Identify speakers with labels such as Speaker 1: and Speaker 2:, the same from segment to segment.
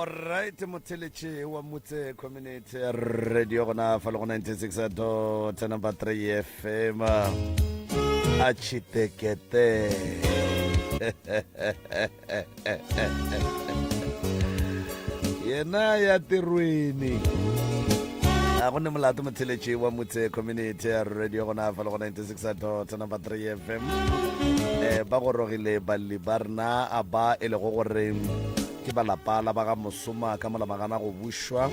Speaker 1: Alright, Moteleche wa Mutse Community Radio gona fa le go 96.10 number 3 FM Achitekete. Yena ya tirwini. A go ne molato Moteleche wa Mutse Community Radio gona fa le go 96.10 number 3 FM. Ba go rogile ba libarna aba ele go gore ke balapa la ba ga mosoma ka mola magana go bushwa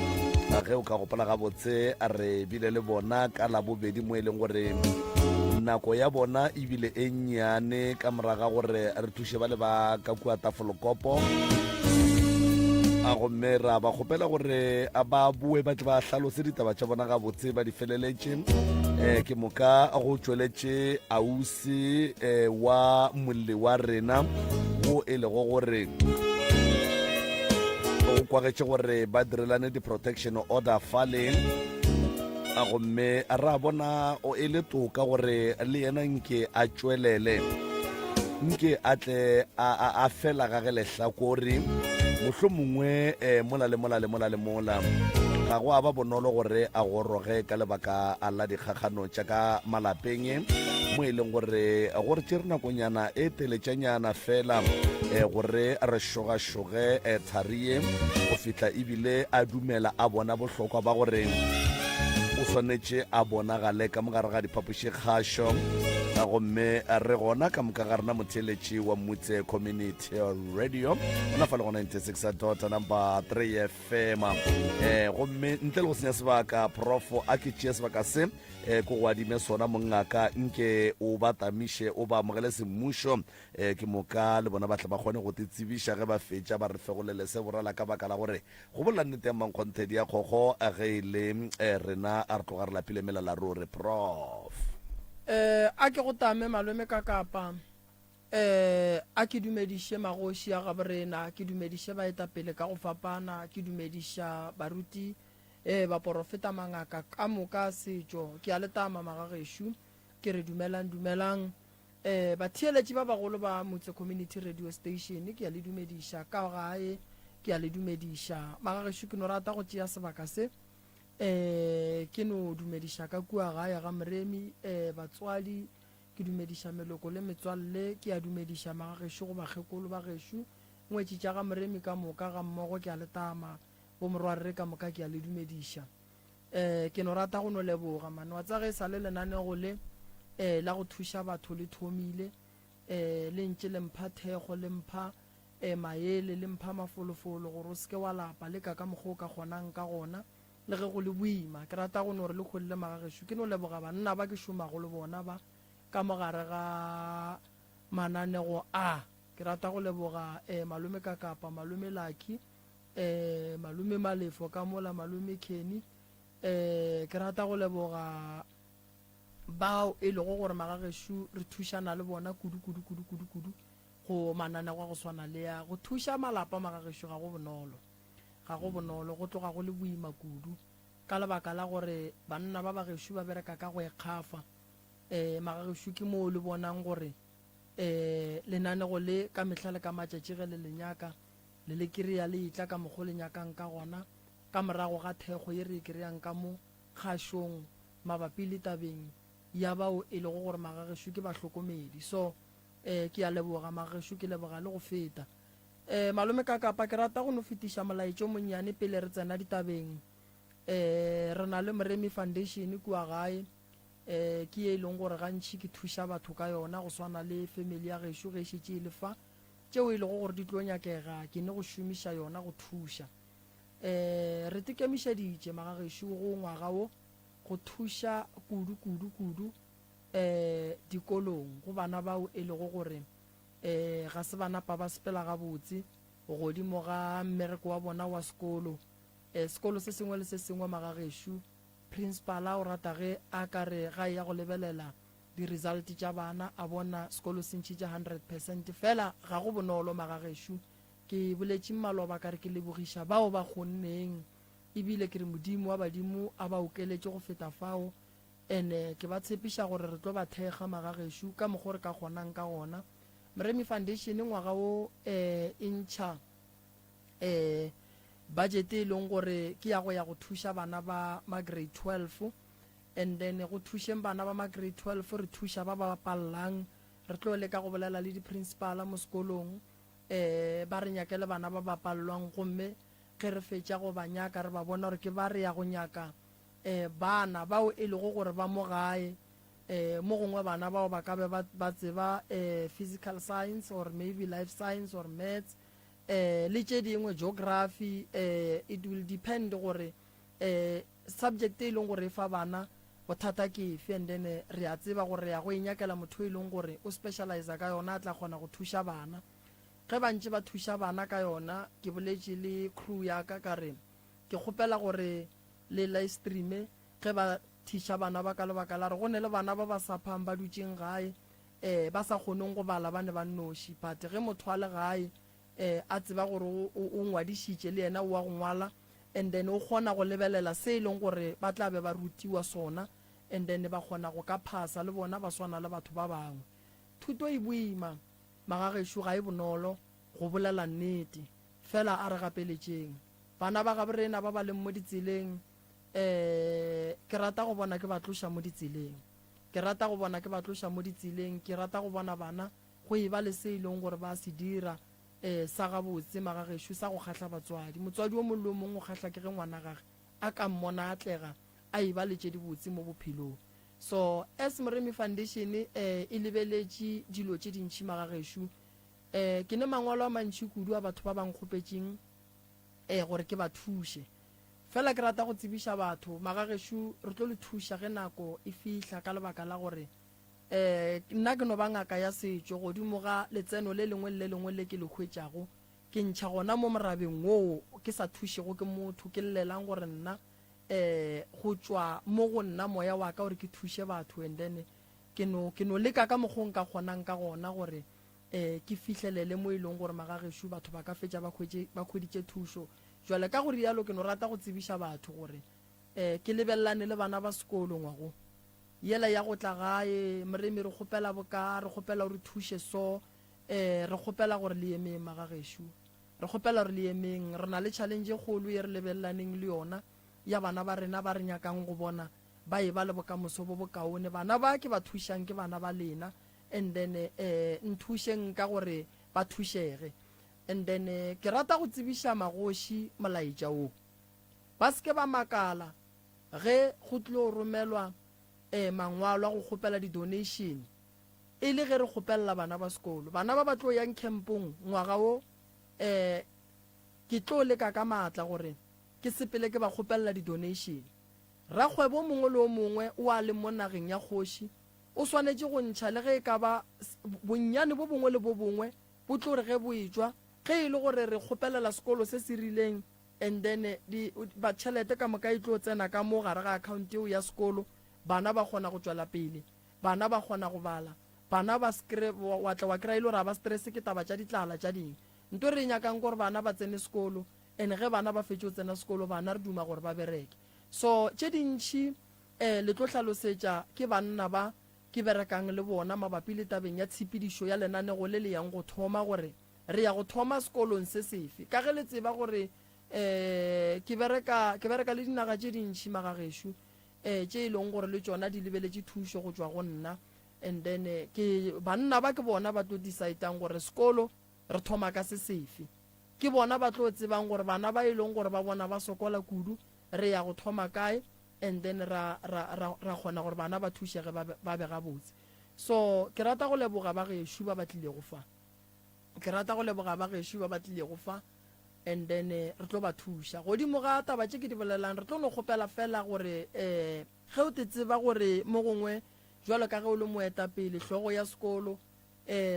Speaker 1: ge o ka gopola ga botse a re bile le bona ka la bobedi mo eleng gore nako ya bona e bile e nnyane ka moraga gore re thushe ba le ba ka kua tafolokopo a go mera ba gopela gore a ba bue ba tle ba hlalose ditaba tša bona ga botse ba di feleletše ke moka go tšweletše ausi wa molli wa rena go e lego gore o kwagetše gore ba direlane di-protection order faleng a gomme ra bona o e le toka gore le yena nke a tšwelele nke a tle a fela ga ge lehlakore mohlho mongwe mola ga go a ba bonolo gore a goroge ka lebaka a la dikgakgano tša ka malapeng mo e leng gore tšere nakonyana e teletšanyana fela gore re šogašoge tharie go fihla ebile a dumela a bona bohlokwa ba gore o swanetše a bonagale ka mogare ga diphapošikgašo a gomme re gona ka moka ga rena motheletši wa Mutse Community Radio ona fa le go 96.10 number 3 FM gomme ntle le go senya sebaka profo a ke tšea sebaka se ko go adime sona mongaka nke o ba tamiše o ba amogele semmušo ke moka le bona ba tle ba kgone go tsebiša ge ba fetša ba re fegolele se borala ka baka la gore go bolela nnete ya mankgontedi ya kgokgo ge e le rena a re tloga re lapile melela rore prof
Speaker 2: a ke go tame malome ka kapa a ke dumediše magoši a gaborena ke dumediše baetapele ka go fapana ke dumediša baruti ba porofeta mangaka ka moka setšo ke a letama magagešo ke re dumelang batheeletši ba bagolo ba Mutse Community Radio Station ke a le dumediša ka gae ke a le dumediša magagešo ke no rata go tšea sebaka se ke no dumediša ka kua gae ga moremi batswadi ke dumediša meloko le metswalle ke a dumediša magagešo go bakgekolo ba gešo ngwetšitša ga moremi ka moka ga mmogo ke a letama bo morwarre ka moka ke a le dumediša ke no rata go no leboga mane wa tsa ge sa le lenanego le la go thuša batho le thomile le ntše le mpha thekgo le mpha maele le mpha mafolofolo gore o seke wa lapa le ka mokgwa o ka kgonang ka gona le ge go le boima ke rata go no re le kgolile magagešo ke no leboga banna ba ke šomago le bona ba ka mogare ga mananego a ke rata go leboga malome ka kapa malome Lucky malome Malefo ka mola malome Kenny ke rata go leboga bao e lego gore magagešo re thušana le bona kudu go mananego go swana le ya go thuša malapa magagešo ga go bonolo go tloga go le boima kudu ka lebaka la gore banna ba bagešo ba bereka ka go ekgafa magagešo ke moo le bonang gore lenanego le ka mehla le ka matšatši ge le lenyaka le le kry-a le itla ka mokgwa le nyakang ka gona ka morago ga thekgo ye re e kry-ang ka mo kgašong mabapi le tabeng ya bao e lego gore magagešo ke bahlokomedi so ke a leboga magagešo ke leboga le go feta malome ka kapa ke rata go no fetiša molaetšo monnyane pele re tsena ditabeng re na le Moremi Foundation kua gae ke e leng gore gantši ke thuša batho ka yona go swana le family ya gešo ge šetše e le fa tšeo e lego gore di tlo nyakega ke ne go šomiša yona go thuša re tekemišeditše magagešo go ngwaga wo go thuša kudu dikolong go bana bao e lego gore ga se bana pa ba sepela gabotse godimo ga mmereko wa bona wa sekolo sekolo se sengwe le se sengwe magagešo principal a o rata ge a ka re ga ya go lebelela di-result tša bana a bona sekolo se ntšhitše 100% fela ga go bonolo magagešo ke boletše maloba ka re ke lebogiša bao ba kgonneng ebile ke re modimo wa badimo a ba okeletše go feta fao ene ke ba tshepiša gore re tlo ba thekga magagešo ka mokgwa re ka kgonang ka gona Moremi Foundation ngwaga wo e ntšha budget e leng gore ke ya go thuša bana ba ma grade 12, and then go thušeng bana ba ma grade 12 re thuša ba ba pallang, re tlo leka go bolela le di-principala mo sekolong ba re nyakele bana ba ba pallwang, gomme ge re fetša go ba nyaka re ba bona gore ke ba re ya go nyaka bana bao e lego gore ba mo gae mo gongwe bana bao ba ka be ba tseba physical science or maybe life science or maths le tše dingwe geography, it will depend gore subject e leng gore e fa bana bothata ke efe, and then re a tseba gore re ya go inyakela motho e leng gore o specialize ka yona a tla kgona go thuša bana. Ge bantši ba thuša bana ka yona, ke boletše le crew ya ka re ke kgopela gore le live streame ge ba thiša bana ba ka lebaka la re go ne le bana ba ba sa phang ba dutšeng gae ba sa kgoneng go bala ba ne ba noši, but ge motho a le gae a tseba gore o ngwadišitše le yena o wa go ngwala, and then o kgona go lebelela se e leng gore ba tla be ba rutiwa sona, and then ba kgona go ka phasa le bona ba swana le batho ba bangwe. Thuto e boima magagešo ga e bonolo go bolela nnete, fela a re gapeletšeng bana ba gaborena ba ba leng mo ditseleng. Ke rata go bona ke ba tloša mo ditseleng, ke rata go bona ke ba tloša mo ditseleng, ke rata go bona bana go e ba le se e leng gore ba se dira sa gabotse magagešo sa go kgatlha batswadi. Motswadi o mongwe le o mongwe o kgatlha ke ge ngwana gage a ka mmona atlega a e ba letše dibotse mo bophelong. So as Moremi Foundation e lebeletše dilo tše dintšhi magagešo, ke ne mangwalo a mantši kudu a batho ba bankgopetšeng gore ke ba thuše, fela ke rata go tsebiša batho magagešo re tlo le thuša ge nako e fihla, ka lebaka la gore nna ke no ba ngaka ya setšo godimo ga letseno le lengwe le lengwe le ke le hwetšago, ke ntšha gona mo morabeng woo ke sa thušego ke motho, ke llelang gore nna go tšwa mo go nna moya wa ka gore ke thuše batho, and then ke no leka ka mokgong ka kgonang ka gona gore ke fihlelele mo e leng gore magagešo batho ba ka fetša ba hweditše thušo. Jwale ka gore yalo ke no rata go tsebiša batho gore ke lebelelane le bana ba sekolo ngwago yela ya go tla gae, Moremi re kgopela boka, re kgopela gore thuše so, re kgopela gore le emeng magagešo, re kgopela gore le emeng, re na le challenge e kgolo ye re lebelelaneng le yona ya bana ba rena ba re nyakang go bona ba e ba le bokamoso bo bokaone. Bana ba ke ba thušang ke bana ba lena, and then nthušeng ka gore ba thušege, and then ke rata go tsebiša magoši molaetša o ba seke ba makala ge go tlo romelwa mangwalo a go kgopela di-donation e le ge re kgopelela bana ba sekolo. Bana ba ba tlo yang campong ngwaga o ke tlo leka ka maatla gore ke sepele ke ba kgopelela di-donation. Rakgwebo mongwe le o mongwe o a le mo nageng ya kgoši o swanetše go ntšha le ge e ka ba bonnyane bo bongwe le bo bongwe bo tlo re ge bo etswa ge e le gore re kgopelela sekolo se se rileng, and then ba tšhelete ka moka e tlo tsena ka mo gare ga account eo ya sekolo, bana ba kgona go tšwela pele, bana ba kgona go bala, bana ba wa tla wa kry-a ile gore ba stress ke taba tša ditlala tša ding. Nto re nyakang gore bana ba tsene sekolo, and ge bana ba fetše go tsena sekolo bana re duma gore ba bereke. So tše dintšhi le tlo hlalosetša ke banna ba ke berekang le bona mabapi le tabeng ya tshepedišo ya lenanego le le yang go thoma gore re ya go thoma sekolong se sefe, ka ge le tseba gore ke bereka le dinaga tše dintšhi magagešo tše e leng gore le tšona di lebeletše thušo go tšwa go nna, and then ke banna ba ke bona ba tlo decidang gore sekolo re thoma ka se sefe, ke bona ba tlo tsebang gore bana ba e leng gore ba bona ba sokola kudu re ya go thoma kae, and then ra kgona gore bana ba thušege ba be gabotse. So ke rata go leboga ba gešo ba batlile go fa, ke rata go leboga ba gešo ba batlile go fa, and then re tlo ba thuša godimo ga taba tše ke di bolelang. Re tlo no kgopela fela gore ge o te tseba gore mo gongwe jwalo ka ge o le moetapele hlogo ya sekolo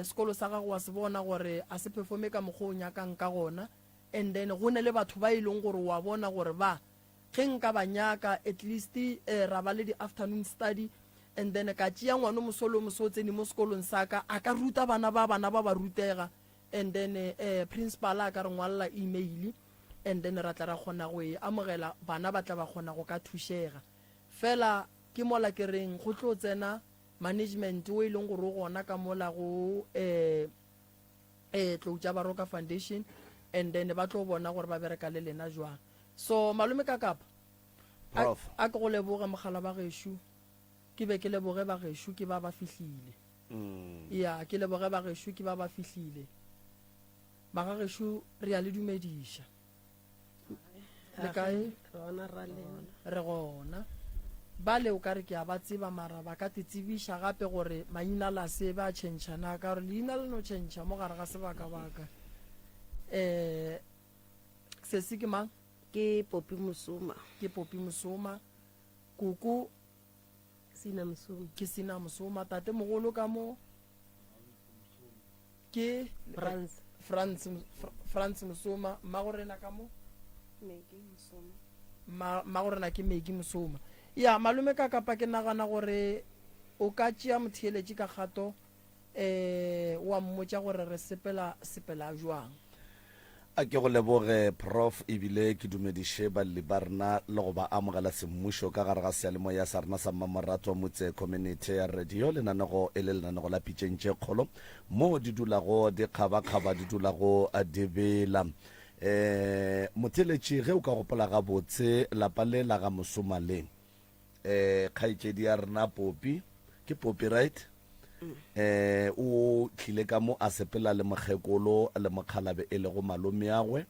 Speaker 2: sekolo sa gago wa se bona gore a se performe ka mokgwa o nyakang ka gona, and then go ne le batho ba e leng gore wa bona gore ba ge nka ba nyaka at least ra ba le di-afternoon study, and then ka tšea ngwane mosolo moso o tsene mo sekolong sa ka a ka ruta bana ba rutega, and then principal a ka re ngwalela email, and then ra tla ra kgona go e amogela bana ba tla ba kgona go ka thušega. Fela ke mola ke reng go tlo tsena management o e leng gore o gona ka mola go Tloutša Baroka Foundation, and then ba tlo bona gore ba bereka le lena jwang. So malome ka kapa
Speaker 1: Prof.
Speaker 2: a ke go leboge mogala ba gešo, ke be ke leboge ba gešo ke ba fihlile. Ya ke leboge ba gešo ke ba fihlile. Ba ga gešo re ya le dumediša le kae re gona ba le o ka re ke a ba tseba mara ba ka tsebiša gape gore maina la se ba tšhentšhana ka gore leina le no tšhentšha mo gare ga sebaka-baka. Se se ke mang?
Speaker 3: Ke Popi Musoma.
Speaker 2: Ke Popi Musoma. Kuku
Speaker 3: Sina Musoma.
Speaker 2: ke Sina Musoma. Tate mogolo ka mo ke France Musoma. Mma go rena ka mo
Speaker 3: Megi Musoma.
Speaker 2: mma go rena ke Megi Musoma. Ya malome ka kapa ke nagana gore o ka tšea motheeletše ka kgato wa mmotša gore re sepela jwang.
Speaker 1: A ke go leboge Prof, ebile ke dumediše balli ba rena le go ba amogela semmušo ka gare ga sealemoya sa rena sa mmamoratwa motse community ya radio, lenanego e le lenanego la pitšentše kgolo mo di dulago di kgaba-kgaba di dulago di bela. Motheeletše ge o ka gopola gabotse lapa le la ga Mosomaleng, kgaetšedi ya rena Popi, ke Popi right? O tlile ka mo a sepela le mokgekolo le mokgalabe e le go malome agwe,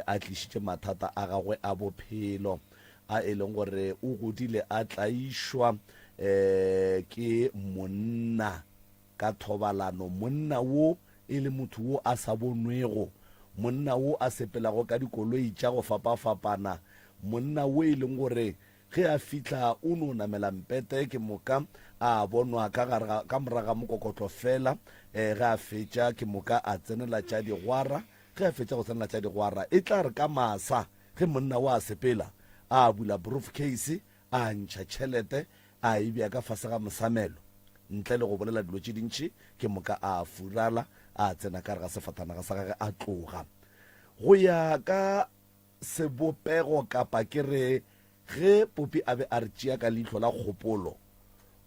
Speaker 1: a tlišitše mathata a gagwe a bophelo a e leng gore o godile a tlaišwa ke monna ka thobalano. Monna wo e le motho wo a sa bonwego, monna wo a sepelago ka dikoloi tša go fapa-fapana, monna wo e leng gore ge a fitla o no namela mpete ke moka a bonwa ka moraga mokokotlo fela. Ge a fetša ke moka a tsenela tša digwara, ge a fetša go tsenela tša digwara e tla re ka masa ge monna wa sepela a bula brief case a ntšha tšhelete a ebja ka fase ga mosamelo ntle le go bolela dilo tše dintšhi, ke moka a furala a tsena ka re ga sefatanaga sa gage a tloga go ya ka sebopego kapa ke re ge Popi a be a re tšea ka leihlo la kgopolo.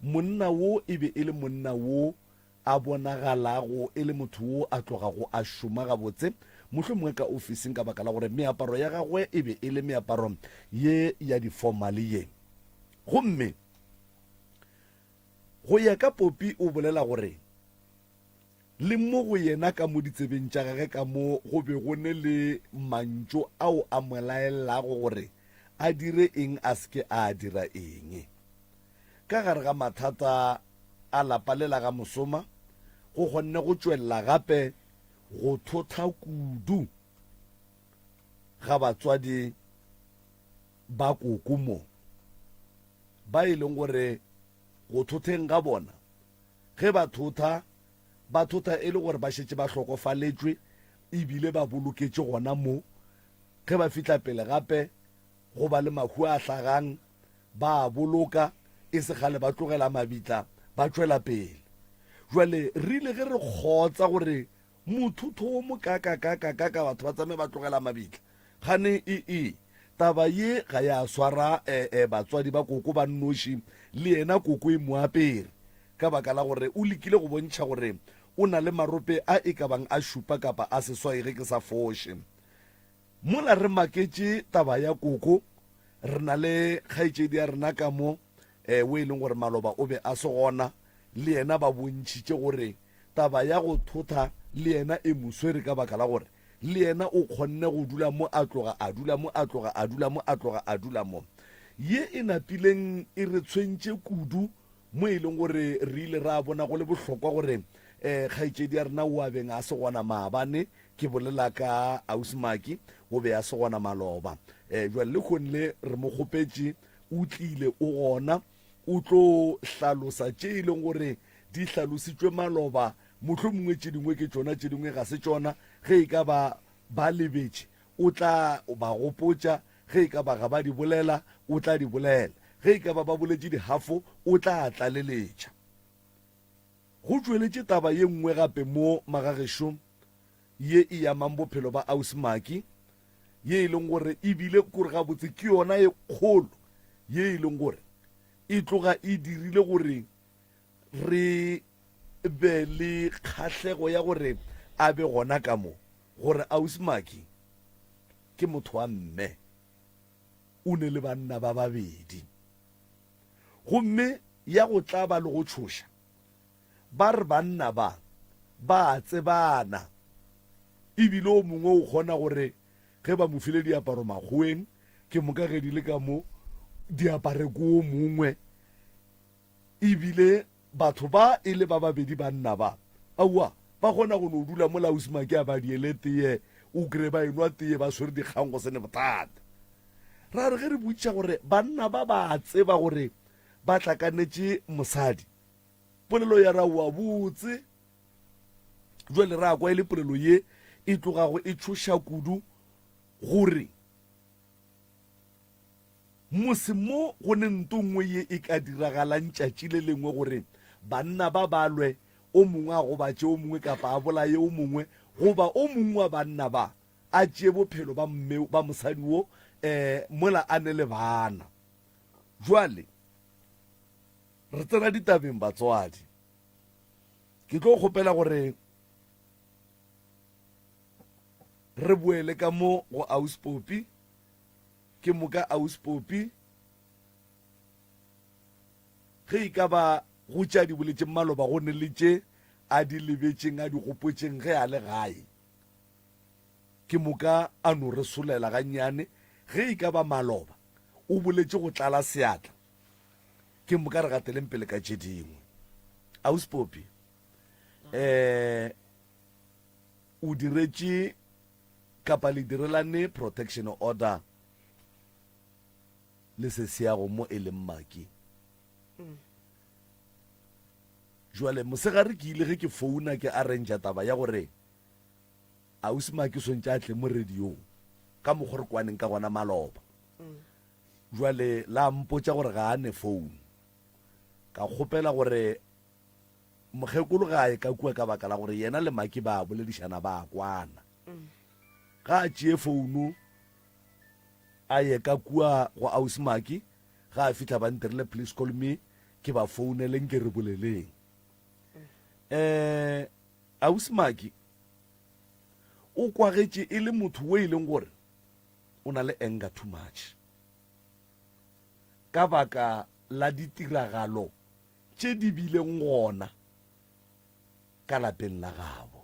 Speaker 1: Monna wo e be e le monna wo a bonagalago e le motho wo a tlogago a šoma gabotse mohlomongwe ka ofising ka baka la gore meaparo ya gagwe e be e le meaparo ye ya di-formale ye. Gomme go ya ka Popi o bolela gore le mo go yena ka mo ditsebeng tša gage ka mo go be go ne le mantšo ao a mo laelago gore a dire eng a seke a dira eng. Ka gare ga mathata a lapa le la ga Musoma go kgonne go tšwelela gape go thotha kudu ga batswadi ba koko mo ba e leng gore go thotheng ga bona ge ba thotha e le gore ba šetše ba hlokofaletšwe ebile ba boloketše gona mo. Ge ba fitla pele gape go ba le mahu a hlagang ba boloka e se gale ba tlogela mabitla ba tšwela pele. Jwale re ile ge re kgotsa gore mothutho o mokaka-kaka batho ba tsame ba tlogela mabitla gane taba ye ga ya swara batswadi ba koko ba nnoši le yena koko e moapere ka baka la gore o lekile go bontšha gore o na le marope a e ka bang a šupa kapa a seswaege ke sa foše. Mola re maketše taba ya koko re na le kgaetšedi ya rena ka mo o e leng gore maloba o be a se gona le yena ba bontšhitše gore taba ya go thotha le yena e moswere ka baka la gore le yena o kgonne go dula mo a tloga a dula mo a tloga a dula mo a tloga a dula mo. Ye e napileng e re tshwentše kudu mo e leng gore re ile ra bona go le bohlokwa gore kgaetšedi ya rena o a beng a se gona maabane, ke bolela ka Ausmaki o be a se gona maloba. Jwale le kgonne re mo kgopetše o tlile o gona o tlo hlalosa tše e leng gore di hlalositšwe maloba, mohlomongwe tše dingwe ke tšona tše dingwe ga se tšona. Ge e ka ba lebetše o tla ba gopotša, ge e ka ba ga ba di bolela o tla di bolela, ge e ka ba boletše dihafo o tla tlaleletša. Go tšweletše taba ye nngwe gape mo magagešong ye e yamang bophelo ba Ausmaki, ye e leng gore ebile kore gabotse ke yona e kgolo ye e leng gore e tloga e dirile gore re be le kgahlego ya gore a be gona ka mo. gore Ausi ke motho wa mme o ne le banna ba babedi gomme ya go tla ba le go tshoša ba re banna ba tsebana ebile o mongwe o kgona gore ge ba mo file diaparo magoeng ke mokagedile ka mo diapare ko o mongwe ebile batho ba e le ba babedi banna ba aua ba kgona go no dula mo Ausi a ba diele teye o kry ba enwa teye ba swere dikgang go sene bothata ra re ge re botša gore banna ba tseba gore ba tlakanetse mosadi polelo ya ra wa botse jwale ra kwa ile polelo ye e tlogago e tshoša kudu gore mosimo go ne ntongwe ye e ka diragalang tšatši le lengwe gore banna ba balwe o mongwe a go batše o mongwe kapa a bolaye o mongwe goba o mongwe wa banna ba a tšee bophelo ba mosadi wo mola a ne le bana jwale re tsena ditabeng batswadi ke tlo kgopela gore re boele ka mo go Ausi Popi ke moka Ausi Popi ge e ka ba go tša di boletše maloba go ne le tše a di lebetšeng a di gopotšeng ge a le gae ke moka a no re solela gannyane ge e ka ba maloba o boletše go tlala seatla ke moka re gateleng pele ka tše dingwe Ausi Popi o diretše kapa le direlane protection order le se seago mo e leng Maki jwale mosegare ke ile ge ke founa ke arrangea taba ya gore Ausi Maki sontše a tle mo radiong ka mokgwa re kwaneng ka gona maloba jwale la mpotša gore ga a ne phone ka kgopela gore mokgekolo ga e ka kua ka baka la gore yena le Maki ba boledišana ba kwana ga a tšee founu a ye ka kua go Ausi Maki ga a fitlha ba ntirile please call me ke ba founeleng ke re boleleng Ausi Maki o kwagetše e le motho o e leng gore o na le anger too much ka baka la ditiragalo tše di bileng gona ka lapeng la gabo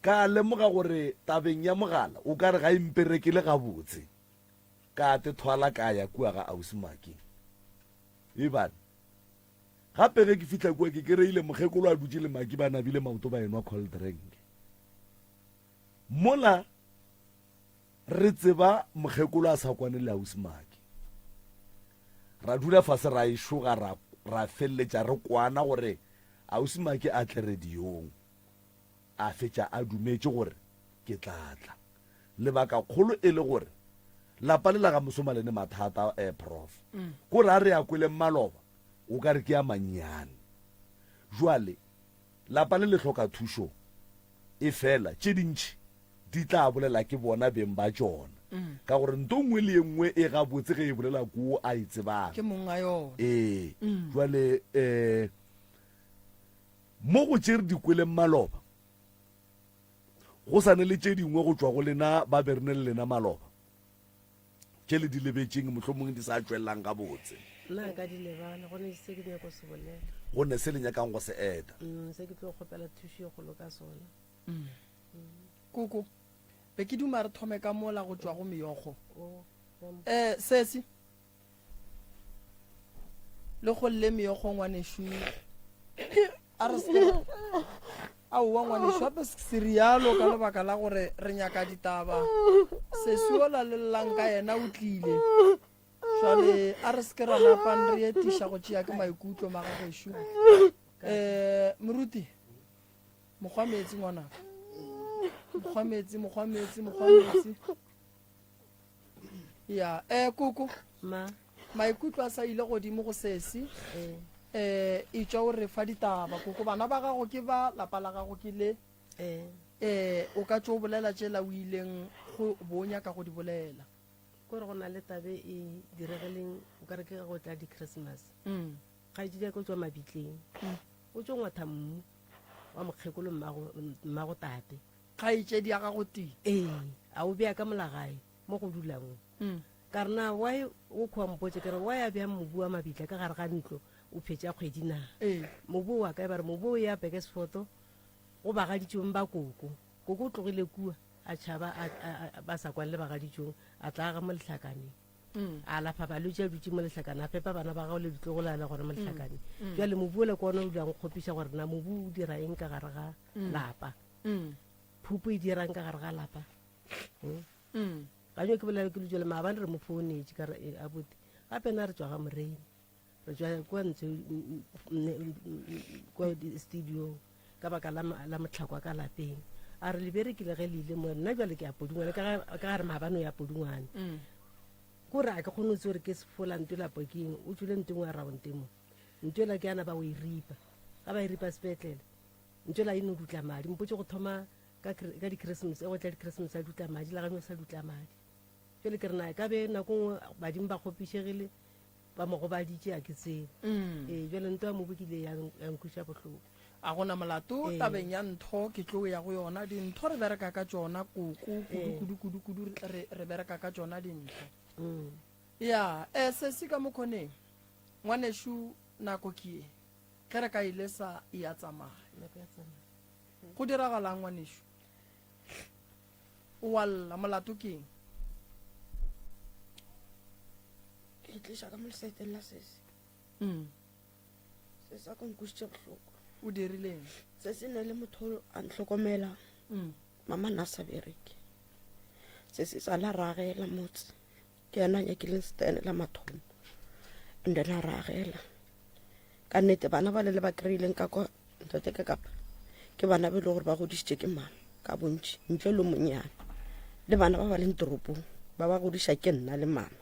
Speaker 1: ka lemoga gore tabeng ya mogala o ka re ga imperekele gabotse ka te thwala ka ya kua ga Ausi Maki e bana gape ge ke fitlha kua ke kereile mokgekolo a dutse le Maki ba nabile maoto ba enwa cold drink mola re tseba mokgekolo a sa kwane le Ausi Maki ra dula fase ra ešoga ra feleletša re kwana gore Ausi Maki a tle radiong a fetša a dumetše gore ke tlatla lebaka kgolo e le gore lapa le la ga Mosoma le ne mathata prof gore a re a kwele maloba o ka re ke ya mannyane jwale lapa le hloka thušo e fela tše dintšhi di tla bolela ke bona beng ba tšona ka gore ntongwe le engwe e gabotse ge e bolela kuo a e tsebang
Speaker 2: ke monga yona
Speaker 1: jwale mo go tšere dikwele maloba go sane le tše dingwe go tšwa go lena ba berne le lena maloba tše le di lebetšeng mohlomongwe di sa tšwelelang ka botse
Speaker 3: nna ka di lebala go ne se ke nyaka go se bolela
Speaker 1: go ne se le nyakang go se eta
Speaker 3: se ke tlo kgopela thušo e kgolo ka sona
Speaker 2: koko be ke duma re thome ka mola go tšwa go meyogo
Speaker 3: o
Speaker 2: sesi le go le meyogo ngwaneshu a re se aowa ngwaneshu ape serialo ka lebaka la gore re nyaka ditaba sesi ola le llanka yena o tlile jwale a re seke ra lapang re etiša go tšea ke maikutlo magagešo moruti mokgwa metsi ngwanaka mokgwa metsi ya koko
Speaker 3: ma
Speaker 2: maikutlo a sa ile godimo go sesi e tšwa o re fa ditaba koko bana ba gago ke ba lapa la gago ke le o ka tšo o bolela tšela o ileng go bonya ka go di bolela
Speaker 3: kore go na le tabe e diregeleng o ka re ke go tla di-Christmas ga e dida ko tswa mabitleng o tšo ngwatha mmu wa mokgekolo mmago tate
Speaker 2: kgaitsedi ya gago tee
Speaker 3: a o bea ka molagae mo go dulang ka re na why o kgwampotse kere why a bea mobu wa mabitla ka gare ga ntlo o phetse a kgwedi na mobu wa ka e ba re mobu o ya Bekesfoto go bagaditšong ba koko o tlogile kua a tšhaba ba sa kwane le bagaditšong a tla ga mo lehlakaneng a lafa balwetse a dutse mo lehlakane a fepa bana ba gago le ditlogolala gona mo lehlakaneng jale mobu ole kona o dulang kgopiša gore na mobu o dira eng ka gare ga lapa phupo e dirang ka gare ga lapa ganyo ke bolela ke letswele maabane re mo founetse ka re abuti gape na re tswa ga moreini re tswa kwa ntshe kwa studio ka baka la motlhakwa ka lapeng a re leberekile ge le ile mo nna jale ke a podungwane ka gare maabane o ya podungwane kore a ke kgone o tse gore ke sefola ntola pokeng o tswile ntengwe a raonte mo ntola ke ana ba o e ripa ga ba e ripa sepetlele ntola e no dutla madi mpotse go thoma ka di-christmas go tla di-christmas a dutla madi la ganyo sa dutla madi jale ke re na ka be nako ngwe badimo ba kgopišegile ba mo go baditše a ke tsebe jale nto ya mobokile yankhuša botlhoko
Speaker 2: a gona molato tabeng ya ntho ke tlo ya go yona dintho re bereka ka tsona koko kudu re bereka ka tsona dintho ya se se ka mokgoneng ngwaneshu nako ke ge re ka ile sa e ya tsamaya go diragalang ngwaneshu o walla molato keng
Speaker 4: ke tliša ka mo lesaeteng la sese se sa ka nkušitše bohloko
Speaker 2: o dirileng
Speaker 4: se se ne le motho a ntlhokomela mama na sa bereke se se sa la ragela motse ke yena nyakileng setene la mathomo and then a ragela ka nnete bana ba le ba kry-ileng ka kwa ntate ka kapa ke bana ba e le gore ba godišitše ke mama ka bontši ntle le monyane le bana ba ba leng toropong ba ba godiša ke nna le mama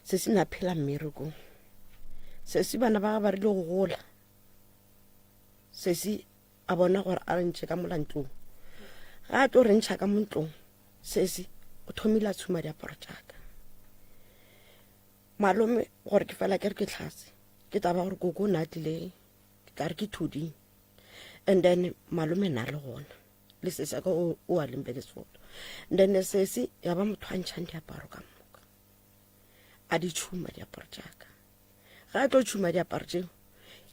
Speaker 4: se se na phela mmerekong se se bana ba ba rile go gola se se a bona gore a rentšhe ka molantlong ga a tlo rentšha ka montlong se se o thomile a tshuma diaparo tšaka malome gore ke fela ke re ke tlhase ke taba gore koko o ne a tlile ka re ke thuding and then malome na le gona le sese ka o a leng Bekesfoto then sese ya ba motho a ntšhang diaparo ka moka a di tšhuma diaparo tšaka ga a tlo tšhuma diaparo tšeo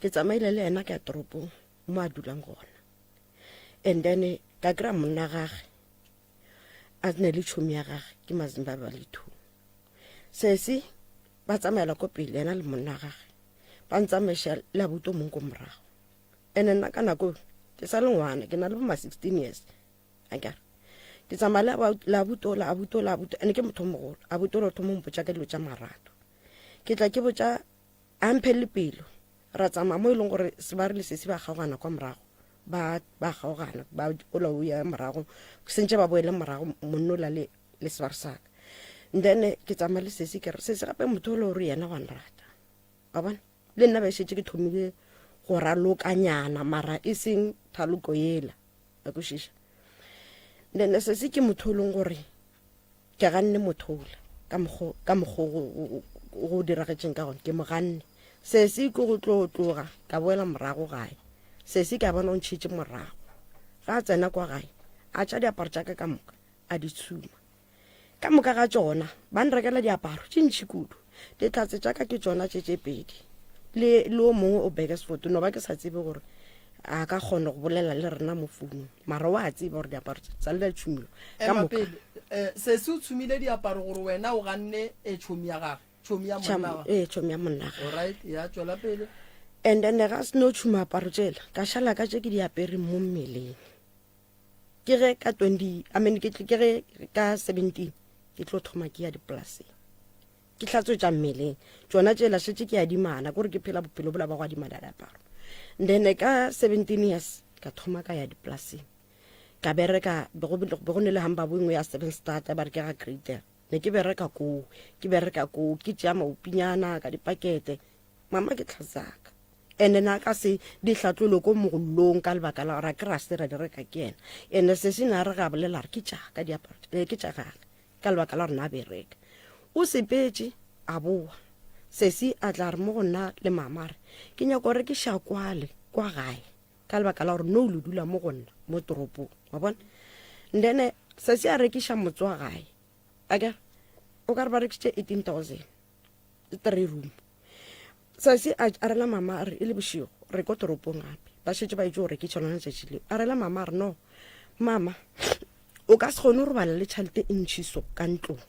Speaker 4: ke tsamaile le ena ke ya toropong mo a dulang gona and then ka kry-a monna gage a ne le tšhomi ya gage ke Mazimbabwe le two sese ba tsamaela ko pele ena le monna gage ba ntsamaiša le abuto mong ko morago and nna ka nako ke sa le ngwana ke na le bo ma 16 years akere ke tsamaya le abuto ande ke motho mogolo abuto le thoma mpotša ka dilo tša marato ke tla ke botša a mphe le pelo ra tsamaya mo e leng gore se ba re le sese ba kgaogana kwa morago ba kgaogana ba ola o ya morago sentše ba boele morago monnola le sebare saka then ke tsamaya le sese ke re sese gape motho o le gore yena wa nrata wa bona le nna ba šetse ke thomile go ralokanyana mara e seng thaloko ela ya kwešiša then sese ke motho o leng gore ke ganne motho ola ka mokgo go diragetšeng ka gone ke mo ganne sese ke go tloga ka boela morago gae sese ka bona o ntšhitše morago ga a tsena kwa gae a tša diaparo tšaka ka moka a di tshuma ka moka ga tšona ba nrekela diaparo tše ntšhi kudu ditlatse tšaka ke tšona tše pedi le o mongwe o Bekesfoto no ba ke sa tsebe gore a ka kgona go bolela le rena mo founung mara wa tseba gore diaparo tsa le tšhumilo ka moka
Speaker 2: se se o tshumile diaparo gore wena o ganne tšhomi ya gage tšhomi ya monna
Speaker 4: tšhomi ya monna gage
Speaker 2: alright ya tšwela pele
Speaker 4: and then ga se no tšhuma aparo tšela ka šala ka tše ke di apere mo mmeleng ke ge ka 20 I mean ke ge ka 17 ke tlo thoma ke ya dipolaseng ke hlatswetša mmeleng tšona tšela šetse ke ya dimana gore ke phela bophelo bola ba go adimana diaparo then ka 17 years ka thoma ka ya dipolaseng ka bereka be go ne le hamba boengwe ya 7 start ba re ke ga greater ne ke bereka ko ke tšea maupinyana ka dipakete mama ke tlhasaka ene na ka se di hlatlolo ko mogolong ka lebaka la ra ke ra se ra direka ke ena ene se se na re ga bolela re ke tša ka diaparo ke tša gaga ka lebaka la rena bereka o sepetse a boa sesi a tla re mo go nna le mamare ke nyako re ke sha kwale kwa gae ka lebaka la gore no lo dula mo gonna mo toropong wa bona then se se a rekiša motswa gae aka o ka re ba rekisitše 18,000 3 room se se a rela mama a re e le bošigo re ko toropong gape ba šetse ba itse go rekitša lona letšatši leo a rela mama a re no mama o ka se kgone go robala le tšhalete e ntšhiso ka ntlong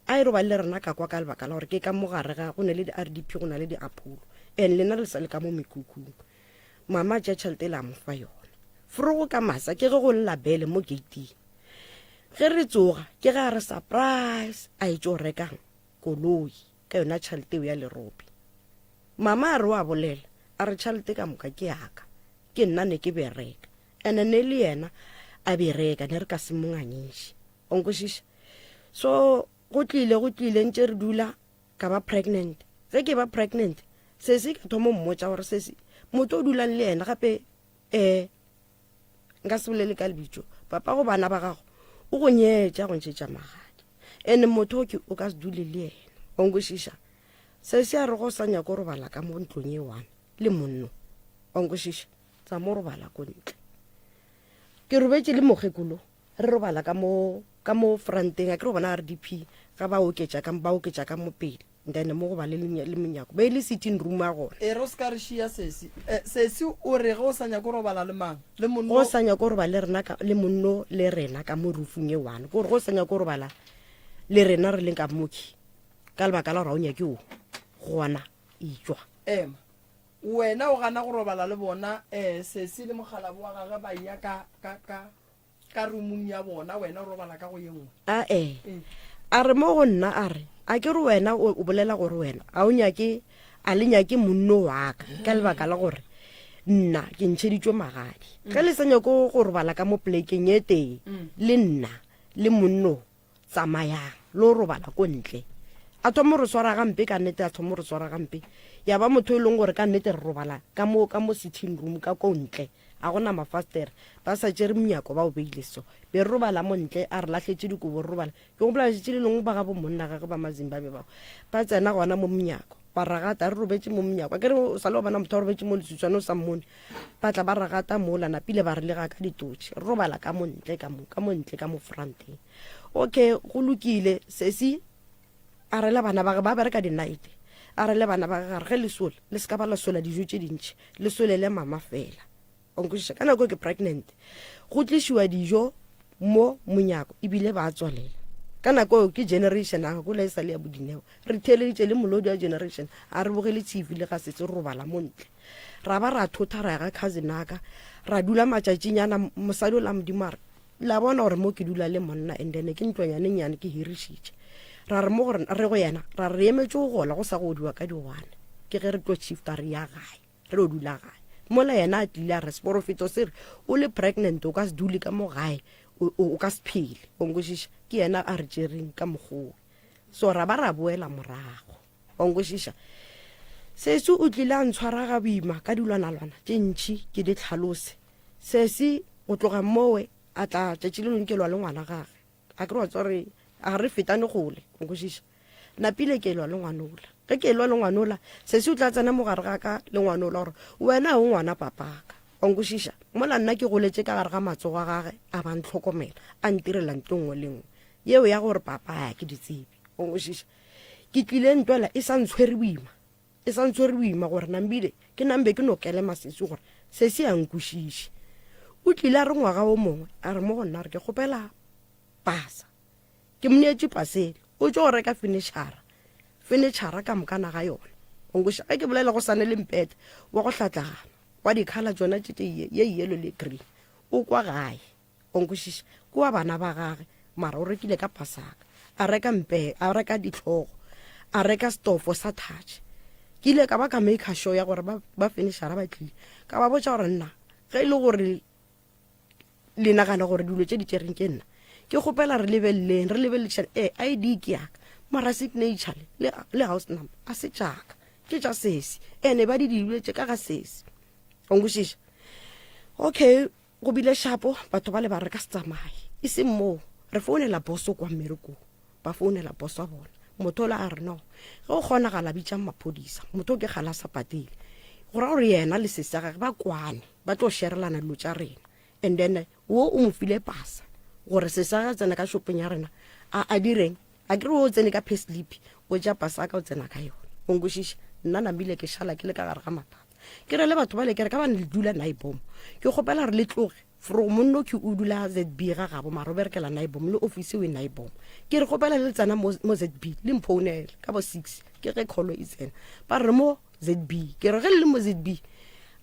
Speaker 4: a e robale le rena ka kwa ka lebaka la gore ke ka mogare ga go ne le di-RDP go na le di-apolo and lena le sa le ka mo mekhukhung mama ja tšhalete le a mo fa yona forogo ka masa ke ge go llabele mo gating ge re tsoga ke ga re surprise a itse go rekang koloi ka yona tšhalete eo ya leropi mama a re wa bolela a re tšhalete ka moka ke yaka ke nna ne ke bereka and ne le yena a bereka ne re ka se mongangešhe onkwešiša so go tlile ntse re dula ka ba pregnant ge ke ba pregnant se se ka thomo mmotsa gore se se motho o dulang le yena gape nka se bolele ka lebitso papa go bana ba gago o go nyetša go ntšhetša magadi and motho o ka se dule le yena onkwešiša se se a re go sa nyako robala ka mo ntlong e one le monno onkwešiša tsa mo robala ko ntle ke robetse le mokgekolo re robala ka mo fronteng a ke re bona RDP ga ba oketša ka mo pele then mo go ba le menyako ba ile sitting room a gona
Speaker 2: ro ska re šia sesi o re go sa nyako robala le mang le monno
Speaker 4: go sa nyako robala le rena le monno le rena ka mo rufung e one go re go sa nyako robala le rena re leng ka moki ka lebaka la gore o nyake o gona itswa
Speaker 2: ema wena o gana go robala le bona sesi le mogala wa gagwe ba ya ka roomong ya bona wena o robala ka go yengwe
Speaker 4: a re mo go nna a re a ke re wena o bolela gore wena a o nyake a le nyake monno wa ka lebaka la gore nna ke ntšheditšwe magadi ge le sa nyako go robala ka mo plekeng e teng le nna le monno tsamayang le o robala ko ntle a thomo re swara gampe ka nnete a thomo re swara gampe ya ba motho e leng gore ka nnete re robala ka mo sitting room ka ko ntle a gona mafastere ba sa tšere monyako ba o beile so be re robala mo ntle a re latlhetse dikobo re robala ke go bolela tše le lengwe ba ga bo monna gage ba mazimbabwe bao ba tsena gona mo monyako ba ragata re robetse mo monyako ke re o sa le bana motho a robetse mo letsutswane o sa mmone ba tla ba ragata mola napile ba re lega ka ditotši re robala ka mo ntle ka mo fronteng okay go lokile sesi a re le bana ba bereka di-night a re le bana ba gare ge lesole le se ka ba la sola dijo tše dintšhi le solele mama fela onkwešiša ka nako ke pregnant go tlišiwa dijo mo monyako ebile ba tswalela ka nako ke generation a go la e sa le ya bodineo re theleditše le molodi wa generation a re bogele tšhifi le ga setse re robala mo ntle ra ba ra thotha ra ya ga cousin aka ra dula matšatšinyana mosadi o la modimo a re la bona gore mo ke dula le monna and then ke ntlwanyaneng ke hirišitše ra re mo gore re go yena ra re emetse go gola go sa go diwa ka di-one ke ge re tlo shifta re ya gae re o dula gae mola yena a tlile a re seporofeto se re o le pregnant o ka se dule ka mo gae o ka se phele onkwešiša ke yena a re tšereng ka mogoo so ra ba ra boela morago onkwešiša sese o tlile a ntshwara ga boima ka dilwanalwana tše ntšhi ke di tlhalose sese go tloga mowe a tla tšatši le lengwe ke lwa le ngwana gage a ke re wa tsware a re fetane gole onkwešiša napile ke lwa le ngwanola ge ke lwa le ngwanola sese o tla tsena mogare ga ka le ngwanola gore wena o ngwana papaka onkwešiša mola nna ke goletse ka gare ga matsogo a gage a ba ntlhokomela a ntirela nto nngwe le nngwe yeo ya gore papa ya ke ditsebe onkwešiša ke tlile ntwela e sa ntshwere boima gore nambile ke nambe ke nokele masese gore sese ya nkwešiše o tlile a re ngwaga o mongwe a re mo go nna re ke kgopela pasa ke mneetse pasele o tse go reka fenetšhara ka mokana ga yone onkwešiša ge ke bolela go sane le mpete wa go hlatlagana wa dikhala tsona tše ye yellow le green o kwa gae onkwešiša ke wa bana ba gage mara o rekile ka pasaka a reka ditlhogo a reka stofo sa touch ke ile ka ba ka make sure ya gore ba fenešhara ba tlile ka ba botša gore nna ge e le gore le nagana gore dilo tše di tšereng ke nna ke kgopela re lebelelešane ID ke yaka mara signature le house number a se tšaka ke tša sesi ene ba di diletse ka ga sesi onkwešiša okay go bile shapo batho ba le ba re ka se tsamaye e seng moo re founela boso kwa mmerekong ba founela boso a bona motho la a re no ge o kgonagala bitšang maphodisa motho ke gala sa patele go ra gore yena le sesi ya gage ba kwane ba tlo sharelana dilo tša rena and then wo o mo file pasa gore se sa tsena ka shopong ya rena a direng a kere o tsene ka payslip o ja pasa ka o tsena ka yona o nkwešiša nna namile ke šala ke le ka gare ga mathata ke re le batho ba le kere ka bane le dula naibom ke kgopela re le tloge from monno ke o dula ZB ga gabo mara o berekela naibom le office we naibom ke re kgopela le tsana mo ZB le mphounele ka bo 6 ke ge kholo e tsena ba re mo ZB ke re ge le mo ZB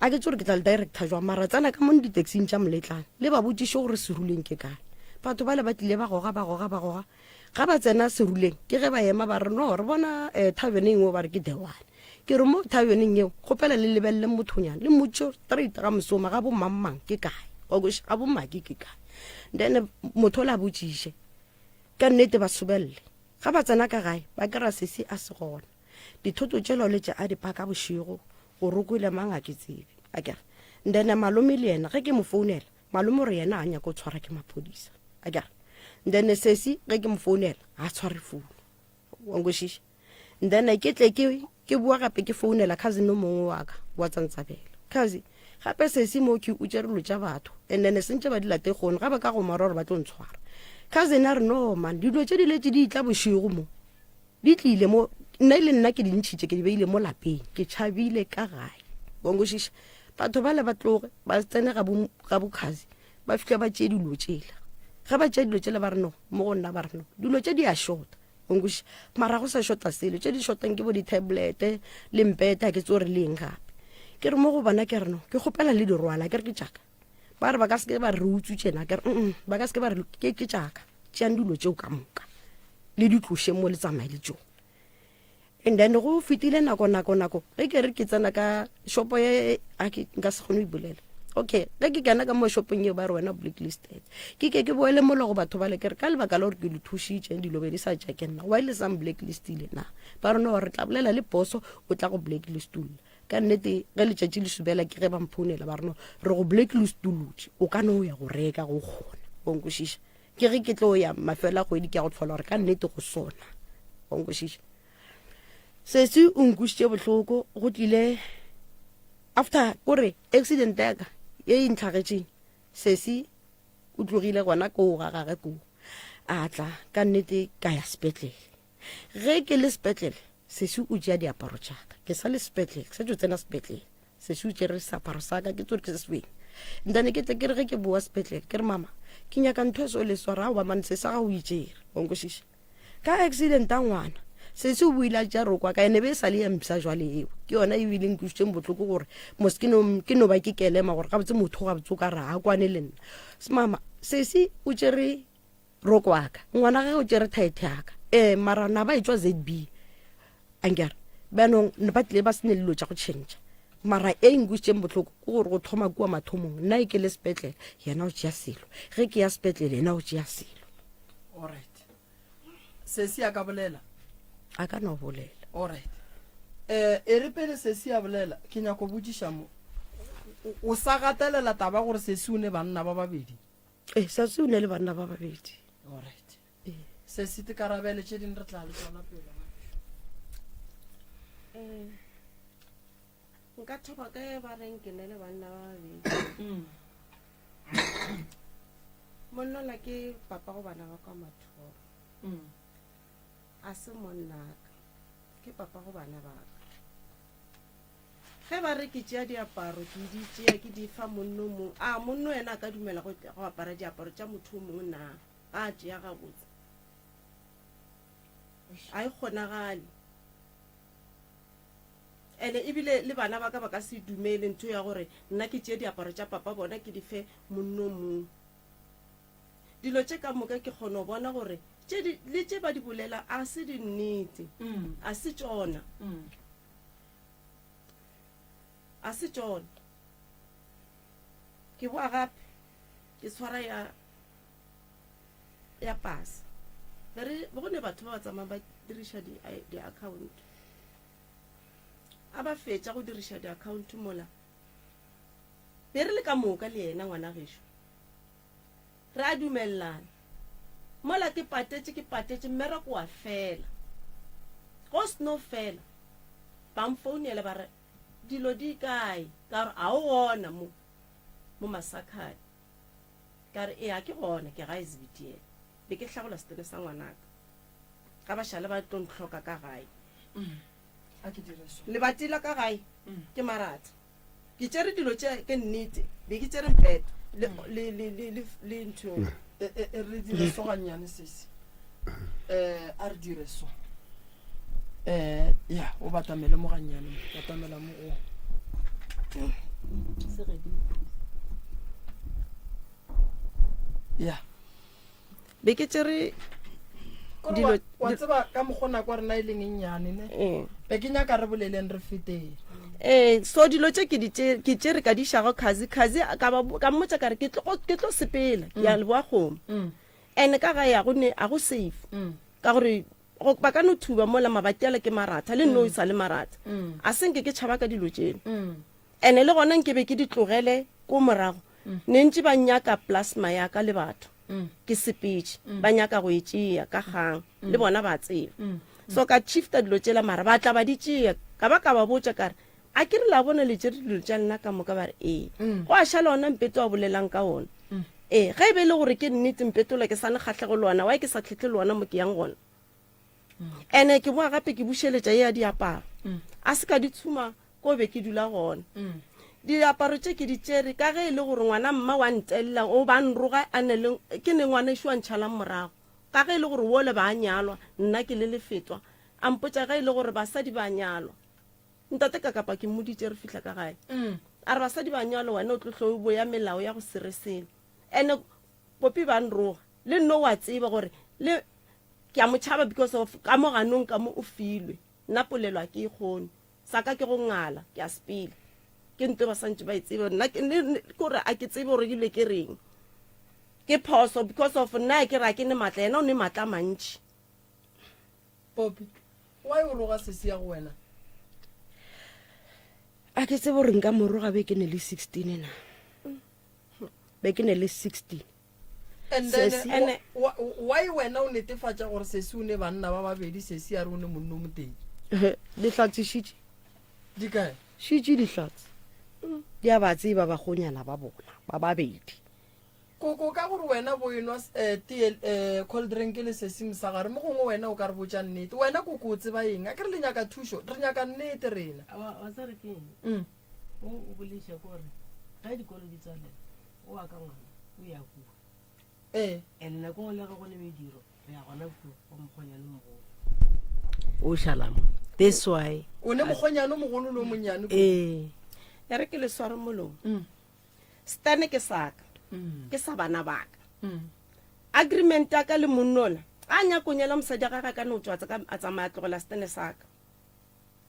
Speaker 4: a ke tsore ke tla le director jwa mara tsana ka mo di-taxing tša moletlane le ba botiše gore seruleng ke kae batho ba le ba tlile ba goga ga ba tsena seruleng ke ge ba ema ba re no re bona tabeneng o ba re ke the one ke re mo tabeneng eo kgopela le lebelele mothonyana le motšo straight ga mosoma ga bo mammang ke kae ga bo mmaki ke kae then motho la botšiše ka nnete ba sobelele ga ba tsena ka gae ba kera sese a se gona dithoto tšelo le tša a dipaka bošego go rokwile mang a ke tsebe a kere then malome le yena ge ke mo founela malome re yena a nyaka o tshwara ke maphodisa a kere then sesi ge ke mo founela a tshware founu wa nkwešiša then ke tle ke bua gape ke founela cousin o mongwe wa ka wa tsantsabela cousin gape sesi mo ke utsere dilo tša batho and then sentse ba di late kgone ga ba ka go mara gore ba tlo ntshwara cousin a re no man dilo tše di letse di itla bošego mo di tlile mo nna ile nna ke di ntšhitše ke di beile mo lapeng ke tšhabile ka gae bongošiša batho ba le ba tloge ba tsene ga bokgazi ba fitlha ba tšee dilo tšela ga ba tšea dilo tšela ba re no mo go nna ba re no dilo tše di a shota bongošiša mara go sa shota selo tše di shotang ke bo di-tablete le mpete a ke tse gore le eng gape ke re mo go bona ke re no ke kgopela le di rwala ke re ke tšaka ba re ba ka seke ba re utswitsena ke re ba ka seke ba re ke tšaka tšeang dilo tšeo ka moka le di tloše mo le tsamaye le tšone and then go fetile nako ge ke re ke tsena ka shopo ye nka se kgone o ibolela okay ge ke kena ka mo shopong eo ba re wena blacklisted ke boele molo go batho ba le kere ka lebaka la gore ke le thušitše dilo be di sa ja ke nna wa ile sang blacklistile na ba re no re tla bolela le poso o tla go blacklistula ka nnete ge letšatši le subela ke ge ba mphounela ba re no re go blacklistulutše o ka no o ya go reka go kgona bonkwešiša ke ge ke tlo ya mafela kgwedi ke ya go tlhola gore ka nnete go sona bonkwešiša sesi o nkwešiše bohloko go tlile after kore accident yaka ye e ntlhagetšeng sesi o tlogile gona koo ga gage koo a tla ka nnete ka ya sepetlele ge ke le sepetlele sesi o tšea diaparo tšaka ke sa le sepetlele ke sa tšo tsena sepetlele sesi o tšere seaparo saka ke tsore ke se sebeng ntane ke tle ke re ge ke boa sepetlele ke re mama ke nyaka ntho e so le swara o ba mane se sa ga o itšere bonkwešiša ka accident a ngwana sese o buile a tša rokwa ka ene be e sa le ya mpša jwale eo ke yona e bileng ke ušitšeng botlhoko gore mos ke no ba ke kelema gore gabotse motho ga botse o ka re a kwane le nna mama sese o tšere rokwaka ngwana ge o tšere thaete yaka mara na ba e tswa ZB ankere banong ba tlile ba sene lelo tša go tšhentšha mara e nkušitšeng botlhoko ke gore go thoma kua mathomong nna e ke le sepetlele yena o tšea selo ge ke ya sepetlele yena o tšea selo
Speaker 2: alright sesi a ka bolela
Speaker 4: a ka no bolela
Speaker 2: alright e re pele sesi a bolela ke nyako botšiša mo o sa gatelela taba gore sesi o ne banna ba babedi
Speaker 4: sesi o ne le banna ba babedi
Speaker 2: alright sesi te karabele tše ding re tla le tsona pele
Speaker 3: nka thoba ka ba reng ke ne le banna ba babedi monnola ke papa go bana ba kwa mathoro a se monnaka ke papa go bana ba ka ge ba re ke tšea diaparo ke di tšea ke di fa monno mongwe monno ena a ka dumela go apara diaparo tša motho o mongwe na a tšea gabotse a e kgonagale ene ebile le bana ba ka se dumele ntho ya gore nna ke tšea diaparo tša papa bona ke di fe monno mongwe dilo tše ka moka ke kgona go bona gore le tše ba di bolela a se di nnete a se tšona a se tšona ke boa gape ke tshwara ya pasa go ne batho ba ba tsamaya ba diriša di-account a ba fetša go diriša di-account mola be re le ka moka le yena ngwana gešo re a dumelelana mola ke patetše mmereko wa fela go seno fela ba mfounele ba re dilo di kae ka gore a o gona mo mo Masakhane ka re e a ke gona ke ga Ezibitiele be ke hlagola setebe sa ngwanaka ka ba shale ba tlo ntlhoka ka gae
Speaker 2: a ke dire so
Speaker 3: le batila ka gae ke Maratha ke tsere dilo tše ke nnete be ke tsere mpeto le ntho
Speaker 2: re dire so gannyane sese a re dire so ya o batamele mo gannyane batamela mo o
Speaker 3: se redi
Speaker 2: ya
Speaker 3: be ke tsere
Speaker 2: dilo wa tseba ka mogona kwa rena e leng ennyane ne be ke nyaka re boleleng re feteng
Speaker 3: so dilo tše ke tsere ka dišago khazi ka mmotsa kare ke tlo sepela ke a leboa kgomo and ka ga ya gone a go safe ka gore ba ka no thuba mola mabatiela ke Maratha le nno isa le Maratha a senke ke tšhaba ka dilo tšeno ene le gona nke be ke di tlogele ko morago ne ntse ba nyaka plasma ya ka le batho ke speech ba nyaka go e tšea ka gang le bona ba tseba so ka shifta dilo tšela mara ba tla ba di tšea ka ba botsa kare a ke re la bona le tšere dilo tša nna ka moka ba re go a šala ona mpeto wa bolelang ka ona ga e be le gore ke nnete mpetola ke sane kgatlhego le ona wa ke sa tlhetle le ona mo ke yang gona ene ke boa gape ke bušeletša ye ya diaparo a se ka di tshuma ko be ke dula gona diaparo tše ke di tšere ka ge e le gore ngwana mma wa ntelela o ba nroga ke ne ngwana ešo wa ntšhalang morago ka ge e le gore wole ba nyalwa nna ke le lefetwa a mpotša ge e le gore basadi ba nyalwa ntate ka kapa ke moditše re fihla ka gae a re basadi ba nyalwa wena o tlohlo bo ya melao ya go seresela ene popi ba nroga le nno wa tseba gore le ke a motšhaba because of ka mo ganong ka mo o filwe nna polelwa ke e kgone saka ke go ngala ke a sepela ke nto ba santse ba itsebe nna kore a ke tsebe gore dile ke reng ke phoso because of nna ke ra ke ne matla ena o ne matla mantši
Speaker 2: Popi wa e roga sese ya go wena
Speaker 4: a ke tsebe gore nka moroga be ke ne le 16 na be ke ne le 16
Speaker 2: and then why wena o netefatša gore sese o ne banna ba babedi sese ya re o ne monno mo teng
Speaker 4: dihlatse šitše
Speaker 2: di kae
Speaker 4: šitše dihlatse di a ba tseba bagonyana ba bona ba babedi
Speaker 2: koko ka gore wena bo enwa cold drink le seseng sa gare mo gongwe wena o ka re botša nnete wena koko o tseba eng a ke re le nyaka thušo re nyaka nnete rena
Speaker 3: wa tsare ke o boleša kore ga dikolo di tsalela o wa ka ngwana o ya kua and nako le ga go le mediro re ya gona kua go mokgonyane mogolo o šalamo that's why
Speaker 2: o ne mokgonyane mogolo le o monnyane
Speaker 3: ya re ke le sware molomo stane ke saka ke sa bana baka agreement ya ka le monnola a nya konyela mosadi ga ka no tswa a tsamaya tlogela stane saka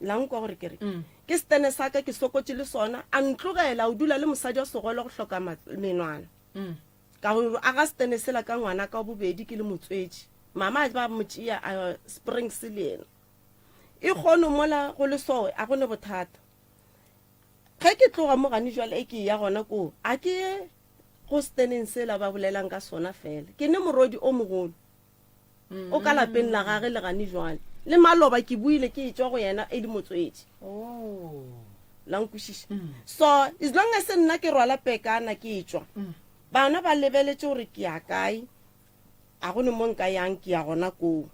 Speaker 3: la nkwa gore ke re ke stane saka ke sokotse le sona a ntlogela o dula le mosadi wa segolo go hloka menwana ka go a ga stane sela ka ngwana ka bobedi ke le motswetši mama ba motšea a spring silena e kgone mola go le soe a gone bothata ge ke tloga mo gane jwale e ke ya gona ko a ke go steneng sela ba bolelang ka sona fela ke ne morodi o mogolo o ka lapeng la gage le gane jwale le maloba ke buile ke etswa go yena e di motswetši la nkwešiša so as long as nna ke rwala pekana ke etswa bana ba lebeletse gore ke ya kae a gone mo nka yang ke ya gona koo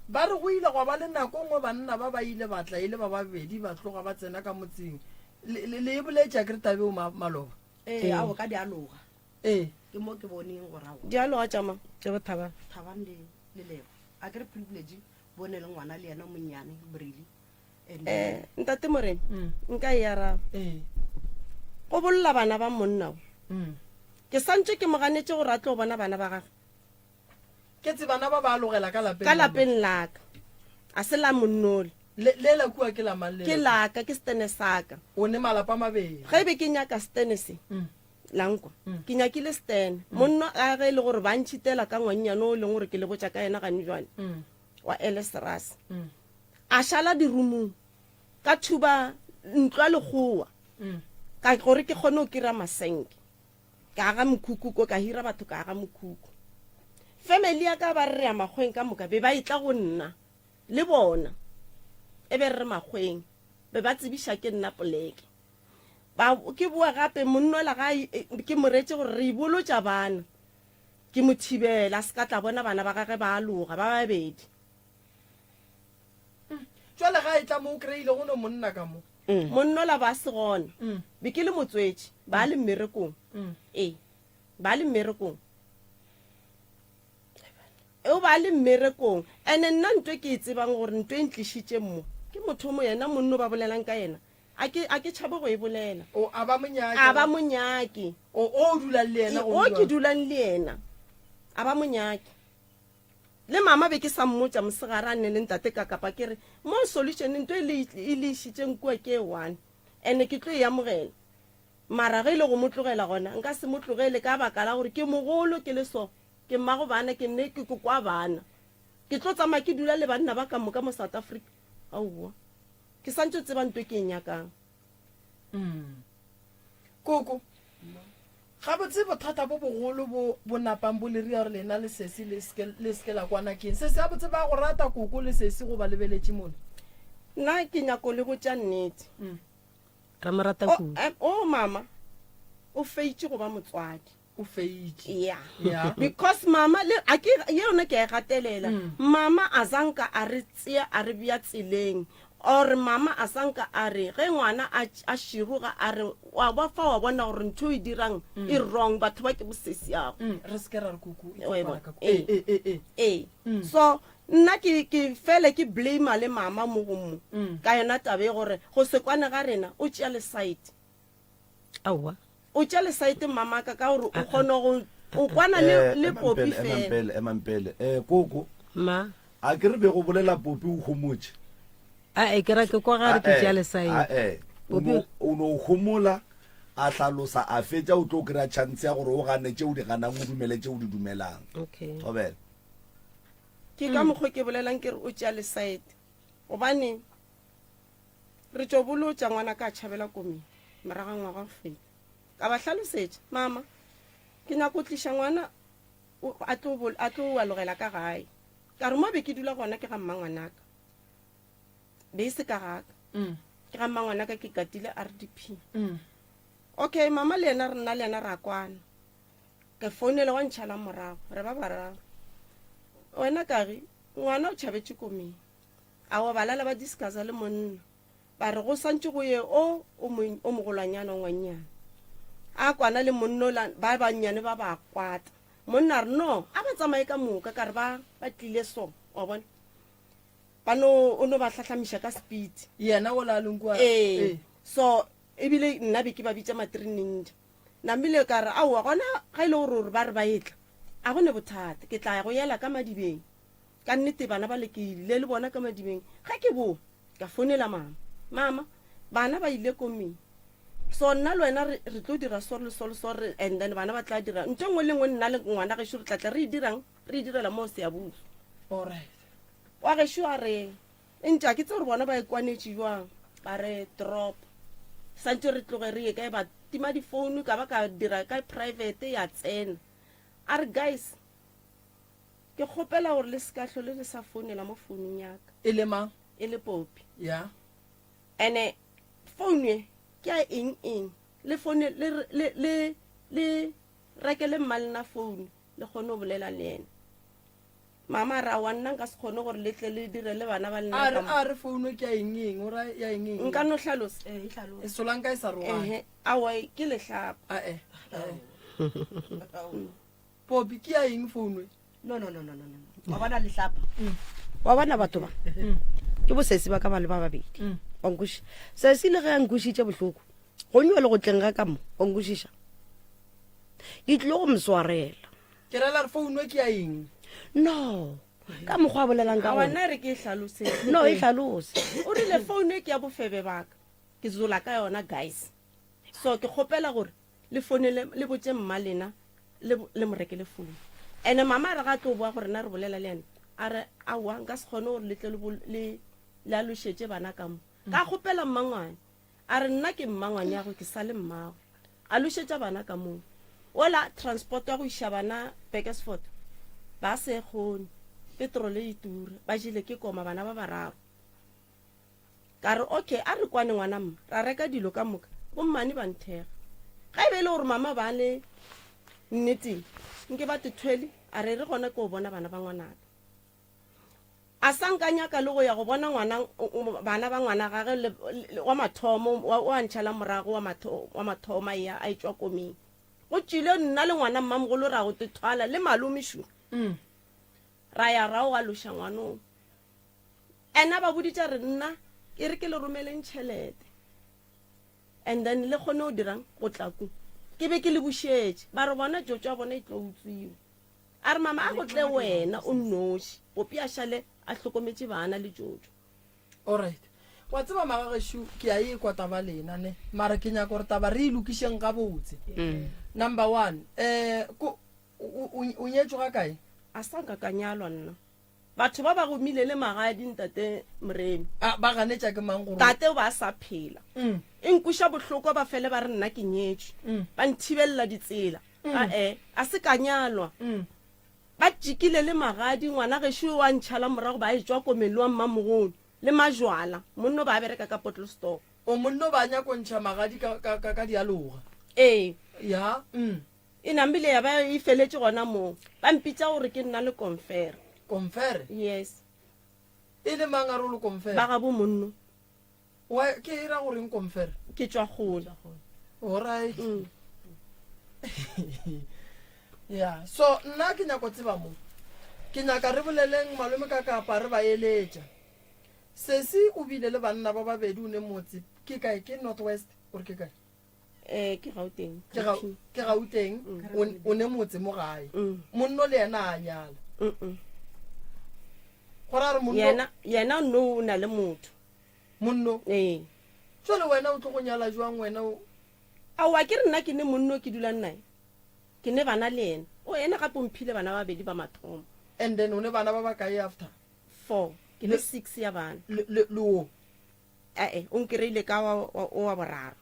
Speaker 2: ba re go ile go ba le nako ngwe banna ba ba ile batla ile ba babedi ba tloga ba tsena ka motseng le e boletša ke re tabe o maloba
Speaker 3: a o ka di aloga ke mo ke boneng go rago
Speaker 4: di aloga tšama
Speaker 3: tše bothabang
Speaker 4: le lego a ke re privilege bone le ngwana le yena monnyane brele
Speaker 3: ntate morena nka e araba go bolola bana ba monna ke santse ke moganetse gore a tlo bona bana ba gage
Speaker 2: ke tse bana ba ba alogela ka
Speaker 3: lapeng laka a se la monnole
Speaker 2: le la kua ke la mang
Speaker 3: ke laka ke stene saka
Speaker 2: o ne malapa mabedi
Speaker 3: ga ebe ke nyaka stene se lankwa ke nyakile stene monno a ge le gore ba ntšhitela ka ngwannyane o leng gore ke le botša ka yena gane jwane wa Elesras a šala dirumong ka thuba ntlo legoa ka gore ke kgone o kira masenke ka aga mokhukhu ko ka hira batho ka aga mokhukhu family ya ka ba re ya magweng ka moka be ba itla go nna le bona e be re magweng be ba tsebisha ke nna poleke
Speaker 4: ke boa gape monnola ga ke moretse gore re ibolotša bana ke mo thibela se ka tla bona bana ba gage ba aloga ba babedi
Speaker 2: jwale ga e tla mo o kry-ile go no monna ka mo
Speaker 4: monnola ba se gona be ke le motswetši ba le mmerekong ee ba le mmerekong o ba le mmerekong and-e nna ntwe ke e tsebang gore ntwe e ntlišitše mo ke motho mo yena monno ba bolelang ka yena a ke tšhabe go e bolela
Speaker 2: o a ba monyaki
Speaker 4: a ba monyaki
Speaker 2: o dulang le ena
Speaker 4: o ke dulang le ena a ba monyaki le mama be ke sa mmotša mosegare a nne le ntate ka kapa ke re mo solution ntwe e le išitšeng kua ke one and-e ke tlo e amogela mara ge e le go mo tlogela gona nka se mo tlogele ka baka la gore ke mogolo ke le so ke mmago bana ke nne ke kwa bana ke tlo tsamaya ke dula le banna ba ka moka mo South Africa aowa ke santse tseba ntwe ke e nyakang
Speaker 2: koko ga botse bothata bo bogolo bo napang bo le ria gore lena le sesi le seke la kwana keng se se a botse ba go rata koko le sesi go ba lebeletše mone
Speaker 4: nna ke nyako le go tša nnete
Speaker 3: ra mo rata kudu
Speaker 4: o mama o feitše go ba motswadi
Speaker 2: o feitše
Speaker 4: yeah
Speaker 2: ya
Speaker 4: because mama le ye yona ke a e gatelela mama a zanka a re tšea a re bea tseleng or mama a sanka a re ge ngwana a široga a re wa ba fa wa bona gore ntho e dirang e wrong batho ba ke bosesi yago
Speaker 2: re seke ra re koko
Speaker 4: so nna ke fele ke blame le mama mo go mo ka yona tabe gore go se kwane ga rena o tšea le site
Speaker 3: aowa
Speaker 4: o tšea le site mama ka gore o kgone go o kwana le popi fela
Speaker 1: emampele koko
Speaker 3: ma
Speaker 1: a ke re be go bolela popi o homotse
Speaker 3: a ke ra ke kwa gare ke tšea lesae
Speaker 1: o no homola a hlalosa a fetša o tlo kry-a chance ya gore o gane tšeo di ganang o dumele tšeo di dumelang
Speaker 3: okay
Speaker 1: tobela
Speaker 4: ke ka mokgwa ke bolelang ke re o tšea le site gobane re tšo bolotša ngwana ka tšhabela komeng moraga ngwaga go feta ka ba hlalosetša mama ke nyako tliša ngwana a tlo alogela ka gae ka re mo be ke dula gona ke ga mmangwanaka be e se ka gaka ke ga mmangwanaka ke katile RDP okay mama le ena re nna le ena ra kwana ke founele wa ntšhala morago re ba bararo wena kage ngwana o tšhabetše komeng a wa balala ba discussa le monna ba re go santse go ye o mogolwanyana ngwannyana a kwana le monno ba bannyane ba ba kwata monna re no a ba tsamaye ka moka ka re ba tlile so wa bona o no ba hlatlamiša ka speed
Speaker 2: yena o la leng kwa
Speaker 4: so ebile nna be ke ba bitša matrininja namile ka re aowa gona ga ile gore ba re ba etla a gone bothata ke tla go yela ka madibeng ka nnete bana ba le ke ile le bona ka madibeng ga ke bo ka founela mama bana ba ile komeng so nna le wena re tlo dira sore and then bana ba tla dira ntho ngwe le ngwe nna le ngwana ge šo re tlatla re direla mo se ya buso
Speaker 2: alright
Speaker 4: wa ge šo a re ntša ke tse gore bona ba e kwanetše jwang ba re drop santse re tloge re ye kae ba tima difounu ka ba ka dira ka private ya tsena a re guys ke kgopela gore le sekahlo le sa founela mo founung yaka
Speaker 2: e le mang
Speaker 4: e le popi
Speaker 2: ya
Speaker 4: ene founu e ke a eng le phone le rekele mmalena founu le kgone go bolela le ena mama ra wa nna nka se kgone gore le tle le dire le bana ba lena
Speaker 2: a re founu ke ya eng o ra ya eng
Speaker 4: nka no hlalosa
Speaker 2: e solang ka e sa roa
Speaker 4: awa ke lehlapa
Speaker 2: popi ke ya eng founu
Speaker 4: no wa bona lehlapa wa bona batho ba ke bosesi ba ka ba le ba babedi wa nkuši sesi le ge a nkušitše bohloko go nyo le go tleng ga ka mo wa nkušiša ke tlile go mswarela
Speaker 2: ke rela re founu ke ya eng
Speaker 4: no ka mokgwa a bolelang ka gona re ke hlalose no e hlalose o rile founu ke ya bofebe baka ke zola ka yona guys so ke kgopela gore le founu le botse mma lena le mo rekele founu ene mama re ga tlo bua gore na re bolela le ena a re awa nka se kgone gore le alošetse bana ka mo ka kgopela mmangwane a re nna ke mmangwane ya go ke sa le mmago a lošetša bana ka moo ola transport ya go iša bana Beresford ba se kgone petrole e tura ba jile ke koma bana ba bararo ka re okay a re kwane ngwana mma ra reka dilo ka moka bommane ba nthega ga e be e le gore mama ba le nnetseng nke ba tethwele a re gona ke o bona bana ba ngwanaka a sa nkanyaka le go ya go bona bana ba ngwana gage wa mathomo wa ntšhala morago wa mathomo ya a etswa komeng go tšile nna le ngwana mmamogolo ra go tethwala le malomešo ra ya rao ga loša ngwanong ena ba boditša re nna e re ke le romeleng tšhelete and then le kgone o dirang go tlaku ke be ke le bušetše ba re bona jotso a bona e tlo utswiwa a re mama a go tle wena o nnoši opi a šale a hlokometse bana le jotso
Speaker 2: alright wa tseba magagesho ke a e kwa taba lena ne mara ke nyaka gore taba re e lokišeng ga botse number 1 o nyetšwe ga kae
Speaker 4: a sa nka ka nyalwa nna batho ba ba gomile le magadi ntate moremi
Speaker 2: ba ganetša ke mang gore
Speaker 4: tate o ba sa phela e nkuša bohloko ba fele ba re nna ke nyetšwe ba nthibelela ditsela a se ka nyalwa ba tšikile le magadi ngwana gešo wa ntšhala morago ba e tswa komelo wa mmamogolo le majwala monno ba bereka ka bottle store
Speaker 2: o monno ba nyako ntšha magadi ka dialoga ya
Speaker 4: e nambile ya ba e feletše gona moo ba mpitša gore ke nna le confere yes
Speaker 2: e le mang a re o le confere
Speaker 4: ba ga bo monno
Speaker 2: ke e ra goreng confere
Speaker 4: ke tswa kgole
Speaker 2: alright ya so nna ke nyako tseba mo ke nyaka re boleleng malome ka kapa re ba eletša sesi o bile le banna ba babedi o ne motse ke kae ke northwest gore ke kae
Speaker 4: ke gauteng
Speaker 2: ke gauteng o ne motse mo gae monno le yena a nyala gore a re
Speaker 4: yena no o na le motho
Speaker 2: monno jale wena o tlo go nyala jwang wena
Speaker 4: aowa ke re nna ke ne monno ke dulang nae ke ne bana le ena o ena gape omphile bana ba babedi ba mathomo
Speaker 2: and then o ne bana ba ba kae after
Speaker 4: 4 ke le 6 ya bana
Speaker 2: le o
Speaker 4: o nkreile ka wa boraro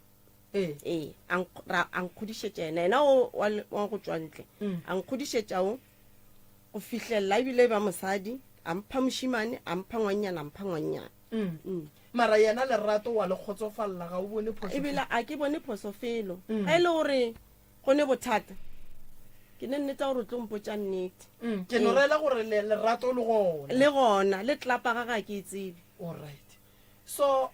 Speaker 4: a nkgodišetša ena wa go tswa ntle a nkgodišetša o go fitlhelela ebile ba mosadi a mpha mošimane a mpha ngwannyana
Speaker 2: mara yena lerato wa le kgotsofalela ga o bone phoso
Speaker 4: ebile a ke bone phoso felo ga e le gore go ne bothata ke ne nnetsa gore o tlo mpotša nnete
Speaker 2: ke no rela gore lerato
Speaker 4: le gona le tlapa ga ga ke e tsebe
Speaker 2: alright so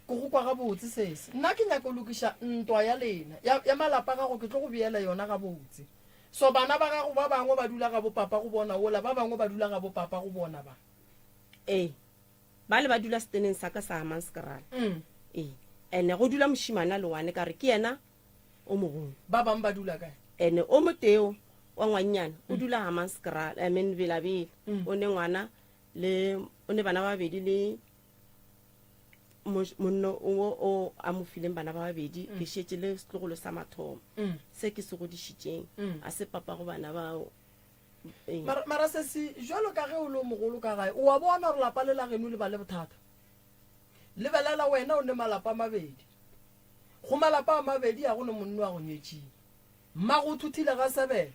Speaker 2: ko go kwa ga botse sese nna ke nyaka o lokiša ntwa ya lena ya malapa gago ke tlo go beela yona ga botse so bana ba gago ba bangwe ba dula ga bopapa go bona ola ba bangwe ba dula ga bopapa go bona ba
Speaker 4: ba le ba dula seteneng sa ka sa Hammanskraal ene go dula mošimana le wane ka re ke yena o mogolo
Speaker 2: ba bangwe ba dula kae
Speaker 4: ene o moteo wa ngwannyana o dula Hammanskraal Belabele o ne ngwana le o ne bana ba babedi le monno o a mo fileng bana ba babedi ke šetše le setlogolo sa mathomo se ke se godišitšeng a se papa go bana bao
Speaker 2: mara sesi jalo ka ge o le mogolo ka gae o wa bona gore lapa le la geno le ba le bothata lebelela wena o ne malapa a mabedi go malapa a mabedi a go ne monno a go nyetšeng mma go thuthile ga 7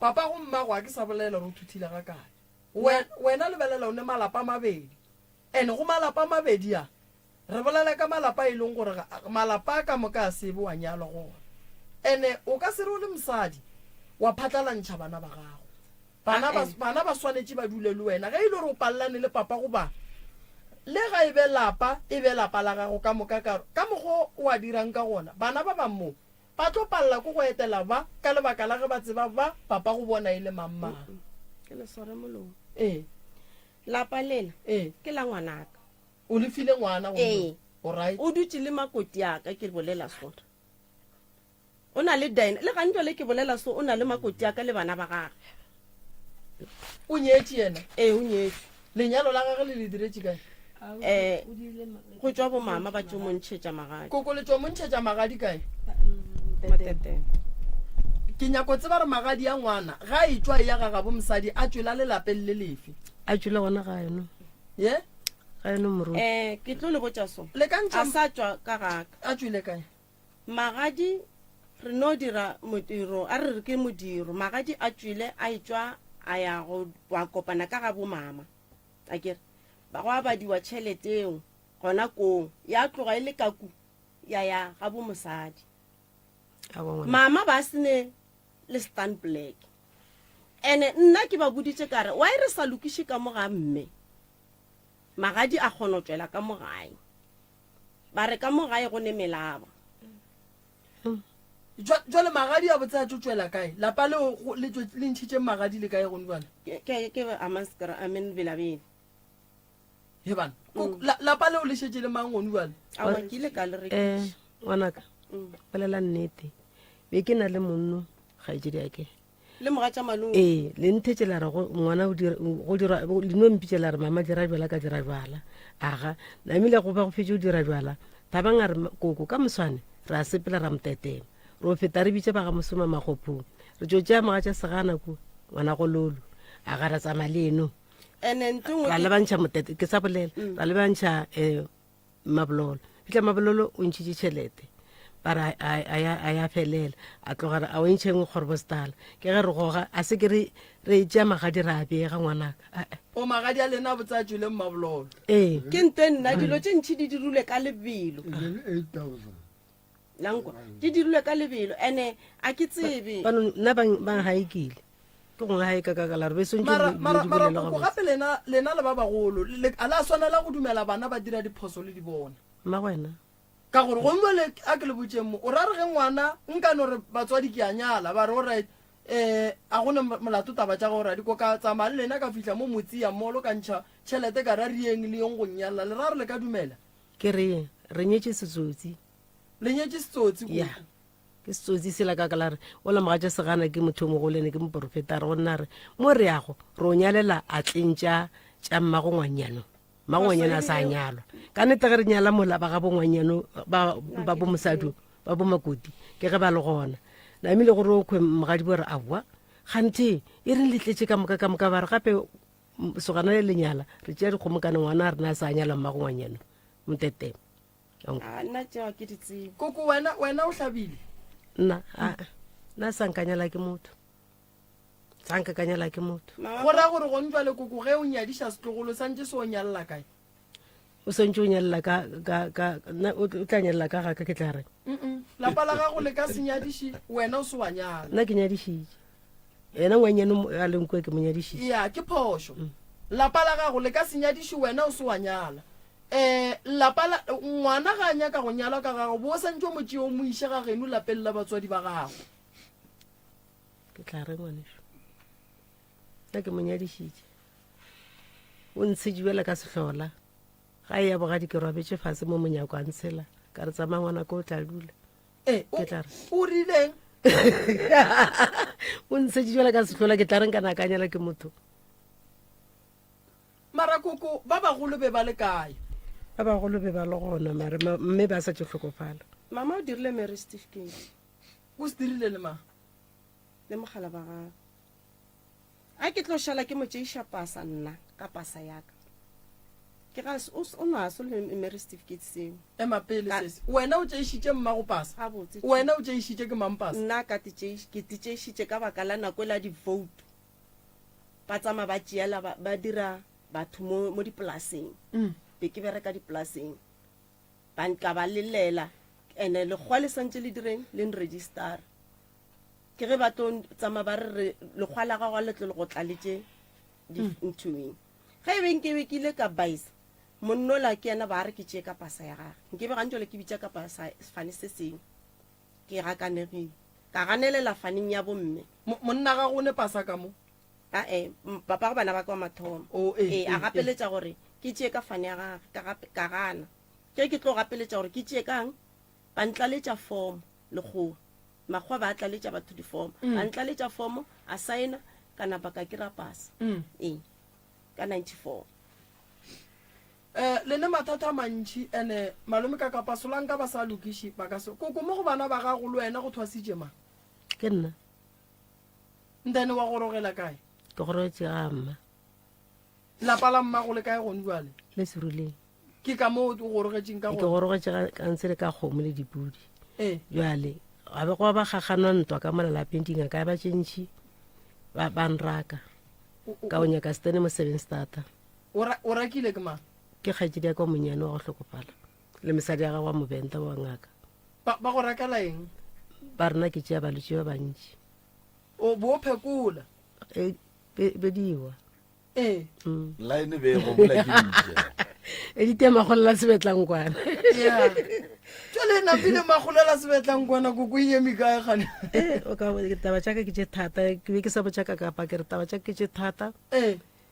Speaker 2: papa go mma go a ke sa bolela re o thuthile ga kae wena lebelela o ne malapa a mabedi ene go malapa a mabedi a re bolela ka malapa e leng gore malapa a ka moka a sebe wa nyalwa gona ene o ka se re o le mosadi wa phatlalantšha bana ba gago bana ba swanetše ba dule le wena ge e le gore o palelane le papa goba le ga e be lapa la gago ka moka ka mogo o a dirang ka gona bana ba bang mo ba tlo palela ko go etela ba ka lebaka la ge ba tseba ba papa go bona e le mammang
Speaker 4: ke le sore molomo
Speaker 3: lapa lela ke la ngwanaka
Speaker 2: o le file ngwana alright
Speaker 3: o dutse le makoti aka ke bolela sona o na le dine le gantwa le ke bolela so o na le makoti aka le bana ba gagwe
Speaker 2: o nyetse yena
Speaker 3: o nyetse
Speaker 2: lenyalo la gagwe le le diretse kae
Speaker 3: go tswa bo mama ba tšo montšhetša magadi
Speaker 2: koko le tswa montšhetša magadi kae
Speaker 3: matete
Speaker 2: ke nyako tseba re magadi ya ngwana ga e tswa ya gaga bo mosadi a tswela le lapeng le lefe
Speaker 3: a tswela gona ga eno
Speaker 2: ye
Speaker 3: ga eno moruti
Speaker 4: ke tlo le botša so
Speaker 2: le ka
Speaker 4: a sa tswa ka gaka
Speaker 2: a tswile kae
Speaker 4: magadi re no dira modiro a re ke modiro magadi a tswile a etswa a ya go wa kopana ka ga bo mama a kere ba go abadiwa tšheleteng gona kong ya tloga e le kaku ya ga bo mosadi
Speaker 3: a bona
Speaker 4: mama ba sene le stand black ene nna ke ba boditse kare wa re sa lokiše ka mo ga mme magadi a kgona go tswela ka mo gae ba re ka mo gae go ne melaba
Speaker 2: jwale magadi a botsa tso tswela kae lapa le le ntšhitše magadi le kae gone jwale
Speaker 4: ke amaskara amen belabele
Speaker 2: he bana lapa leo le šetše le mang gone jwale
Speaker 4: awa ke ile ka le rekiša
Speaker 3: ngwanaka bolela nnete be ke na le monno kgaetsedi ake
Speaker 4: le moga tša malong
Speaker 3: ee le nthetše la re ngwana leno mpitše la re mama dira jala ka dira jala aga namile go ba go fetse o dira jala tabang a re koko ka moswane re a sepela ra motetema re o feta re bitse ba ga mosoma magopong re tso tšea moga tša segana ko ngwana go lolo aga ra tsamaya le eno
Speaker 4: ene ntengwe
Speaker 3: ra lebantšha motete ke sa bolela ra lebantšha mabololo fitlha mabololo o ntšhitše tšhelete bara a ya felela a tlogara a o ntšhe ngwe kgorbostala ke ge re goga a se ke re tšea magadi re a beega ngwanaka
Speaker 2: o magadi a lena a botsa tso le mmabololo
Speaker 3: ee
Speaker 4: ke ntwe nna dilo tše ntšhi di dirule ka lebelo
Speaker 5: 8,000.
Speaker 4: lankwa di dirule ka lebelo ene a ke tsebe
Speaker 3: bano nna ba gaekile ke gongwe gaeka kakala re
Speaker 2: mara koko gape lena le ba bagolo a la swanela go dumela bana ba dira diphoso le di bona
Speaker 3: mmagwena
Speaker 2: ka gore go nwele a ke le botseng mo o ra re ge ngwana nka no re batswadi ke a nyala ba re o right a gone molato taba tša gore diko ka tsamaya le lena ka fihla mo motsi ya molo ka ntšha tšhelete ka ra rieng le yeng go nyalla le ra re le ka dumela
Speaker 3: ke reng re nyetse setsotsi
Speaker 2: le nyetse setsotsi
Speaker 3: ya ke setsotsi sela kakala re ola moga tša segana ke motho o mogolene ke moporofeta re gonna re mo re yago re o nyalela a tlentša tša mmagongwanyano magongwanyano a sa nyalwa ka nete ge re nyala mola ba ga bongwanyano ba bo mosadi ba bo makoti ke ge ba le gona namile gore o kgwe mogadi bo re a boa gante e reng letletše ka moka ba re gape sogana le lenyala re tšea dikgomokane ngwana a rena a sa nyala mmagongwanyano motetema
Speaker 4: nna tšewa ke ditsebe
Speaker 2: koko wena o hlabile
Speaker 3: nna sankanyala ke motho sankakanyala ke motho
Speaker 2: go raya gore go ntšwa le koko ge o nyadiša setlogolo santse se o nyalela kae
Speaker 3: o swantse o nyalela o tla nyalela ka gaka ke tla reng
Speaker 2: lapa la gago le ka senyadiši wena o se wa nyala
Speaker 3: nna ke nyadišitše ena ngwanyano a lenkwe ke mo nyadišitše
Speaker 2: ya ke phošo lapa la gago le ka senyadiši wena o se wa nyala lapa la ngwana ga a nyaka go nyalwa ka gago bo o santse o motšee o mo iše ga geno lapeng la batswadi ba gago
Speaker 3: ke tla reng ngwaneso nna ke mo nyadišitše o ntshediwela ka sehlola ga e ya bogadi ke robetše fase mo monyako a ntshela ka re tsamaya ngwana ko o tla dula ke tla re
Speaker 2: o rileng
Speaker 3: o ntshediwela ka sehlola ke tla reng ka nakanyela ke motho
Speaker 2: mara koko ba bagolo be ba le kae
Speaker 3: ba bagolo be ba le gona mare mme ba sa tše tlhokofala
Speaker 4: mama o dirile marriage certificate
Speaker 2: o se dirile le mang
Speaker 4: le mogala ba gago a ke tlo šala ke mo tšeiša pasa nna ka pasa yaka ke ga o no a so le marriage certificate seo
Speaker 2: ema pele sese wena o tšeišitše mma go pasa
Speaker 4: gabotse
Speaker 2: wena o tšeišitše ke mang pasa
Speaker 4: nna ke titšeišitše ka baka la nako la di-vote ba tsamaya ba tšeela ba dira batho mo dipolaseng be ke bereka dipolaseng ka ba lelela ande lekgwa le santse le direng le nregistara ke ge ba tlo tsamaya ba re lekgwa la gago le tlo le go tlaletše nthoeng ga e beng ke be ke ile ka baisa monnola ke yena ba re ke tšee ka pasa ya gage nke be gantšole ke bitša ka pasa sefane se seng ke gakanegile ka ganelela faneng ya bomme
Speaker 2: monna ga go ne pasa ka mo
Speaker 4: papa go bana ba kwa mathomo a gapeletša gore ke tšee ka fane ya gage ka gana ke tlo gapeletša gore ke tšee kang ba ntlaletša form lekgowa makgwa ba tlaletša batho diform ba ntlaletša form a saena ka napa ka kira pasa ka 94
Speaker 2: le ne mathata a mantši ande malome ka kapasolang ka ba sa lokiše ba ka se koko mo go bana ba gago le wena go thwasitše mang
Speaker 3: ke nna
Speaker 2: ntene wa gorogela kae
Speaker 3: ke gorogetse ga mma
Speaker 2: lapa la mmago le kae gone jale
Speaker 3: le seruleng
Speaker 2: ke ka mo o gorogetšeng ka
Speaker 3: ke
Speaker 2: gone
Speaker 3: gorogetše ka ntse le ka kgomo le dipudi
Speaker 2: ee
Speaker 3: jale gabe go ba gaganwa ntwa ka molalapeng dinga ka ba tšentšhi ba nraka ka o nyaka stene mo 7 starter
Speaker 2: o rakile ke mang
Speaker 3: ke kgaetsedi ya ka monyane wa go tlhokofala le mesadi ya ga wa mobenta wa ngaka
Speaker 2: ba go rakela eng
Speaker 3: ba rena ke tšea balwetse ba bantši
Speaker 2: o bo phekola
Speaker 3: bediwa
Speaker 1: line be go bola ke ntse
Speaker 3: e ditemagolola sebetlankwana
Speaker 2: ya tšale napile magolela sebetlang kwana koko emi kae gane
Speaker 3: taba tšaka ke tše thata ke be ke sa botšaka kapa ke re taba tšaka ke tše thata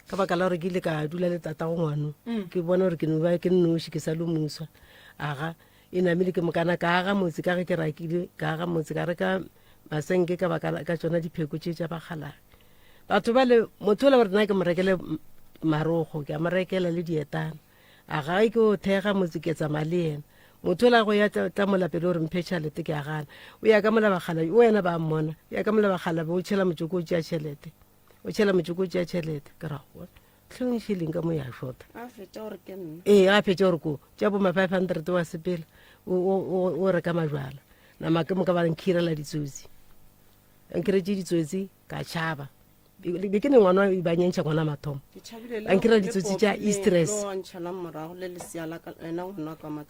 Speaker 3: ka baka la gore ke ile ka dula le tata go ngwano ke bona gore ke nnoši ke sa le muswa aga e namile ke mokana ka aga motse ka ge ke rakile ka aga motse ka re ka masenke ka baka ka tsona dipheko tše tša bagalaga batho ba le motho ola gore nna ke mo rekele marogo ke a mo rekela le dietana aga ke o thega motse ke tsamaya le ena motho ola go ya tla molapele gore mphe tšhalete ke a gana o ya ka molabagala o wena ba mmona ya ka molabagala ba o tšhela motsoko o tšea tšhelete o tšhela motsoko o tšea tšhelete ke ra go tlhongšheleng ka mo ya shota
Speaker 4: a fetša gore ke nna
Speaker 3: a fetša gore ko tša boma 500 wa sepela o reka majwala nama ke moka ba nkhirela ditsotsi nkiretše ditsotsi ka tšhaba be ke ne ngwana ba nyentšha ngwana mathomo ankira ditsotsi tša estress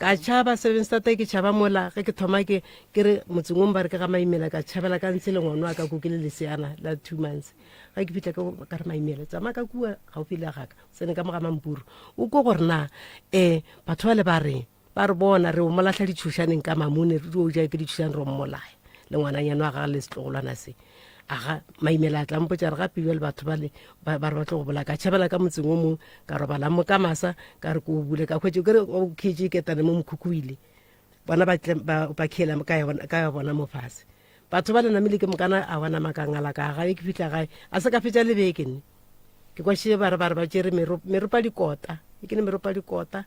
Speaker 3: ka tšhaba 7 stata ke tšhaba mola ge ke thoma ke re motseng o ba re ke ga maimela ka tšhabela ka ntse le ngwana wa ka ko ke le leseana la 2 months ga ke fitlha ka re maimela tsama ka kua gaufi le gaka tsene ka moga mampuru o ko gore na batho ba le ba re bona re o molatlha ditšhošaneng ka mamone re o ja ke ditšhošane re mmolae le ngwananyana wa gaga le setlogolwana se aga maimela a tlampotša re gape le batho ba re batle go bola ka tšhabela ka motseng o mongwe ka robala mo ka masa ka re ko o bule ka kgwetse kere o kgetše ketane mo mokhukuile bona ba khela ka ya bona mo fase batho ba le namile ke mokana a bona makangala ka gae ke fitlha gae a se ka fetša lebeke nne ke kwašile ba tšere meropa dikota e ke ne meropa dikota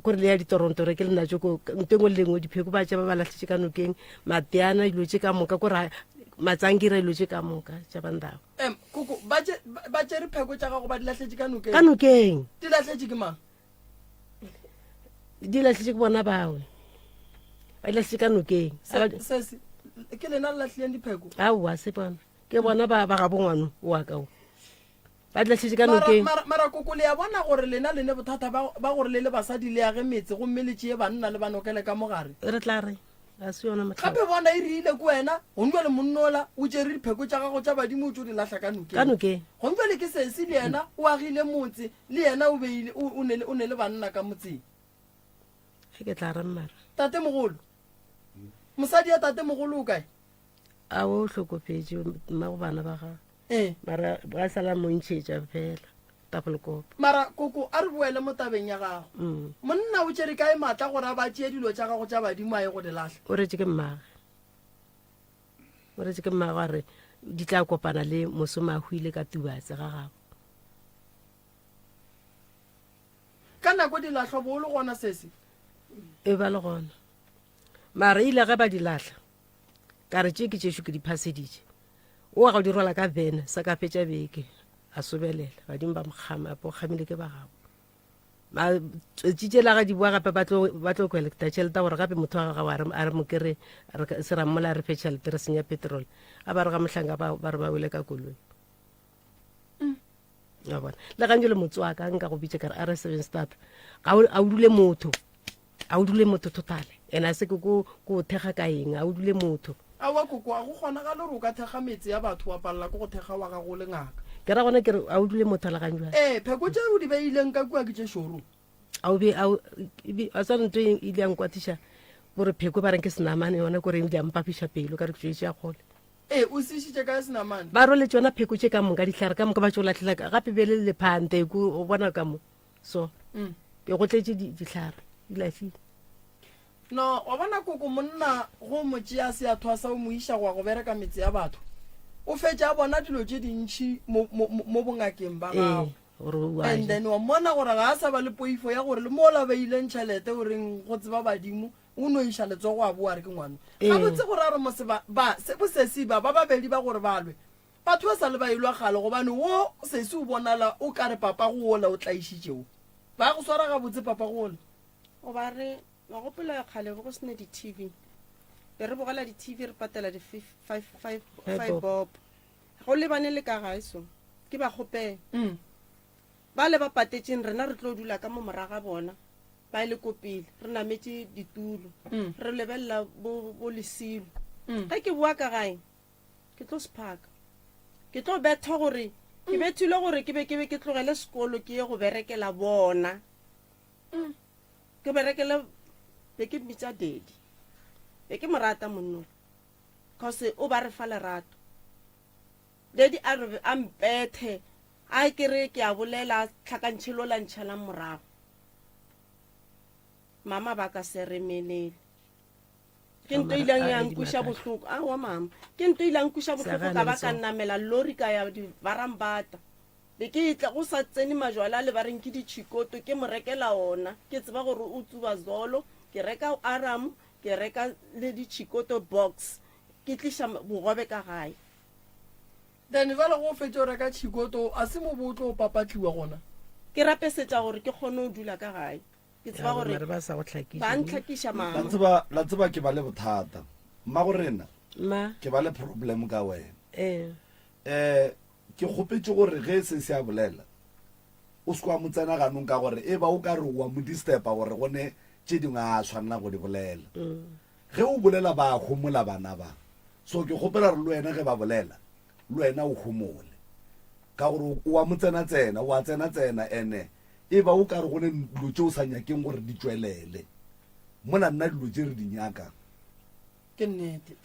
Speaker 3: kore le ya ditoronto re ke le natso ntengwe le lengwe dipheko ba tša ba latlhetše ka nokeng mateana dilo tše ka moka kore matsankira dilo tše ka moka tša bandago
Speaker 2: koko ba tšere pheko tša gago ba di latlhetše ka
Speaker 3: ka nokeng
Speaker 2: di latlhetše ke mang
Speaker 3: di latlhetše ke bona bawe ba di latlhetše ka nokeng
Speaker 2: sese ke lena le latlhileng dipheko
Speaker 3: aowa se bona ke bona ba gabo ngwano wa kao ba di latlhetše ka nokeng
Speaker 2: mara koko le ya bona gore lena lene bothata ba gore le le basadi le age metse gomme le tšee banna le banokele ka mogare
Speaker 3: re tla re a se yona matlha
Speaker 2: gape bona e rile ko wena gonjwa le monnola o tšere dipheko tša gago tša badimo o tšo di latlha ka
Speaker 3: nokeng
Speaker 2: gonjwa le ke sesi le yena o agile motse le yena o ne le banna ka motseng
Speaker 3: ge ke tla re mmara
Speaker 2: tate mogolo mosadi ya tate mogolo o kae
Speaker 3: a o hlokofetše mmago bana ba gago mara ba sala montšhetša fela tapolkopo
Speaker 2: mara koko a re boele mo tabeng ya gago monna o tšere kae maatla gore a ba tšee dilo tša gago tša badimo a ye go di latlha
Speaker 3: o retse ke mmage a re di tla kopana le mosoma a huile ka tubatse ga gago
Speaker 2: ka nako di latlhwa bo o le gona sese
Speaker 3: e ba le gona mara ile ge ba di latlha ka re tše ke tšešo ke diphaseditše o wa go di rwala ka vena sa ka fetša beke a sobelela badimo ba mokgama po kgamile ke ba gago tsitšela ga di bua gape ba tlo collecta tšhelete gore gape motho wa gago a re mokere se rammola re fe tšhelete re senya petrol a ba re ga motlhanka ba re ba wele ka koloi a bona le gantse le motse wa ka nka go bitse kare a re 7 stata a o dule motho totale and a se ke ko thega ka eng a o dule motho
Speaker 2: awa koko a go kgonagale gore o ka thega metse ya batho wa palela ko go thega wa gago le ngaka
Speaker 3: ke ra gona ke re a o dule motho la ganjwa
Speaker 2: pheko tše o di beileng ka kua ke tše šoro
Speaker 3: a tswana nto e ile yang kwatiša gore pheko ba reng ke senamane yona kore di a mpapiša pelo ka re ke tšea kgole
Speaker 2: o sešitše ka senamane
Speaker 3: ba role tsona pheko tše ka moka ditlhare ka moka ba tšo latlhela gape bele lephante o bona ka mo so ke go tletše ditlhare di latlhile
Speaker 2: no wa bona koko monna go motšea seathwa sa o mo iša goa go bereka metse ya batho o fetša bona dilo tše dintšhi mo bongakeng ba gago and then wa mmona gore ga a sa ba le poifo ya gore le mo la beileng tšhelete goreng go tseba badimo o no iša letsogo a boa re ke ngwana ga botse gore a re bosesiba ba babedi ba gore balwe batho ba sa le ba ilwa gale gobane wo sesi o bonala o ka re papa go ola o tlaišitšeo ba go swara ga botse papa go ola
Speaker 4: o ba re wa gopola kgale go sene di-tv re bogela di-tv re patela di-5 bob go lebane le ka gaeso ke ba gopela ba le ba patetšeng rena re tlo dula ka mo moraga bona
Speaker 3: ba ile ko pele re nametse ditulo re lebelela bo lesilo ge ke bua ka gae ke tlo spark ke tlo betha gore ke bethile gore ke be ke tlogele sekolo ke ye go berekela bona ke berekele be ke mmitsa daddy be ke morata monnolo cause o ba re fa lerato daddy a mpethe a kere ke a bolela tlhakantšhelo la ntšhela morago mama ba ka se remelele ke nto ilang ya nkuša bohloko wa mama ke nto ilang nkuša bohloko ka ba ka nnamela lori ka ya barambata be ke itla go sa tsene majwala le ba reng ke ditšhikoto ke mo rekela ona ke tseba gore o tsuba zolo ke reka aram ke reka le ditšhikoto box ke tliša bogobe ka gae
Speaker 2: then fela go fetse o reka tšhikoto a se mo botlo o papatliwa gona
Speaker 3: ke rapesetša gore ke kgone o dula ka gae ke tseba gore ba ntlhakiša mama
Speaker 1: la tseba ke ba le bothata mma gorena
Speaker 3: ma
Speaker 1: ke ba le problem ka wena ke kgopetse gore ge se se a bolela o se kwa mo tsena ganong ka gore e ba o ka re wa mo distepa gore gone tše dingwe a tshwanela go di bolela ge o bolela ba homola bana ba so ke kgopela re le wena ge ba bolela le wena o homole ka gore o wa mo tsena o a tsena ene e ba o ka re gone dilo tše o sa nyakeng gore di tswelele mona nna dilo tše re di nyaka
Speaker 2: ke nnete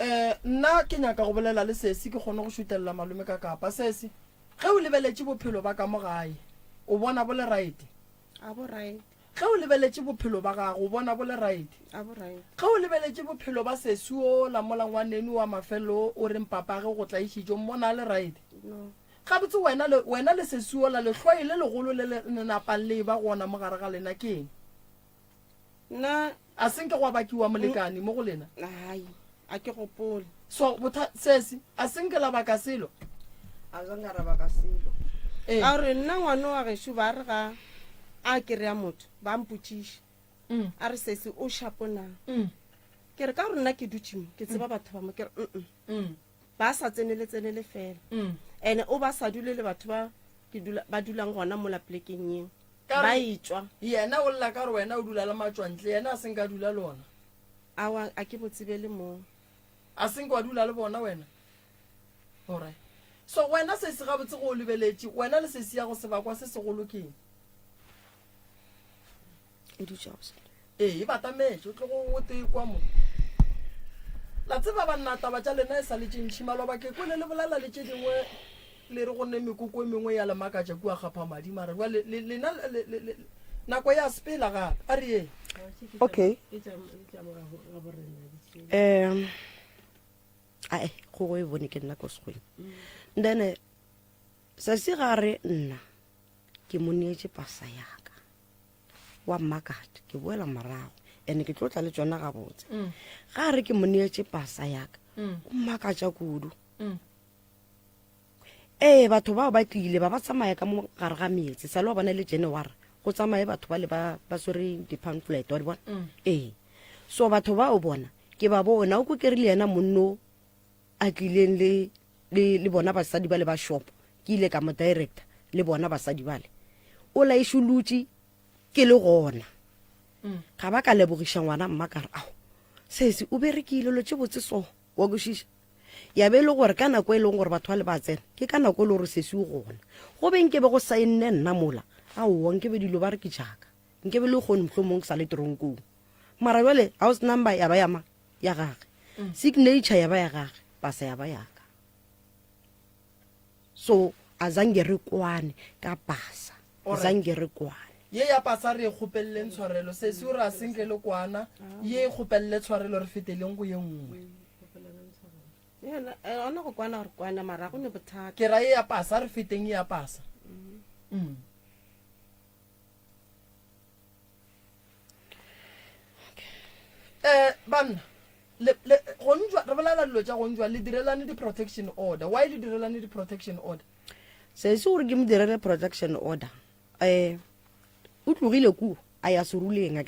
Speaker 2: nna ke nyaka go bolela le sesi ke kgone go šutelela malome ka kapa sesi ge o lebeletše bophelo ba ka mo gae o bona bo le right
Speaker 3: a bo right
Speaker 2: ge o lebeletše bophelo ba gago o bona bo le right
Speaker 3: a bo right
Speaker 2: ge o lebeletše bophelo ba sesuo la molangwaneni wa mafelo o reng papage go tlaišitšo mmona le right
Speaker 3: no
Speaker 2: ga botse wena le sesuo la lehlwai le legolo le le nenapang le ba gona mo gare ga lena ke eng
Speaker 3: nna
Speaker 2: a senke go bakiwa molekane mo go lena
Speaker 3: ai a ke gopole
Speaker 2: so sesi a senke la baka selo
Speaker 3: a zanga ra ba ka selo ka gore nna ngwana wa gešo ba re ga a kry-a motho ba mpotšiša a re sesi o shaponang ke re ka gore nna ke dutšemo ke tseba batho ba mo ke re ba sa tsenele fela ene o ba sa dule le batho ba dulang gona mo la plekeng eo ba itswa
Speaker 2: yena o lla ka re wena o dula le matswantle yena a senka dula le ona
Speaker 3: a ke botsebe le moo
Speaker 2: a senka wa dula le bona wena alright so wena se se gabotse go o lebeletše wena le sesi ya go sebakwa se segolo keng e batametše o tlo go tekwa mo la tseba banna taba tša lena e sa le tšentšhi maloba ke kone le bolela le tše dingwe le re gonne mekoko e mengwe ya lemakatša kua gapha madi mara lena nako ya sepela gape a re ye
Speaker 4: okay ae go e bone ke nna ko segweng then sa se gare nna ke mo neetse pasa yaka wa mmakata ke boela morago ene ke tlo tla le tsona gabotse ga re ke mo neetse pasa yaka o mmakatša kudu batho bao ba tlile ba tsamaya ka mo gare ga meetse sa le wa bona le January go tsamaye batho ba le ba swere di-pamphlet wa di bona so batho ba o bona ke ba bona o ko ke re le yena monno a tlileng le bona basadi ba le ba shop ke ile ka mo director le bona basadi bale o la ishulutsi ke le gona ga ba ka lebogiša ngwana mma ka re ao sesi o berekile lo tše botse so wa go šiša ya be le gore ka nako e leng gore batho ba le ba tsena ke ka nako e le gore sesi o gona go beng ke be go saenne nna mola aowa nke be dilo ba re ke jaaka nke be le kgone mohlomong ke sa le tronkong mara jale house number ya ba yama ya gage signature ya ba ya gage pasa ya ba yaka so azange re kwane ka pasa azange re kwane
Speaker 2: ye ya pasa re kgopelele tshwarelo se se o re a senke le kwana ye kgopelele tshwarelo re feteleng go ye nngwe
Speaker 3: ona go kwana gore kwana mara go ne bothata
Speaker 2: ke ra ye ya pasa re feteng ye ya pasa banna gonjwa re bolela dilo tša gonjwa le direlane di-protection order why le direlane di-protection order
Speaker 4: se se gore ke mo direle protection order o tlogile kuo a ya seruleng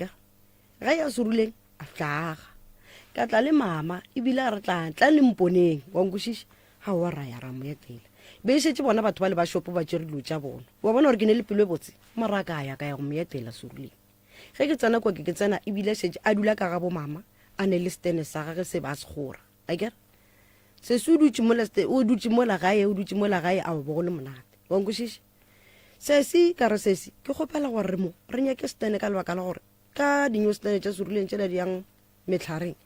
Speaker 4: ga ya seruleng a tlaga ka tla le mama ebile a re tla le mponeng wa nkwešiša ga wa raya ra moetela be e šetse bona batho ba le ba shopo ba tšere dilo tša bona wa bona gore ke ne le pelo e botse maraka a ya ka ya go moetela seruleng ge ke tsena kwa ke tsena ebile setse a dula ka ga bo mama a ne le stene sa gage se ba se gora a kere se se o dutse mo la gae a o bo go le monate wa nkwešiša sesi ka re sesi ke kgopela gore re mo re nyake stene ka lebaka la gore ka dinyo stene tša serileng tšela di yang metlhareng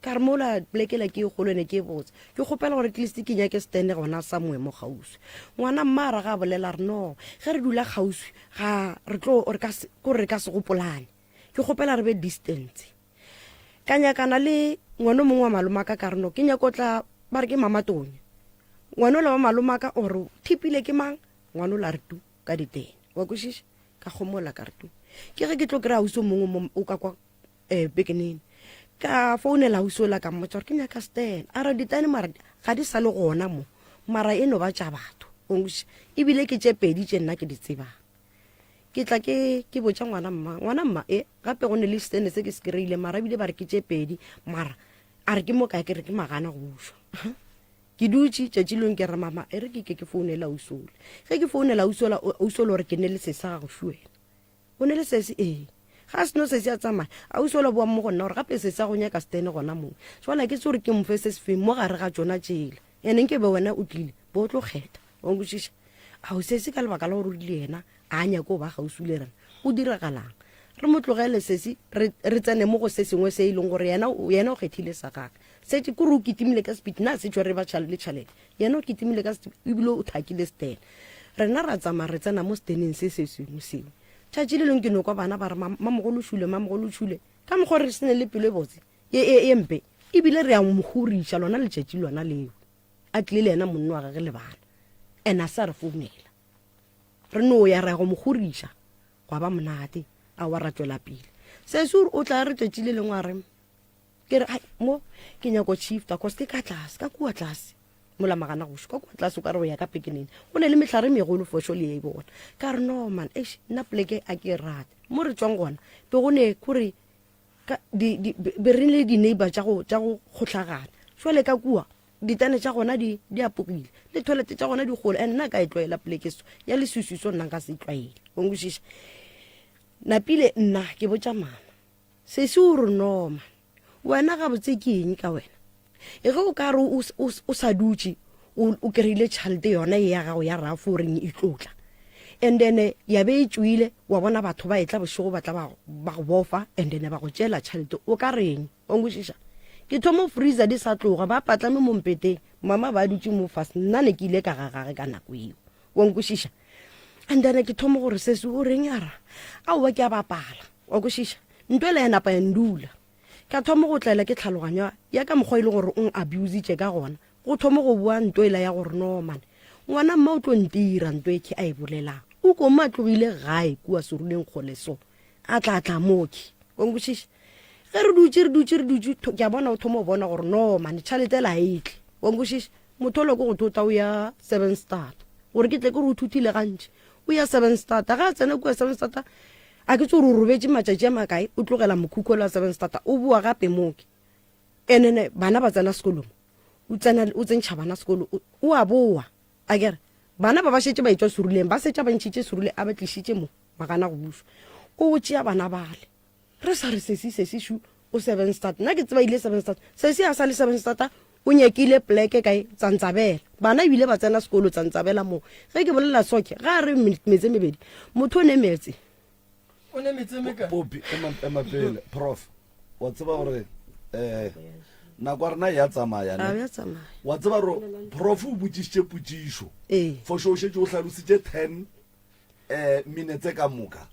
Speaker 4: ka re mola plekela ke e kgolo ne ke e botse ke kgopela gore tlist ke nyake stene gona somewhere mo gausi ngwana mmara ga bolela re no ge re dula gausi ga re tlo re ka se gopolane ke kgopela re be distance ka nyakana le ngwana mongwe wa malomaka ka re no ke nyakotla ba re ke mama Tonya ngwana la wa malomaka ore thipile ke mang ngwana la re tu ka ditene wa kwešiša ka kgomola ka re tu ke ge ke tlo kry-a auso mongwe o ka kwa bekenene ka founela auso la ka mmotsa gore ke nyaka stene a re ditene mara ga di sa le gona mo mara eno ba tša batho ebile ke tše pedi tše nna ke di tsebang ke tla ke botša ngwana mma gape go ne le stene se ke se kry-ile mara ebile ba re ke tše pedi mara a re ke mo kae ke re ke magana go ušwa ke dutse tšatši leng ke re mama e re ke founela ausole ge ke founela ausole gore ke ne le sesa ga go šwena o ne le sese ga seno sese a tsamaya ausole boa mo gonna gore gape sese go nyaka stene gona mongwe soala ke tse gore ke mofe se sefeng mo gare ga tsona tšela eneng ke be wena o tlile bo o tlo kgetha wankwešiša ao sese ka lebaka la gore o dile ena a nyako o ba gausule rena o diragalang re mo tlogele sese re tsene mo go se sengwe se e leng gore yena o kgethile sa gage setse kore o kitimile ka speed na se tšwa re ba le tšhalete yena o kitimile ka speed ebile o thakile stene rena ra tsamaya re tsena mo steneng se se sengwe sengwe tšatši le leng ke no kwa bana ba re mamogolo tšhule ka mokgwa re sene le pelo e botse e mpe ebile re a mogoriša lona letšatši lona leo a tlile le yena monna wa gage le bana and a sa re founela re no ya ra go mogoriša gwa ba monate a wa ra tswela pele se se o tla re tšatši le lengwe a re ke re mo ke nyako shifta cause ke ka tlase ka kua tlase mola magana go shwa kwa tlase o ka re o ya ka pekenene go ne le metlhare megolo fosho le e bona ka re no man nna pleke a ke rate mo re tswang gona be go ne kore be re le di-neighbor tša go kgotlhagana jwale ka kua ditane tša gona di apogile le toilete tša gona di golo and nna ka e tlwaela plekeso ya lesususo nna nka se tlwaele onkwešiša napile nna ke botša mama se se o re noma wena ga botse ke eng ka wena e ge o ka re o sa dutse o kry-ile tšhalete yona e ya gago ya rafo goreng e tlotla and then ya be e tswile wa bona batho ba e tla bošego ba tla ba go bofa and then ba go tšela tšhalete o ka reng onkwešiša ke thomo freezer di sa tloga ba patlame mo mpeteng mama ba dutse mo fase nna ne ke ile ka gagage ka nako eo onkwešiša and then ke thomo gore sese o reng yara aowa ke a bapala onkwešiša ntwe le ya napa ya ndula ka thomo go tlaela ke tlhaloganya ya ka mokgwa ile gore o abusitše ka gona go thomo go bua ntoela ya gore no man ngwana mma o tlo ntira ntoe ke a e bolelang o ko mma tlogile gae kua seruleng kgole so a tla moki onkwešiša ge re dutse ke a bona o thomo o bona gore no man tšhalete la etle onkwešiša motholo ke go tota o ya 7 start gore ke tle ke re o thutile gantši o ya 7 start ga a tsena kua 7 start a ke tse gore o robetse matšatši a makae o tlogela mokhukho la 7 start o bua gape moke enene bana ba tsena sekolong o tsentšha bana sekolo o a boa a kere bana ba šetse ba etswa seruleng ba setša ba ntšhitše serule a ba tlišitše mo magana go bušwa o tšea bana bale re sa re sesi šu o 7 start nna ke tseba ile 7 start sesi a sa le 7 start o nyekile pleke kae tsantsabela bana ebile ba tsena sekolo tsantsabela mo ge ke bolela soke ga re metse mebedi motho o ne metse
Speaker 1: Popi emapele prof wa tseba gore nako rena ya tsamaya wa tseba ro prof o botsišitše potšišo for sure o šetse o hlalositše 10 minutes ka moka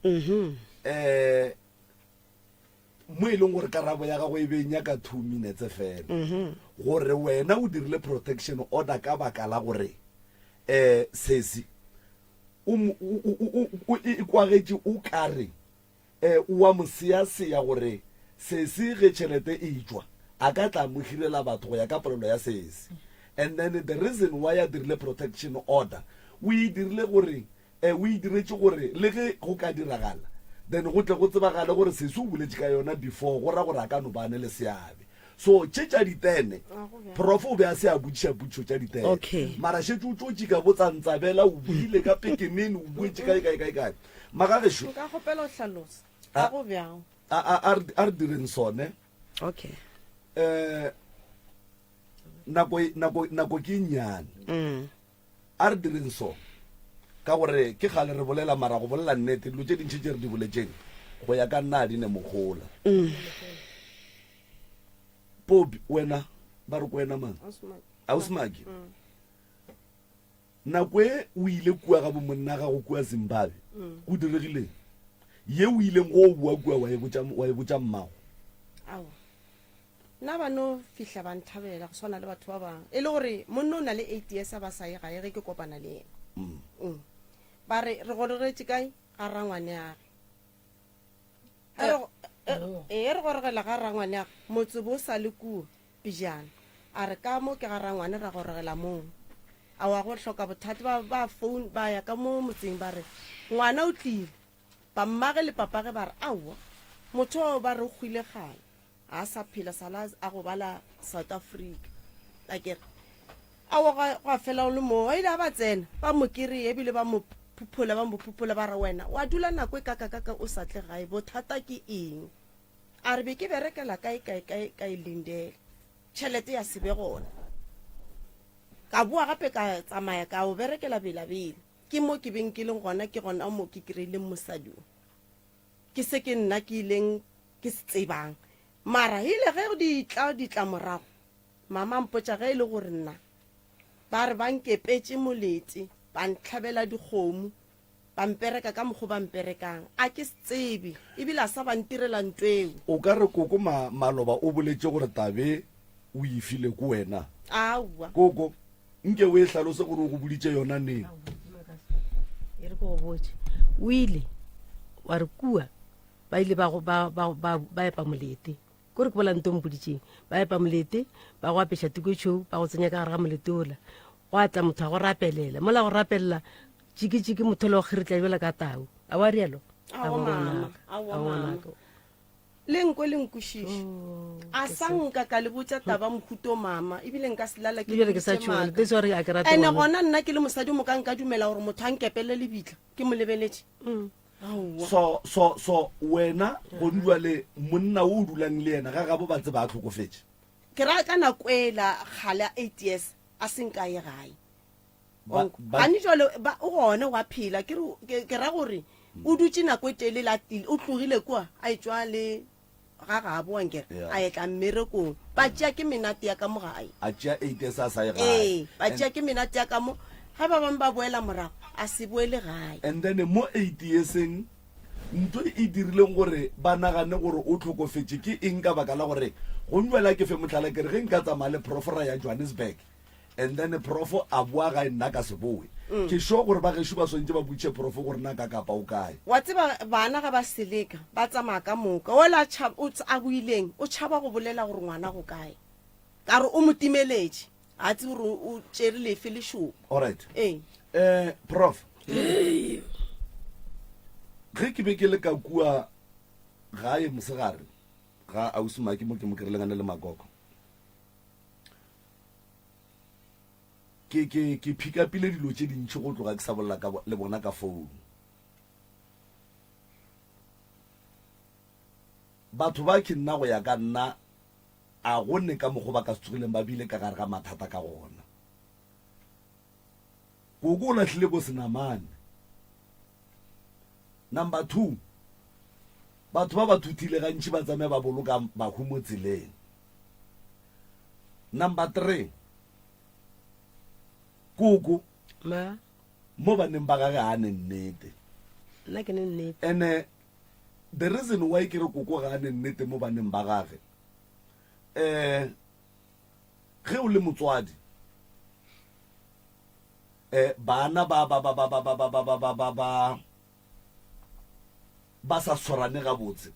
Speaker 1: mo e leng gore karabo ya gago e benya ka 2 minutes fela gore wena o dirile protection order ka baka la gore sesi o kwagetše o kare wa moseaseya gore sesi ge tšhelete e tswa a ka tla mo hirela batho go ya ka polelo ya sesi and then the reason why a dirile protection order o e dirile gore o e diretše gore le ge go ka diragala then go tle go tsebagale gore sesi o boletše ka yona before go ra gore a ka no bane le seabe so tše tša ditene prof o be a se a botšiša potšo tša ditene mara šetse o tsotše ka botsantsabela o buile ka pekenene o buetše kae magagešo
Speaker 4: a go bjang
Speaker 1: a re direng sone
Speaker 4: okay
Speaker 1: nako ke nnyane a re direng so ka gore ke gale re bolela mara go bolela nnete dilo tse dintšhi tse re di boletseng go ya ka nna a di ne mogola Popi wena ba re ko wena mang Ausmaki nako e o ile kua ga bomonna ga go kua Zimbabwe go diregileng ye o ileng go bua kua wa e botsa mmago
Speaker 4: ao nna ba no fihla ba nthabela go swana le batho ba bangwe e le gore monna o na le 8 years a ba sa ye gae ge ke kopana le ena ba re gorogetse kae ga rangwane age re gorogela ga rangwane age motse bo sa le kuo pijana a re ka mo ke ga rangwane ra gorogela moo a wa go hloka bothata ba phone ba ya ka mo motseng ba re ngwana o tlile ba mmage le papage ba re aowa motho ba re o kgwile gale a sa phela sala a go bala South Africa akere a wa fela o le mo a ile a ba tsena ba mo kiri ebile ba mo phuphola ba re wena wa dula nako e kaka o sa tle gae bothata ke eng a re be ke berekela kae lindele tšhelete ya sebe gona ka bua gape ka tsamaya ka o berekela belabele ke mo ke beng ke leng gona ke gona mo ke kry-ileng mosadi ke se ke nna ke ileng ke se tsebang mara ile ge ditla morago mama mpotsa ge e le gore nna ba re ba nkepetse molete ba ntlhabela dikgomo ba mpereka ka mogo ba mperekang a ke se tsebe ebile a sa ba ntirela ntweo
Speaker 1: o ka re koko maloba o boletse gore tabe o ifile ko wena
Speaker 4: aowa
Speaker 1: koko nke o e hlalose gore o go boditse yona neng
Speaker 3: e re ko go botse o ile wa re kua ba ile ba epa molete ko re ke bola nto mpoditseng ba epa molete ba go apesha tikotšhou ba go tsenya ka gare ga molete ola go atla motho a go rapelela mola go rapelela tšiki motho le go kgiretla jela ka tau a wa rialo
Speaker 4: le nko le nkwešiše a sa nka ka le botsa taba mohuto mama ebile nka se lala ke
Speaker 3: ke sa tšhola ke sore a ke rata
Speaker 4: ene gona nna ke le mosadi mo ka nka dumela gore motho a nkepele le bitla ke mo lebeletse
Speaker 1: so wena go ndwa le monna o dulang le yena ga gabo ba tse ba tlhokofetse
Speaker 4: ke ra ka nako ela gala 8 years a senka ye gae ane jalo o gone wa phela ke ra gore o dutse nako e tele la tile o tlogile kwa a etswa le ga gabo wankere a etla mmerekong ba tšea ke menate ya ka mo gae
Speaker 1: a tšea 8 years a sa ye gae
Speaker 4: ba tšea ke menate ya ka mo ga ba bangwe ba boela morago a se boele gae
Speaker 1: and then mo 8 yearseng ntho e dirileng gore ba nagane gore o tlhokofetse ke eng ka baka la gore go nwela ke fe motlhala kere ge nka tsamaya le profora ya Johannesburg and then profo a boa ga nna ka seboe ke sure gore ba gešo ba swantse ba butše profo gore nna ka kapa o kae
Speaker 4: wa tseba bana ga ba seleka ba tsamaya ka moka ola a buileng o tšhaba go bolela gore ngwana go kae ka re o mo timeletše a tse gore o tšere lefe le šopo
Speaker 1: alright prof ge ke be ke le ka kua gae mosegare ga Ausmaki mo ke mo kerelengane le makoko ke phika pile dilo tše dintšhi go tloga ke sa bolela le bona ka phone batho ba ke nna go ya ka nna a gonne ka mogo ba ka se tsogileng ba bile ka gare ga mathata ka gona koko o latlhile bo senamane number 2 batho ba ba thutile gantši ba tsamaya ba boloka bahu mo tseleng number 3 koko mo baneng ba gage a ne nnete
Speaker 3: nna ke ne nnete
Speaker 1: ene the reason why ke re koko ga a ne nnete mo baneng ba gage ge o le motswadi bana ba sa tshwarane ga botse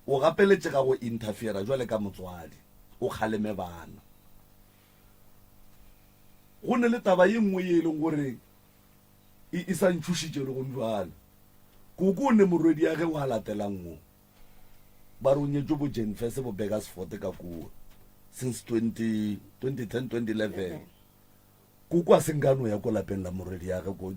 Speaker 1: o gapeletše ga go interfere jwale ka motswadi o kgaleme bana go ne le taba ye nngwe ye e leng gore e sa ntšhušitše le go njwale koko o ne morwedi ya ge o a latelang mo ba re o nyetšwe bo Jenfest bo Begersfort ka kua since 2010-2011 koko a senkano ya ko lapeng la morwedi ya ge ko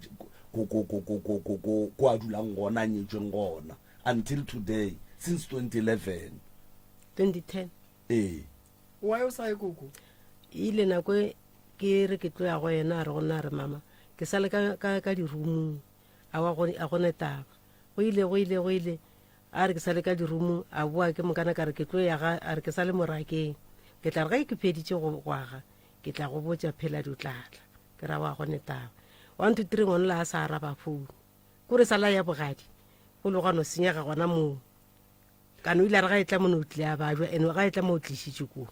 Speaker 1: a dulang gona a nyetšweng gona until today since 2011
Speaker 3: 2010
Speaker 2: wa yo sa ikoko
Speaker 3: ile nako ke re ke tlo ya go yena a re gona re mama ke sale ka di-roomong a gone taba go ile a re ke sale ka di-roomong a boa ke mokana ka re ke tlo yaga a re ke sale morakeng ke tla re ga ke pheditše go gwaga ke tla go botša phela di o tlatla ke ra wa gone taba 1 2 3 ngwane la a sa araba founu kore sala ya bogadi go le gano senyega gona moo kana o ile a re ga e tla mone o tlile a bajwa ene ga e tla mo o tlišitše koo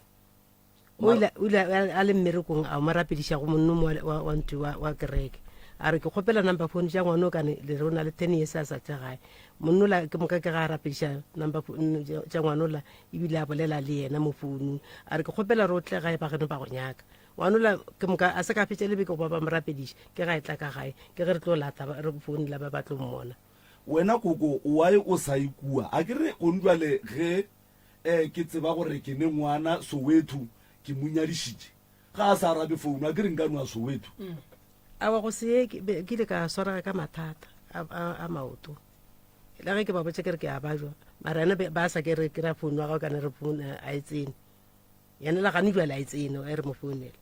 Speaker 3: o ile a le mmerekong a mo rapediša go monno wa ntu wa kereke a re ke kgopela number phone tša ngwane o kane le re o na le 10 years a sa tse gae monno la ke moka ke ga a rapediša number tša ngwane ola ebile a bolela le yena mo founung a re ke kgopela re o tle gae bageno ba go nyaka ngwane ola ke moka a se ka fetša lebeke go ba mo rapediša ke ga e tla ka gae ke ge re tlo lata re founu la ba tlo mmona
Speaker 1: wena koko wae o sa ikua a ke re o ndwale ge ke tseba gore ke ne ngwana Soweto ke munyadišitše ga a sa arabe founu a ke re nka nwa Soweto
Speaker 3: a wa go se ke ile ka swarega ka mathata a maoto le ge ke ba botse ke re ke a bajwa mara ena ba sa ke re ke ra founu wa gago kana re founu a e tsene yena la gane jwale a e tsene e re mo founela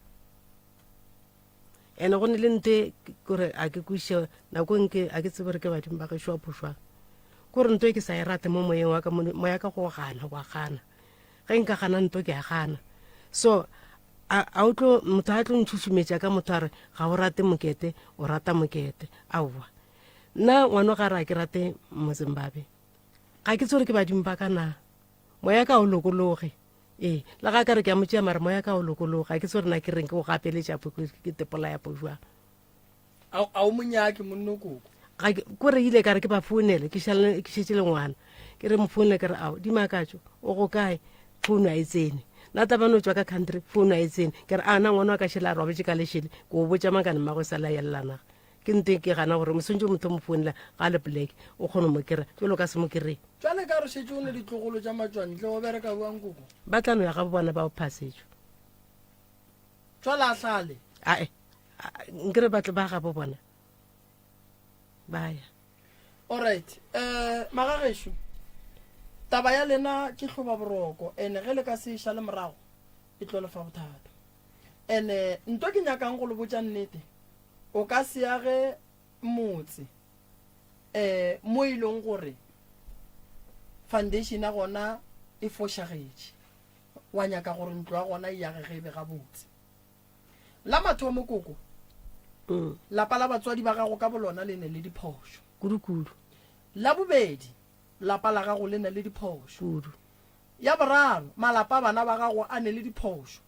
Speaker 3: ene go ne le nte kore a ke kwiša nako nke a ke tsebe re ke badimo ba gešwa phošwa kore nto e ke sa e rate mo moyeng wa ka moya ka go gana wa gana ge nka gana nto ke a gana so a o tlo motho a tlo ntšhušumetša ka motho a re ga o rate mokete o rata mokete aowa nna ngwana ga re a ke rate mozimbabwe ga ke tsore ke badimo ba ka na moya ka o lokologe le ga ka re ke a motšea mare moya ka o lokologe ga ke tsore na ke reng ke go gapeletšapo ke tepola ya pošwa
Speaker 2: a o monyake monno koko
Speaker 3: kore ile ka re ke ba founele ke šetše le ngwana ke re mo founele ke re ao dimakatšo o go kae founu a e tsene na tabano tswa ka country founu a e tsene ke re a na ngwana wa ka šela robetse ka lešhele ke o botša makane mmago sa la yelelana ke nte ke gana gore mosontse motho mo founela ga le black o kgone mo kry jalo ka se mo kry
Speaker 2: jale ka re šetse o ne ditlogolo tša matswantle o bereka buang koko
Speaker 3: ba tlano ya ga bona ba o phasetswa
Speaker 2: jwale a hlale
Speaker 3: ae nkere batle ba gabo bona baya
Speaker 2: alright magagešo taba ya lena ke hloba boroko ene ge le ka se iša le morago e tlo lefa bothata ene nto ke nyakang go le botša nnete o ka se age motse mo e leng gore foundation a gona e fošagetše wa nyaka gore ntlo ya gona e yagege e be gabotse la mathomo koko lapa la batswadi ba gago ka bolona le ne le diphošo
Speaker 3: kudu
Speaker 2: la bobedi lapa la gago le ne le diphošo
Speaker 3: kudu
Speaker 2: ya boraro malapa a bana ba gago a ne le diphošo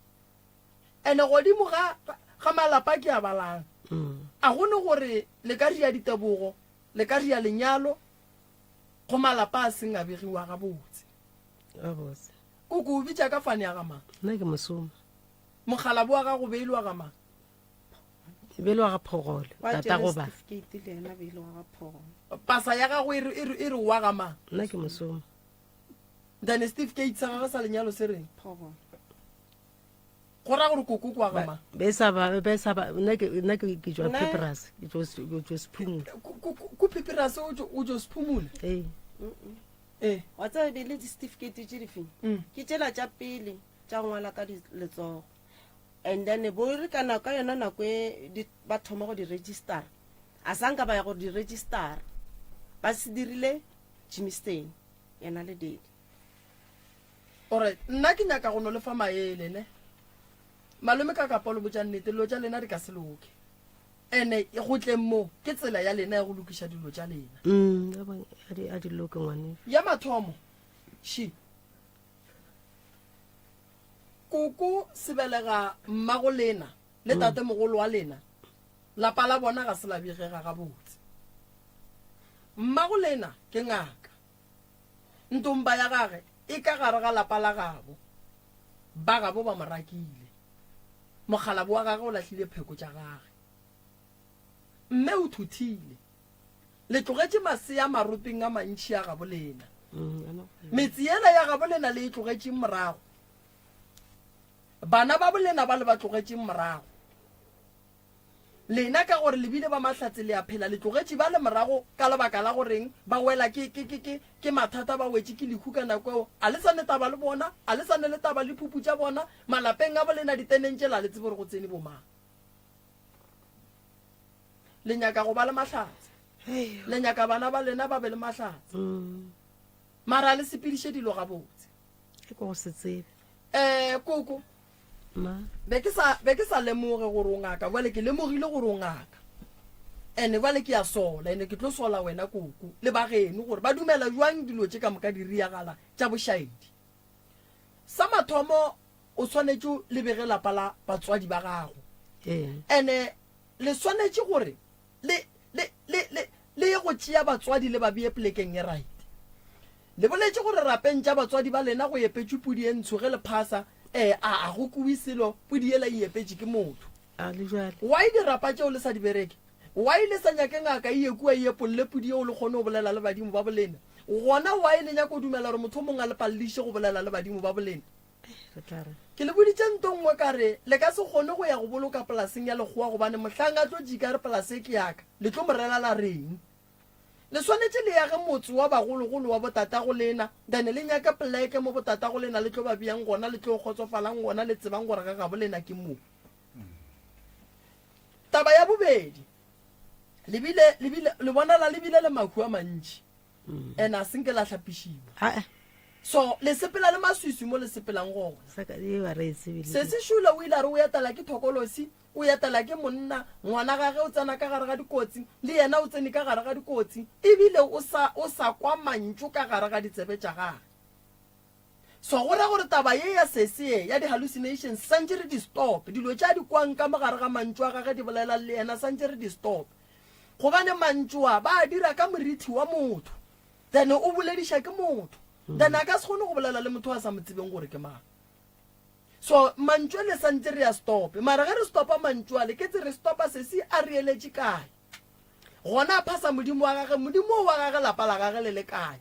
Speaker 2: ene godimo ga malapa ke a balang a gone gore le ka ria ditebogo le ka ria lenyalo go malapa a seng a begiwa gabotse
Speaker 3: abotse
Speaker 2: koko o bitša ka fane ya gamang
Speaker 3: nna ke mosoma
Speaker 2: mogala bo wa gago beilwe wa gamang
Speaker 3: bele wa ga phogole tata go ba
Speaker 2: pasa ya gago e re wa gamang
Speaker 3: nna ke mosoma
Speaker 2: then certificate sa gagwe sa lenyalo se reng go ra gore koko kwa gamang
Speaker 3: be sa ba nna ke jwa papers ke jo spoon
Speaker 2: ko papers o jo spoon
Speaker 4: wa tsa be le certificate tše difeng ke tšela tša pele tša ngwala ka letsogo and then bo re kana ka yona nako e ba thoma go di register a sanka ba ya go di register ba se dirile Jimmy yena le date
Speaker 2: alright nna ke nyaka go no le fa maele ne malome ka kapolo botša nnete lo tša lena di ka se loke ene e go tleng mo ke tsela ya lena ya go lokiša dilo tša lena
Speaker 3: a di loke ngwane
Speaker 2: ya mathomo shi koko se belega mmago lena le tate mogolo wa lena lapa la bona ga se la begega gabotse mmago lena ke ngaka ntomba ya gage e ka gare ga lapa la gabo ba gabo ba morakile mogala bo wa gage o lahlile pheko tša gage mme o thuthile le tlogetše masea maropeng a mantši ya gabo lena metsi ela ya gabo lena le e tlogetše morago bana ba bolena ba le ba tlogetše morago lena ka gore lebile ba mahlatse le a phela le tlogetše ba le morago ka lebaka la goreng ba wela ke mathata ba wetse ke lehu ka nako eo a le sane taba le bona a le sane le taba le phupu tša bona malapeng a bolena diteneng tše la le tsebe gore go tsene bomang le nyaka go ba le mahlatse le nyaka bana ba lena ba be le mahlatse mara le sepediše dilo gabotse
Speaker 3: ke go se tsebe
Speaker 2: koko
Speaker 3: ma
Speaker 2: be ke sa lemoge gore o ngaka jale ke lemogile gore o ngaka ene jale ke ya sola ene ke tlo sola wena koko le bageno gore ba dumela jwang dilo tše ka moka di riagala tša bošaedi sa mathomo o tshwanetse le bege lapa la batswadi ba gago ene le tshwanetse gore le ye go tšea batswadi le ba bee plekeng e right le boletse gore rapeng tša batswadi ba lena go epetše pudi e ntshoge le phasa a go kubi selo pudi ela e epetše ke motho wa e dirapa tšeo le sa di bereke wa e le sa nyake ngaka e ekua e epolole pudi eo le kgone go bolela le badimo ba bolena gona wa e le nyako dumela gore motho o mongwe a le paleliše go bolela le badimo ba bolena ke le boditše nto nngwe ka re le ka se kgone go ya go boloka polaseng ya lekgowa gobane mohlang a tlo jika re polase ke yaka le tlo morelela reng le swanetse le yage motse wa bagologolo wa botatago lena then le nyaka pleke mo botatago lena le tlo ba bjang gona le tlo kgotsofalang gona le tsebang gore ga gabo lena ke moo taba ya bobedi le bonala lebile le mahu a mantši and a senke la hlapišiwa so le sepela le maswisi mo le sepelang gona se se šula o ile a re o etela ke thokolosi o etela ke monna ngwana gage o tsena ka gare ga dikotsi le yena o tsene ka gare ga dikotsi ebile o sa kwa mantšu ka gare ga ditsebe tša gage so gore taba ye ya sese ya di-hallucinations santse re di-stop dilo tša di kwang ka mogare ga mantšu a gage di bolela le yena santse re di-stop gobane mantšu a ba dira ka morithi wa motho then o bolediša ke motho then a ka se kgone go bolela le motho a sa mo tsebeng gore ke mang so mantšu le santse re ya stop mara ge re stopa mantšu ale ke tse re stopa sesi a re eletše kae gona a phasa modimo wa gage modimo wa gage lapa la gage le le kae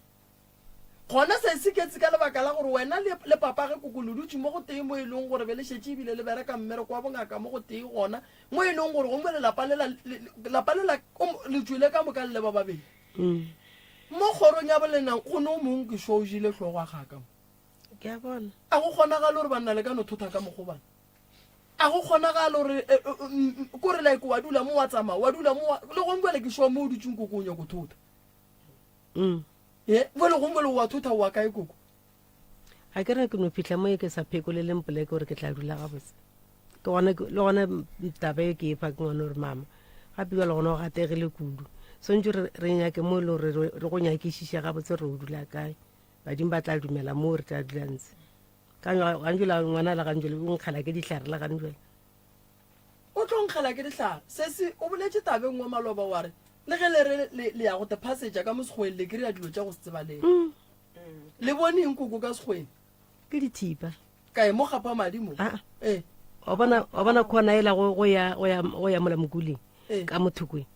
Speaker 2: gona sesi ketse ka lebaka la gore wena le papa ge koko le dutše mo go tee mo e leng gore be le šetše ebile le bereka mmereko wa bongaka mo go tee gona mo e leng gore gongwe lelapa lela le tswile ka moka le ba babedi mo kgorong ya bolenang go ne o mongwe ke šožile tlhogo a kgaka
Speaker 3: ke a bona
Speaker 2: a go kgonagale gore banna le ka no thotha ka mogo bana a go kgonagale gore kore like wa dula mo wa tsamaya wa dula mo le gongwe le ke šwa mo o dutšeng koko o nyako thotha bole gongwe le wa thotha wa kae koko
Speaker 3: ga ke re ke no fitlha mo e ke sa phekoleleng poleke gore ke tla dula gabotse le gona taba e ke e fa ke ngwane gore mama gape ba le gona go gategile kudu swantse re nyake mo e le gore re go nyakešiša gabotse re o dula kae badimo ba tla dumela mo re tla dula ntse ganjela ngwana le ganjele o nkgela ke ditlhare le ganjela
Speaker 2: o tlo nkgela ke ditlhare sese o boletše tabeng wa maloba wa re le ge le ya go te passeja ka mo sekgweng le kry-a dilo tša go se tsebaleng le boneng koko ka sekgweng
Speaker 3: ke dithipa
Speaker 2: kae mo gapa madimo
Speaker 3: wa bona kgona ela go ya mola mokuleng ka mothokong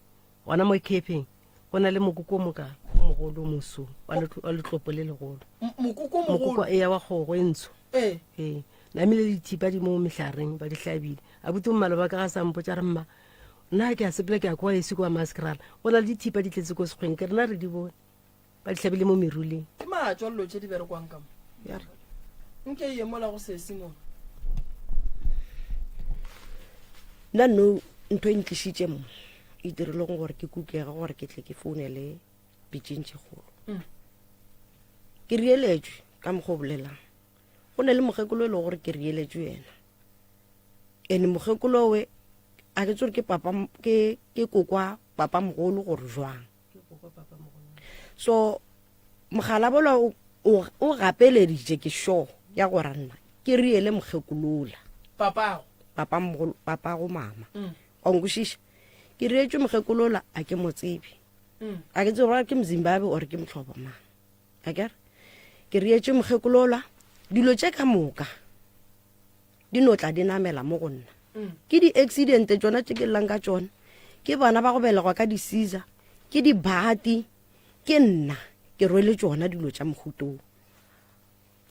Speaker 3: gona mo capeng go na le mokoko moka mogolo moso wa letlopo le legolo mokoko ya wa kgogo e ntsho namile dithipa di mo mehlareng ba di hlabile a bute mmaloba ka ga sampo tša re mma nna ke a sepela ke a kwa esi kwa maskrala go na le dithipa di tletse ko sekgweng ke rena re di bone ba di hlabile mo meruleng
Speaker 2: ke matswalelo tše di berekwang ka mo nke ye mola go sesi mo
Speaker 4: nna no ntho e ntlišitše mo e dirileng gore ke kukega gore ke tle ke founele bitšintše kgolo ke rieletšwe ka mokgwa o bolelang go ne le mokgekolo e le gore ke rieletšwe yena ene mokgekolo we a ke tsore ke kokwa papa mogolo gore jwang so mogala bola o gapeleditše ke sure ya gore nna ke riele mokgekolola papa go mama wa nkwešiša ke rietšwe mokgekolola a ke mo tsebe a ke tsebe gore ke mzimbabwe ore ke motlhobo mang a kere ke rietšwe mokgekolola dilo tše ka moka di no tla di namela mo go nna ke di-accidente tsona tše ke llang ka tsona ke bana ba go belegwa ka di-seaser ke dibati ke nna ke rwele tsona dilo tša mogutong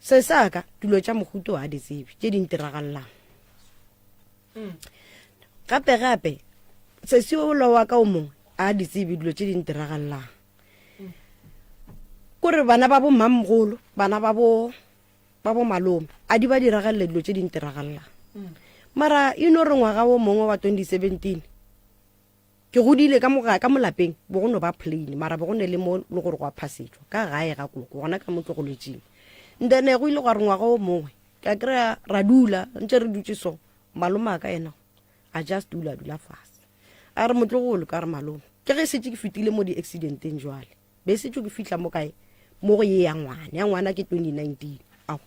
Speaker 4: se saka dilo tša mohuto a di tsebe tše di ntiragalelang gape sesiolo wa ka o mongwe a di tsebe dilo tse di ntiragalang kore bana ba bo mammogolo bana ba bo malome a di ba diragalle dilo tse di ntiragalang mara re ngwaga o mongwe wa 2017 ke godile ka molapeng bo go no ba plain mara bo go ne le mo le gore go a phasetswa ka gae ga koloko gona ka motlogolojing ndene go ile go re ngwaga o mongwe ka kry-a ra dula ntse re dutse so malome a ka ena a just dula fase a re motlogolo ka re malome ke ge setse ke fetile mo di-accidenteng jwale be setse ke fitlha mo kae mo go ye ya ngwana ke 2019 ao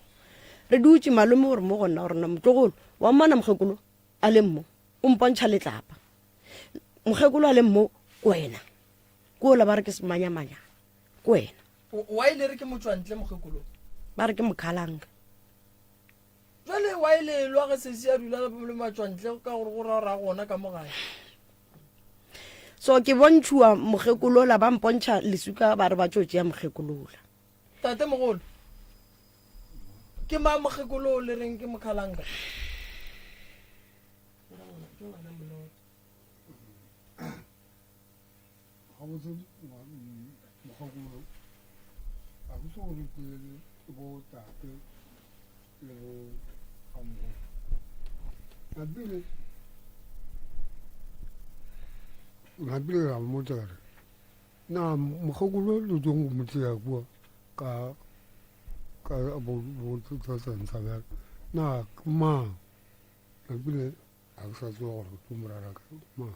Speaker 4: re dutse malome gore mo gonna gore na motlogolo wa mmana mokgekolo a le mmo o mpontšha letlapa mokgekolo a le mmo wena ko la ba re ke semanyamanya ko wena
Speaker 2: wa ile re ke motswantle mokgekolo
Speaker 4: ba re ke mokhalanga
Speaker 2: jale wa ile lwa ge sesi a dula le matswantle ka gore go ra gona ka mogae
Speaker 4: so ke bontšhiwa mokgekolola ba mpontšha lesuka ba re ba tšo tšea mokgekolola
Speaker 2: tate mogolo ke ma mokgekolo le reng ke mokhalanga
Speaker 5: ngabile ga motsare na mogokolo le jong go motsea kwa ka bo 2007 na ma ngabile a sa tswa go tumurara ka ma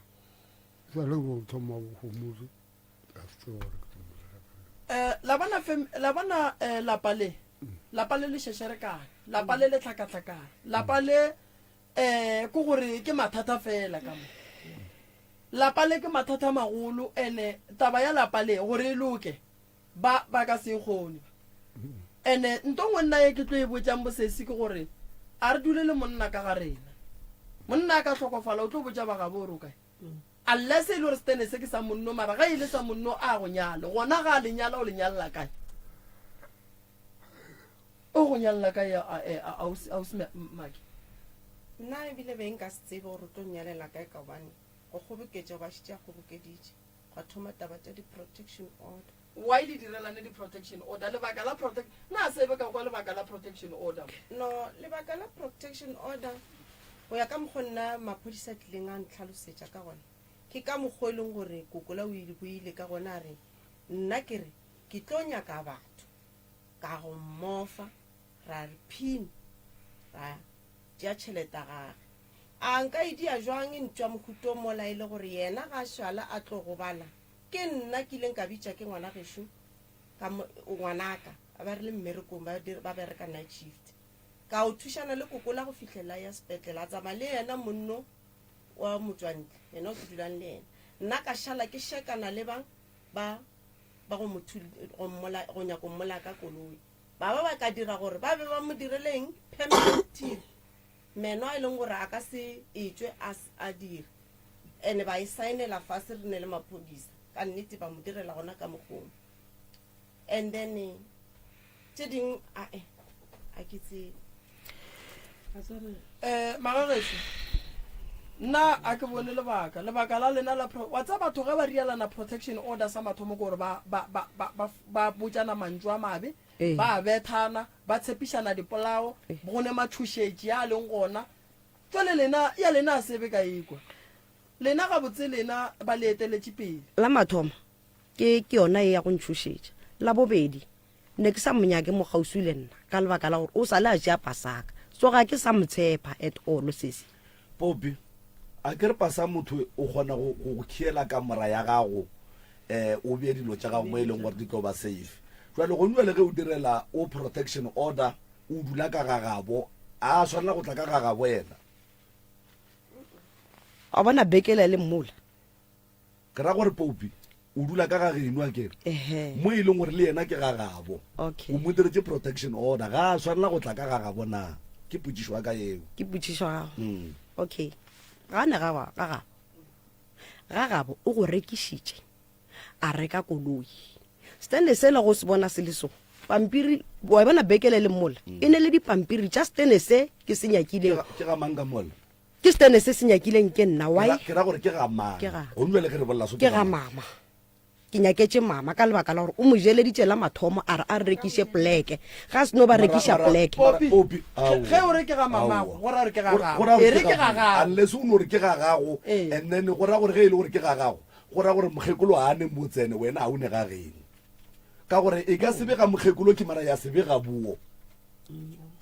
Speaker 5: sa le go thoma go mutse a tswa
Speaker 2: labana lapa le shesherekana lapa le tlhakatlhakana lapa le ko gore ke mathata fela ka mo lapa le ke mathata magolo ene taba ya lapa le gore e loke ba ka se kgone ene ntongwe nna ye ke tlo e botsang bosesi ke gore a re dule le monna ka ga rena monna ka tlhokofala o tlo botsa ba ga boro kae unless e le gore stene se ke sa monno mara ga ile sa monno a go nyala gona ga le nyala o le nyalla kae o go nyalla kae aus maki
Speaker 6: nna ebile be nka se tsebe gore tlo nyalela kae ka bane go kgoboketša ba šitša kgobokeditše ga thoma taba tša di-protection order
Speaker 2: why di direlane di-protection order lebaka la na sebe ka kwa lebaka la protection order
Speaker 6: no lebaka la protection order go ya ka mokgwa nna maphodisa tlileng a ntlhalosetša ka gona ke ka mokgwa e leng gore kokola o ile ka gona a re nna ke re ke tlo nyaka batho ka go mmofa ra re pin ra tšea tšheleta gage a nka idia jwang e ntšwa mohuto o mola e le gore yena ga šala a tlo go bala ke nna ke ileng ka bitša ke ngwana gešo ka ngwanaka a ba re le mmerekong ba bereka night shift ka o thušana le kokola go fitlhela ya sepetlele a tsamaya le yena monno wa motswantle yena o ke dulang le yena nna ka šala ke shekana le bang ba go nyako mmola ka koloi ba ka dira gore ba be ba mo direleng permanent meno a e leng gore a ka se etswe a dire ene ba e saenela fase re ne le maphodisa ka nnete ba mo direla gona ka mogong and then tse ding a ke tsebe
Speaker 2: magagetso nna a ke bone lebaka la lena wa tsa batho ge ba rialana protection order sa mathomo gore ba botsana mantšu a mabe ba bethana ba tshepišana dipolao bone mathušetši a leng gona tswale lena ya lena a sebe ka ekwa lena ga botse lena ba leeteletše pele
Speaker 4: la mathomo ke yona e ya go ntšhošetša la bobedi ne ke sa monyake mogausi le nna ka lebaka la gore o sa le a tšea pasaka so ga ke sa motshepa at all sese
Speaker 1: Popi a ke re pasa motho o kgona go khiela ka mora ya gago o be dilo tša gago mo e leng gore di tlo ba safe jwale go nwa le ge o direla o protection order o dula ka gagabo a swanela go tla ka gagabo yena
Speaker 4: a bona bekele le mmola
Speaker 1: ke ra gore Popi o dula ka gageno a kere mo e leng gore le yena ke gagabo
Speaker 4: okay
Speaker 1: o mo diretse protection order ga swanela go tla ka gagabo na ke putsišwa ka eo
Speaker 4: ke putsišwa gago okay gane gagabo o go rekišitše a reka koloi stene se le go se bona se le so pampiri wa bona bekele le mmola e ne le dipampiri just stene se ke se nyakile
Speaker 1: ke ga manga mola
Speaker 4: ke stene se se nyakileng ke nna why
Speaker 1: ke ra gore ke ga mang
Speaker 4: Ke ga-
Speaker 1: go nwele ge re bolla so
Speaker 4: ke ga mama ke nyaketse mama ka lebaka la gore o mo jeleditse la mathomo a re a re rekiše pleke ga se no ba rekiša pleke
Speaker 2: Popi,
Speaker 1: Popi,
Speaker 2: ge o re ke ga mamago
Speaker 1: Aowa.
Speaker 2: go ra re ke ga
Speaker 1: Go
Speaker 2: gago
Speaker 1: ra gore
Speaker 2: e re ke ga gago
Speaker 1: unless o ne gore ke ga gago
Speaker 2: Eh.
Speaker 1: and then go ra gore ge e le gore ke ga gago go ra gore mokgekolo a ne mo tsene wena a o ne ga geng ka gore e ka sebe ga mokgekolo ke mara ya sebe ga buo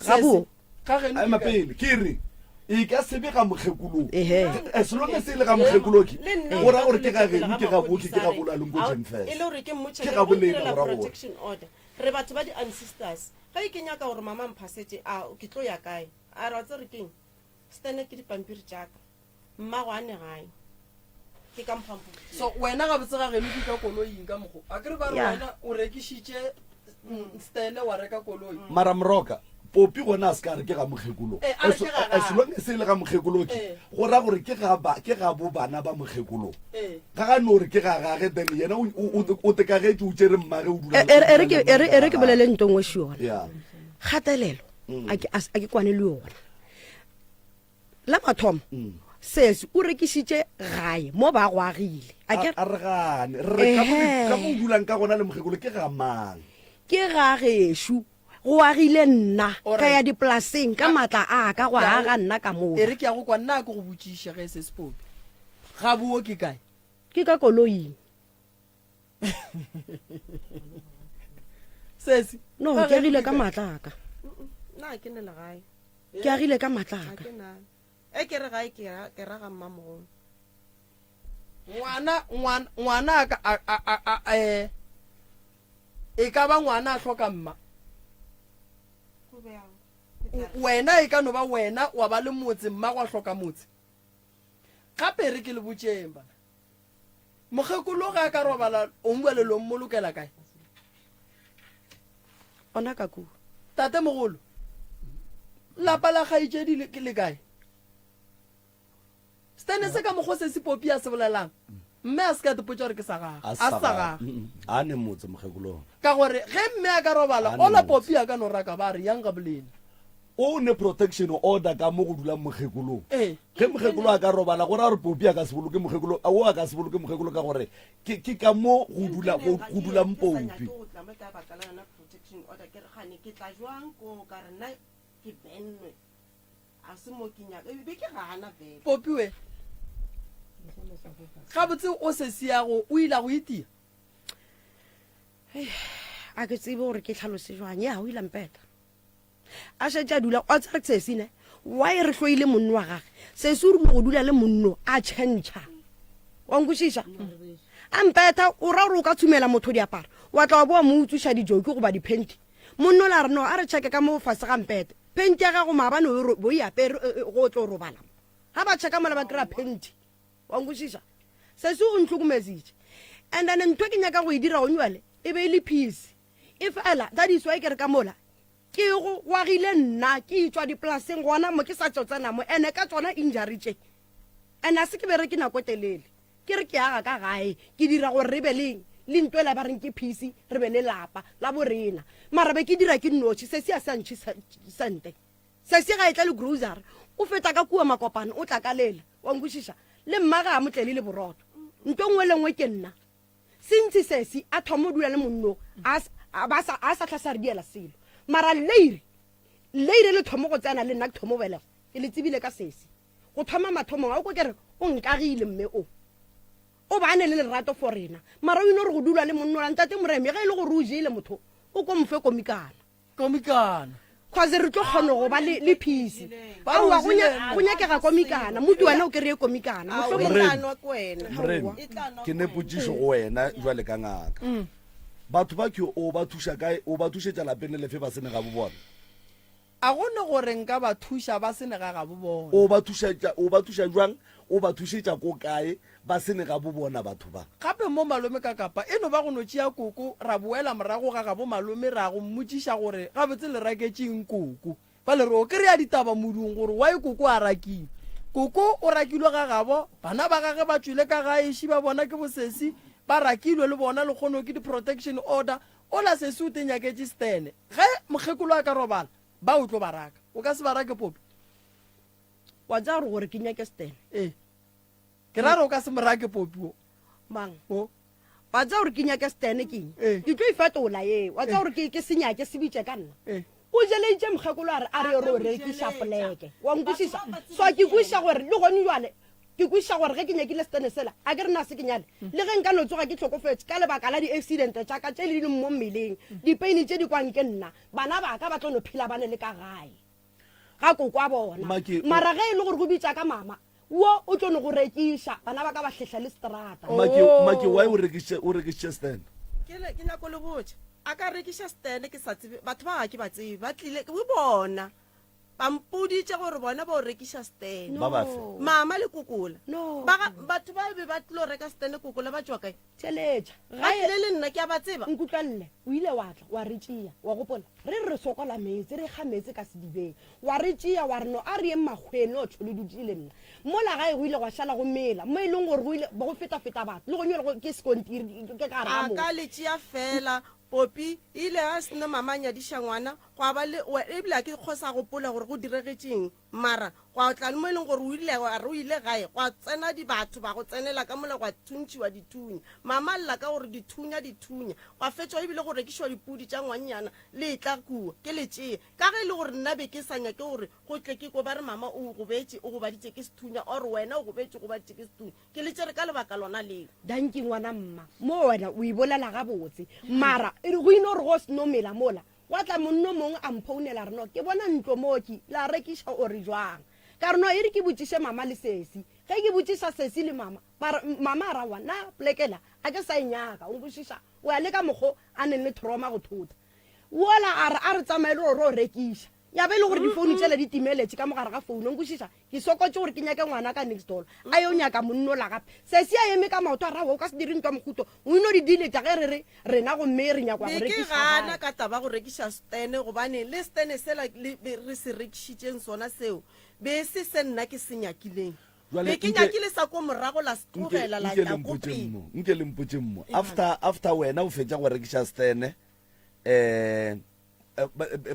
Speaker 4: ga boo
Speaker 2: ga geno
Speaker 1: a
Speaker 2: ke kae?
Speaker 1: mapele ke re e ka sebe ga mokgekolong
Speaker 4: ehe
Speaker 1: as long as e le ga mokgekoloke
Speaker 6: Le nna
Speaker 1: go ra gore
Speaker 6: nka
Speaker 1: ke ga
Speaker 6: go
Speaker 1: geno
Speaker 6: letsetsa
Speaker 1: ke ga
Speaker 6: pele
Speaker 1: boke ke ga bolaleng ko
Speaker 6: maphodisa
Speaker 1: jen
Speaker 6: e le
Speaker 1: fest
Speaker 6: gore ke mmotše
Speaker 1: Ke
Speaker 6: ke
Speaker 1: ga
Speaker 6: go
Speaker 1: boleng
Speaker 6: ntirela
Speaker 1: go ra gore.
Speaker 6: protection order re batho ba di-ancestors ga e ke nyaka gore mama mphasetse a ke tlo ya kae a re wa tse re keng stene ke dipampiri jaaka mmago a ne gae ke ka mphampo
Speaker 2: so wena ga botse ga geno ke ka koloing ka mogo a kere ba re
Speaker 4: Yeah.
Speaker 2: wena o rekišitše stele wa reka koloi
Speaker 1: mara moroka Popi gona a se ka re ke ga mokgekolo
Speaker 2: Eh, a re ke ga
Speaker 1: as
Speaker 2: gago.
Speaker 1: long as e le ga mokgekoloke
Speaker 2: Eh.
Speaker 1: go ra gore ke ga bo bana ba mokgekolo
Speaker 2: ee
Speaker 1: ga ga no re ke ga gage then yena o tekagetse o tsere mmage o dula
Speaker 4: e re ke bolele ntongwe sione
Speaker 1: ya
Speaker 4: kgatelelo a ke kwane le yona la mathomo sesi o rekišitše gae mo ba go agile a ke
Speaker 1: a re gane re
Speaker 4: Ehe.
Speaker 1: ka mo o dulang ka gona le mokgekolo ke ga mang
Speaker 4: ke ga gešo go agile nna ka
Speaker 2: Alright.
Speaker 4: ya dipolaseng ka maatla a ka go aga nna ka moo
Speaker 2: e re ke ya go kwa nna a ke go botšiša ge se sepopi ga buo ke kae
Speaker 4: ke ka koloing
Speaker 2: sesi
Speaker 4: no
Speaker 2: ga
Speaker 4: ke
Speaker 2: geno
Speaker 4: agile
Speaker 2: ke
Speaker 4: ka
Speaker 2: kae?
Speaker 4: maatla aka
Speaker 6: nna ke ne le gae
Speaker 4: ke agile ka maatla
Speaker 6: ga
Speaker 4: aka
Speaker 6: ke nane e ke re gae ke raga mmamogolo
Speaker 2: ngwana e ka ba ngwana a tlhoka mma
Speaker 6: go bjang
Speaker 2: wena e ka no ba wena wa ba le motse mma go a tlhoka motse gape re ke le botšeng bana mokgekolo ga a ka robala o mbuelelong mo lokela kae
Speaker 4: ona ka kua
Speaker 2: tate mogolo lapa la gaitšedi ke le kae stene se ka mokgo se se popi a se bolelang mme a se ka tepotsa gore ke sa gago a sa gago
Speaker 1: a ne motse mokgekolong
Speaker 2: ka gore ge mme a ka robala
Speaker 1: A
Speaker 2: ola
Speaker 1: ne
Speaker 2: popi a ka no raka ba re yang ga bolene
Speaker 1: o ne protection order ka mo go dulang mokgekolong
Speaker 2: ee
Speaker 1: ge mokgekolo a ka robala go ra gore Popi a ka se boloke mokgekolo o a ka se boloke mokgekolo ka gore ke ka mo go dulang Popi
Speaker 6: ka baka la yona protection order ke re gane ke tla jwang ko ka re nna ke bennwe a se mo ke nyaka ebe ke gana fela
Speaker 2: popi we ga botse o se siago o ile go itia
Speaker 4: a ke tsebe gore ke tlhalose jwang ya o ilampeta a šetse a dula a tsere sesine wa e re tloile monno wa gage sese o rile go dula le monno a tšhentšha wankwešiša a mpeta o ra gore o ka tshumela motho diaparo wa tla wa boa mo utsoša dijoki goba diphenti monno la re no a re tšheke ka mo fase ga mpete phenti ya gago maabane bo e apere go tlo robala ga ba tšheka mola ba kry-a phenti wankwešiša sese o ntlhokomeditše and then ntho ke nyaka go e dira gonywale e be e le peace e fela that is why ke re ka mola ke go agile nna ke itswa dipolaseng gona mo ke sa tsotsena mo ene ka tsona injury tše and a se ke bere ke nako telele ke re ke aga ka gae ke dira gore re be le ntwela ba reng ke peace re be le lapa la borena mara be ke dira ke nnotšhi se se a santšhe sente se se ga e tla le grocery o feta ka kua makopane o tla ka lela wankwešiša le mmaga a motlele le boroto nto ngwe le ngwe ke nna sentse sesi a thomo o dula le monno a sa tla sa re diela selo mara leire le thomo go tsena le nna ke thomo belego ke le tsebile ka sesi go thoma mathomong a o ko kere o nkagile mme o bane le lerato for rena mara o ino re go dula le monno la ntate moreme ge e le gore o jele motho o ko mofe komikana
Speaker 2: komikana
Speaker 4: cause re tlo kgone go ba le peace
Speaker 2: Ba
Speaker 4: aowa
Speaker 2: o jele-
Speaker 4: go nyakega komikana motu wena o kry-e komikana
Speaker 6: a o
Speaker 4: mohlomong-
Speaker 6: e tla nwa ko wena
Speaker 1: Morena,
Speaker 6: E tla nwa
Speaker 1: ke ne
Speaker 6: ko wena.
Speaker 1: potsiso go wena jwale ka ngaka batho ba ke o ba thuša kae o ba thušetša lapeng le lefe ba sene ga bo bona
Speaker 2: a gone gore nka ba thuša ba se ne ga ga bo bona
Speaker 1: o ba thuša jwang o ba thušetša ko kae ba sene ga bo bona batho ba
Speaker 2: gape mo malome ka kapa e no ba go no tšea koko ra boela morago ga ga bo malome ra go mmotšiša gore gabotse le raketseng koko ba le re o kry-a ditaba modung gore wa e koko a rakile koko o rakilwe ga gabo bana ba gage ba tswile ka gaeši ba bona ke bosesi ba rakilwe le bona le kgono ke di-protection order ola sesi o tenyaketse stene ge mokgekolo a ka robala ba o tlo baraka o ka se barake popi
Speaker 4: wa tsa gore ke nyake stene
Speaker 2: ee ke ra re o ka se morake popio
Speaker 4: mang
Speaker 2: o
Speaker 4: wa tsa gore ke nyake stene keng
Speaker 2: Eh.
Speaker 4: ke tlo ifetola ye wa tsa gore ke senyake se bitse ka nna
Speaker 2: ee
Speaker 4: o jeleitse mokgekolo a re o rekisa poleke wa nkwisisa so ke kwisa gore le gone jale ke kwisa gore ge ke nyakile stene sela a ke re na se ke nyale le ge nka no tsoga ke tlhokofetse ka lebaka la di-accident tsaka tse le di leng mo mmeleng dipaini tse di kwang ke nna bana ba ka ba tlo no phela ba ne le ka gae ga koko a bona
Speaker 1: Maki,
Speaker 4: mara ge e le gore go bitsa ka mama wo o tlo no go rekisa bana ba ka ba tlhetlha le strata
Speaker 1: Maki, why o rekisitše stand?
Speaker 6: ke nyako le botse a ka rekiša stene ke sa tsebe batho ba ga ke ba tsebe ba tlile o bona bampoditse gore bona ba o rekiša stene
Speaker 1: Ba bafe?
Speaker 6: mama le kokola
Speaker 4: No.
Speaker 6: batho ba be ba tlilo reka stene kokola ba tswa kae
Speaker 4: theletša
Speaker 6: ga ile le nna ke a ba tseba
Speaker 4: nkutlwanle o ile wa tla wa re tšea wa gopola re sokola metsi re kga metsi ka sedibeng wa re tšea wa re no a re yeng makgwene o tšhole dutile nna mola gae go ile gwa šala go mela mo e leng gore go ile ba go feta-feta batho le go nyole ke sekontiri ke ka
Speaker 6: a
Speaker 4: ramo
Speaker 6: ka letšea fela popi ile a sena mama a nyadiša ngwana gwa ba le ebile a ke kgosa gopola gore go diregetseng mara gwa tla le mo e leng gore o ile gae gwa tsena batho ba go tsenela ka mola gwa thuntšhiwa dithunya mama lla ka gore dithunya gwa fetswa ebile go rekišwa dipudi tša ngwannyana le tla kua ke letšee ka ge e le gore nna be ke sa nyake gore go tle ke ko ba re mama o gobetse o gobaditše ke sethunya or wena o gobetse o gobaditše ke sethunya ke letšere ka lebaka lona leo
Speaker 4: danki ngwana mma mo wena o e bolela gabotse mara e re go ine gore go seno mela mola wa tla monno mongwe a mphounela reno ke bona ntlo mooki la rekiša ore jwang ka reno e re ke botsiše mama le sesi ge ke botsiša sesi le mama mama a rawa na polekela a ke sa e nyaka o nkwešiša o ya le ka mokgwa a neng le troma go thota wola a re tsamaele gore o rekiša ya be e le gore difounu tsele di timeletse ka mogare ga founu o nkwešiša ke sokotse gore ke nyake ngwana ka next door a yo nyaka monno la gape sesi a eme ka maoto a rawa o ka se dire ntwa mohuto o ino di dileta ge re na gomme re nyakwa go
Speaker 6: be ke
Speaker 4: rekiša
Speaker 6: gana ka taba go rekiša stene gobane le stene sela re se rekišitšeng sona seo be se se nna ke se nyakileng
Speaker 1: Jwale
Speaker 6: be ke
Speaker 1: nke-
Speaker 6: nyakile sa ko morago la setlogela la ya ko pele
Speaker 1: nke lempotse mmo after wena o fetša go rekiša stene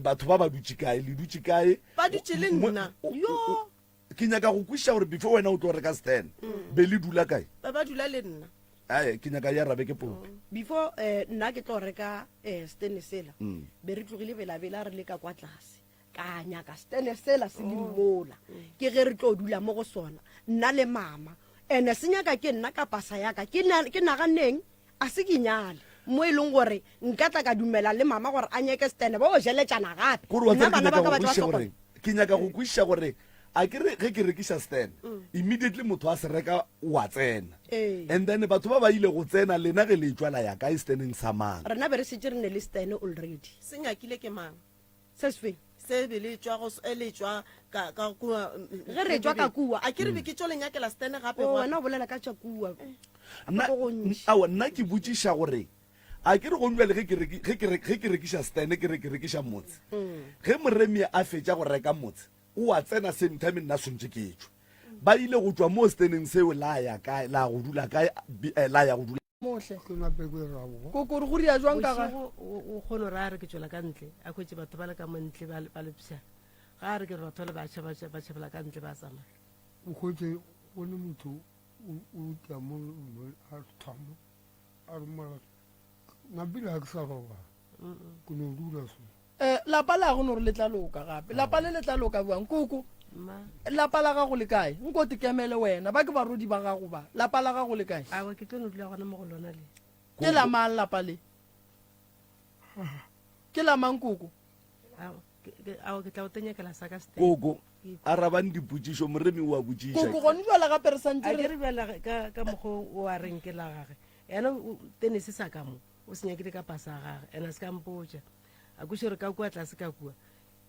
Speaker 1: batho ba dutše kae le dutše kae
Speaker 6: ba dutše le nna yo
Speaker 1: ke nyaka go kweša gore before wena o tlo reka stene be le dula kae
Speaker 6: ba dula le nna
Speaker 1: ae ke nyaka ya rabe ke popi
Speaker 4: before nna ke tlo reka stene sela be re tlogile belabela re le ka kwa tlase ka nyaka stene sela se le mola ke ge re tlo dula mo go sona nna le mama ene se nyaka ke nna ka pasa yaka ke naganeng a se ke nyale mo e leng gore nka tla ka dumela le mama gore a nyeke stene ba o jeletšana gape
Speaker 1: kore wa
Speaker 4: Nna
Speaker 1: tseba
Speaker 4: bana ba ka ba tla
Speaker 1: ke
Speaker 4: sokola.
Speaker 1: nyaka go kweša gore a ke re ge ke rekiša stene immediately motho a se reka wa tsena
Speaker 4: Ee.
Speaker 1: and then batho ba ile go tsena lena ge le tswala ya kae steneng sa mang
Speaker 4: rena be re setse re ne le stene already
Speaker 6: se nyakile ke mang
Speaker 4: se se feng
Speaker 6: se be le tswa ka kua
Speaker 4: Ge re tswa ka kua.
Speaker 6: a ke re be ke tšo lenyakela stene gape
Speaker 4: o
Speaker 6: gona.
Speaker 4: wena o bolela ka tšakua
Speaker 1: nna ke botsiša gore a ke re gongwele ge ke rekiša stene ke re ke rekiša motse ge moremi a fetša go reka motse o a tsena same time nna swantse ke tswa ba ile go tswa mo steneng seo la ya go dula kae la ya go dula
Speaker 2: motlhe
Speaker 5: ke nape ke rabo
Speaker 2: kokore go ria jwang ka ga
Speaker 3: Bošego o kgone gore a re ke tswela ka ntle a kwetse batho ba le ka montle ba le pša ga a re ke re batho le ba tšhabela ka ntle ba tsamaya
Speaker 5: o kgwetse o ne motho o tia mo a thamo a re mara napile a ke sa robala ke no dula so
Speaker 2: lapa la go no re le tla loka gape lapa le le tla loka buang koko
Speaker 3: ma
Speaker 2: lapa la gago le kae nko te kemele wena ba ke barodi ba gago ba lapa la gago le kae
Speaker 3: awa ke tlo no dula gona mo go lona le
Speaker 2: ke la mang lapa le ke la mang koko
Speaker 3: awa ke tla o tenyakela sa ka stene
Speaker 1: koko a rabang dipotsišo moremi o a botsiša
Speaker 2: koko gone jwala gape re
Speaker 3: a
Speaker 2: santse
Speaker 3: ke
Speaker 2: re
Speaker 3: re bjala ka mokgwa o a reng ke la gage ena tenese sa ka mo o senyakile ka pasa gage ena se ka mpotša a kweše re ka kua tlase ka kua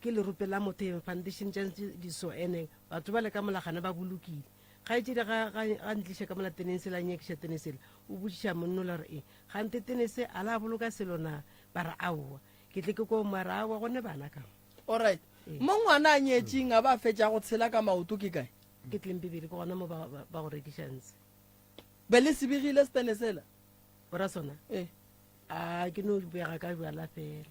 Speaker 3: ke lerope la motheo foundation tša diso ene batho ba le ka molagane ba bolokile ga e tšedi ga ntliša ka mola tenese la nyekiša tenesele o botsiša monno la re e gante tenese a la boloka selo na ba re aowa ke tle ke ko mara awa gone bana ka
Speaker 2: alright mo ngwana a nyetseng a ba fetša go tshela ka maoto ke kae
Speaker 3: ke tleng bebele ke gona mo ba go rekišantse
Speaker 2: be le sebegile stene sela
Speaker 3: ora sona a ke no bega ka bjala fela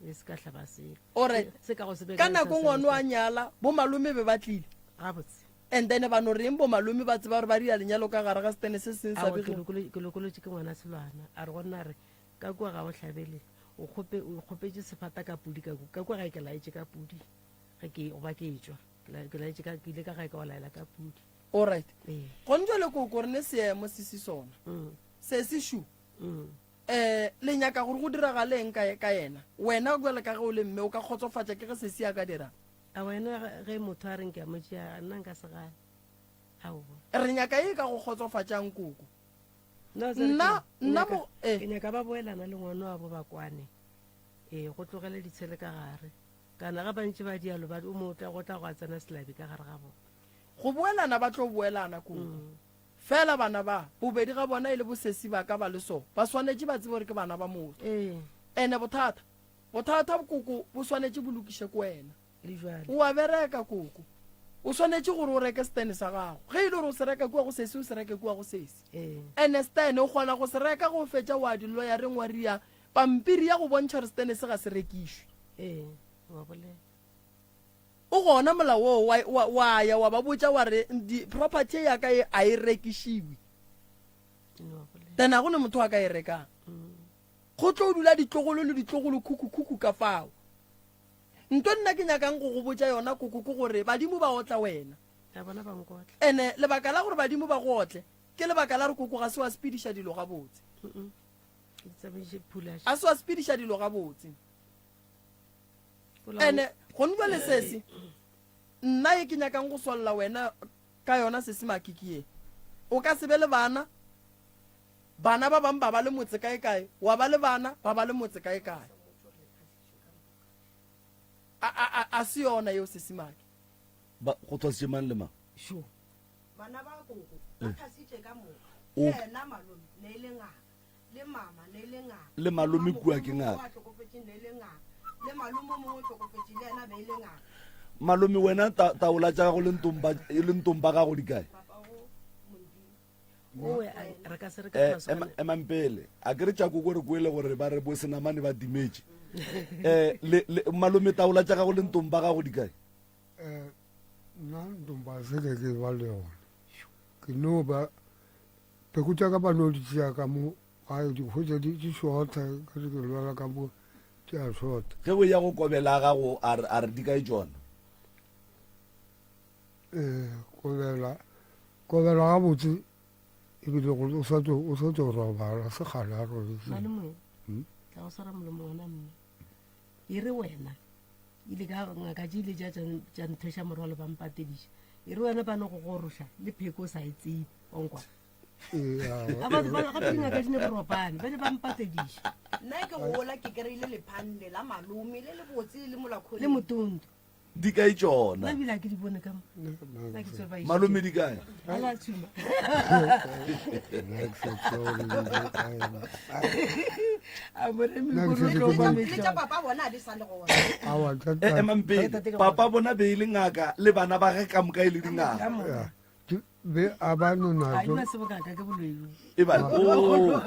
Speaker 3: e se ka hlaba selo
Speaker 2: alright
Speaker 3: se ka go se
Speaker 2: ka nako ngwana a nyala bo malome be ba tlile
Speaker 3: gabotse
Speaker 2: and then ba no reng bo malome ba tseba gore ba dia lenyalo ka gare ga stene se seng sa
Speaker 3: ke
Speaker 2: bege
Speaker 3: lokolotse ke ngwana selwana a re gonna re ka kwa ga o tlhabele o kgopetse sefata ka pudi ka kwa ga ke laetse ka pudi ga ke goba ke etswa ke laetse ke ile ka ga ka o laela ka pudi
Speaker 2: alright
Speaker 3: ee
Speaker 2: go ntse le koko re ne seemo se se sona se se shu le nyaka gore go diragaleng ka yena wena jale ka ge o le mme o ka kgotsofatsa ke ge se se ya ka dirang
Speaker 3: a wena ge motho a reng ke a motšea nna nka se gane ao
Speaker 2: re nyaka e ka go kgotsofatsang koko
Speaker 3: ke nyaka ba boelana le ngwana wa bo bakwane ee go tlogele ditshele ka gare kana ga bantši ba dialo ba o motla go tla go a tsena selabi ka gare ga bona
Speaker 2: go boelana ba tlo boelana koko fela bana ba bobedi ga bona e le bosesi ba ka ba le so ba swanetse ba tsebe gore ke bana ba motho ene bothata koko bo swanetse bo lokiše ko wena
Speaker 3: le jwale
Speaker 2: o a bereka koko o swanetse gore o reke stene sa gago ge ile gore o se reka kua go sesi o se reke kua go sesi ene stene o kgona go se reka go fetša wa dilo ya reng wa ria pampiri ya go bontšha gore stene se ga se rekišwe
Speaker 3: wa bolela
Speaker 2: o gona molao oo wa ya wa ba botša wa re property ya ka e a e rekišiwe then a go ne motho a ka e rekang go tlo o dula ditlogolo le ditlogolo khuku ka fao nto nna ke nyakang go go botša yona koko ke gore badimo ba otla wena
Speaker 3: bona ba nkotla
Speaker 2: ene lebaka la gore badimo ba go otle ke lebaka la re koko ga se wa spediša dilo ga botse a se wa spediša dilo ga botse ene go nwa le sesi nna e ke nyakang go swalla wena ka yona sesi makiki e o ka se be le bana ba bangwe ba ba le motse kae wa ba le bana ba ba le motse kae a se yona eo sesi maki
Speaker 1: go thwasitše mang le mang
Speaker 3: sure
Speaker 6: bana ba koko ba thasitše ka moka yena malome ne le ngaka le mama ne le ngaka
Speaker 1: le malome kua ke ngaka
Speaker 6: le malome mongwe tlokofetse le ena be ile ngaka
Speaker 1: malome wena taola tša gago le ntompa gago di kae
Speaker 3: re ka se re ka
Speaker 1: emampele a ke re tša koko re koele gore ba re bo senamane ba dimetše malome taola tša gago le ntompa gago di kae
Speaker 5: nna ntompa se ke ba le yona ke no ba peko tša ka ba no di tšea ka mo gae di hwetša di shorta ka di ke lwala ka mo di a shorta
Speaker 1: ge o ya go kobela gago a re di kae tsona
Speaker 5: kobela ga botse ebile o sa tlo robala se gale a robetse
Speaker 3: malome tla go swara molomo ona mme e re wena ile ka ngaka di ile ja nthweša morwalo ba mpatediša e re wena ba no go goroša le pheko sa e tsebe onkwa gape dingaka di ne boropane ba ne ba mpatediša
Speaker 6: nna ke gola ke kry-ile lephanne la malome le le botse le molakgole
Speaker 3: le motondo
Speaker 1: di kae tsona
Speaker 3: nabile a ke di bone ka
Speaker 1: malome di kae
Speaker 3: alatshuma
Speaker 6: le tša papa bona a di sa le gona
Speaker 1: emampele papa bona be e le ngaka le bana ba ge ka moka e le dingaka
Speaker 5: be a ba no na
Speaker 3: ina se bokaka ke boloi
Speaker 1: e ba o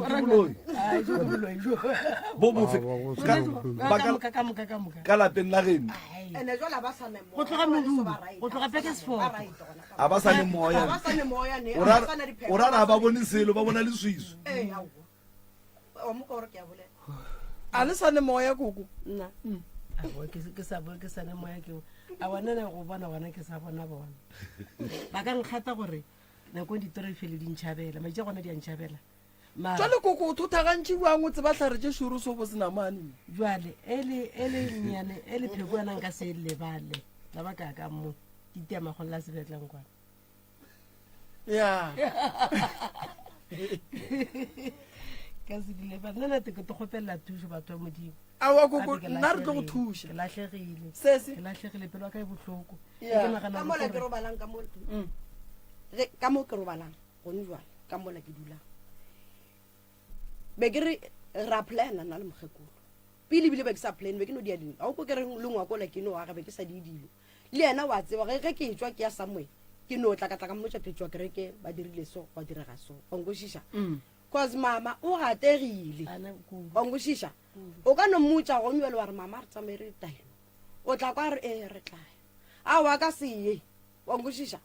Speaker 1: ke boloi bo mo ka lapeng la geno
Speaker 6: ene jwale ba sa ne
Speaker 3: go tloga modumo go tloga peke sefoto
Speaker 1: a ba sa le moya
Speaker 6: ba sa ne moya ne
Speaker 1: o rara ba bone selo ba bona le swiso
Speaker 6: o mo gore ke a bolela
Speaker 2: a le sa ne moya koko
Speaker 3: nna ke sa ne moya ke a wana ne go bona wana ke sa bona bona ba ka nkgata gore nako ditori fele di ntšhabela maitse gona di a ntšhabela
Speaker 2: jale koko o thothagantši buang o tseba tlhare tše šoro so bo senamane
Speaker 3: jale e le nyane e le pheko yana nka se lebale la ba ka mo ditea magolo la sebetlang kwana
Speaker 2: ya
Speaker 3: ka se di lebale nna nate ke togopelela thuso batho ba modimo
Speaker 2: awa koko nna re tlo go thuša
Speaker 3: ke latlhegile
Speaker 2: sese
Speaker 3: ke latlhegile pelo wa ka e botlhoko
Speaker 6: ka mola ke robalang ka mo ke robalang gone jwale ka mola ke dulang be ke re ra plana nna le mokgekolo pele bile be ke sa plan be ke no dia dilo a o ko ke re le ngwa kola ke no aga be ke sa di dilo le yena wa tseba ge ke tswa ke ya somewhere ke no tla ka mo tša ke tswa kereke ba dirile so ba direga so o nkoshiša cause mama o gategile o nkoshiša o ka no mmutša go nywele wa re mama re tsamaye re taelo o tla kwa re re tlae
Speaker 4: a wa ka seye wa nkwešiša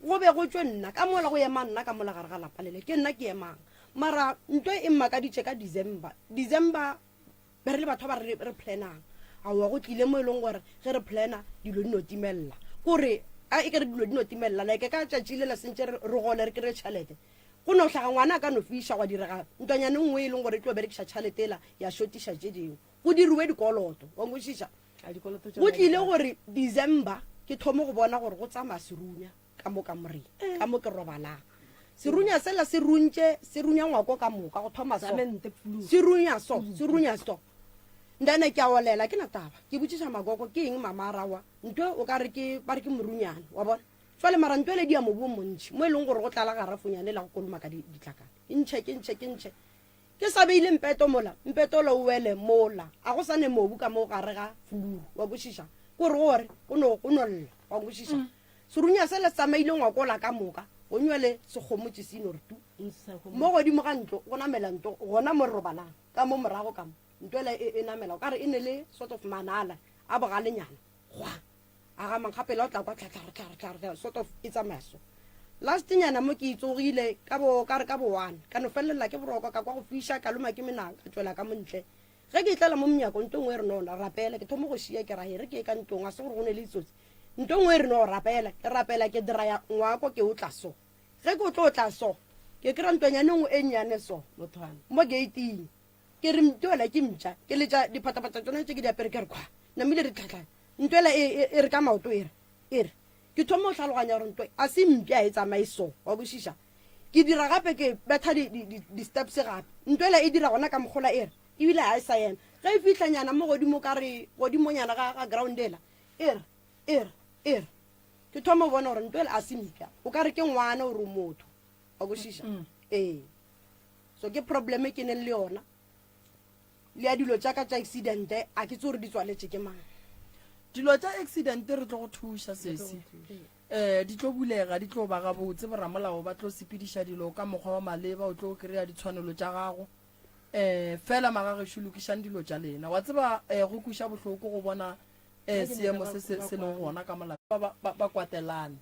Speaker 4: go be go tswe nna ka mola go ema nna ka mola gare ga lapa lele ke nna ke emang mara ntho e mmakaditše ka december be re le batho ba re planang aowa go tlile mo e leng gore ge re plana dilo di no timelela kore a e kere dilo di no timelela like ka tšatši le la sentse re gole re kry tšhalete go no tlhaga ngwana a ka no fiša gwa direga ntwanyane nngwe e leng gore e tlo berekiša tšhalete ela ya shotiša tše dingwe go diriwe dikoloto wa nkwešiša go tlile gore december ke thomo go bona gore go tsamaya serunya ka mo ka moreng ka mo ke robalang serunya sela se runya ngwako ka moka go thoma serunya so ndane ke a olela ke na taba ke botšiša makoko ke eng mama arawa ntho o ka re ke morunyane wa bona jale mara ntho ele di ya mobu o montšhi mo e leng gore go tlala garafonyane la go koloma ka ditlakane ke ke sa beile mpeto lo o wele mola a go sane mobu ka mo gare ga fuluru wa bošiša kore go no lla wa bošiša serunya se le tsamaile ngwakola ka moka go nywele sekgomotse se ino re tu mo godimo ga ntlo go namela ntlo gona mo re robalang ka mo morago ka mo ntlo ele e namela o ka re e ne le sort of manala a bogalenyana gwa a ga mankgapela o tla kwa tlatla sort of e tsamaya so last nyana mo ke itsogile ka re ka bo 1 ka no felela ke boroko ka kwa go fiša ka loma ke menang ka tswela ka montle ge ke itlela mo mnyako ntlo ngwe re no la rapela ke thomo go šia ke ra here ke ka ntlong a se gore go ne le itsotsi ntlo ngwe re no rapela ke dira ya ngwako ke o tla so ge ke o tlo tla so ke kry ntwanyane ngwe e nnyane so mo gating ke re ntwela ke mtša ke letša diphatapata tsone tse ke di apere ke re kwa namile re tlhatlhana ntwela e re ka maoto e re ke thoma o tlhaloganya gore ntwe a se mpe a e tsamaiso wa bošiša ke dira gape ke betha di-steps gape ntwela e dira gona ka mogola e re ebile a e sa yena ge e fitlhanyana mo godimo ka re godimonyana ga ground ela e re ke thoma o bona gore ntwela a se mpša o ka re ke ngwana o re motho wa bošiša ee so ke probleme ke neng le yona le ya dilo tša ka tša accidente a ke tse gore di tswaletše ke mang
Speaker 2: dilo tša accident re tlo go thuša sese di tlo bulega di tlo ba gabotse boramolao ba tlo sepediša dilo ka mokgwa wa maleba o tlo kry-a ditshwanelo tša gago fela magagešo lokišang dilo tša lena wa tseba go kuša bohloko go bona seemo se leng gona ka molao ba kwatelane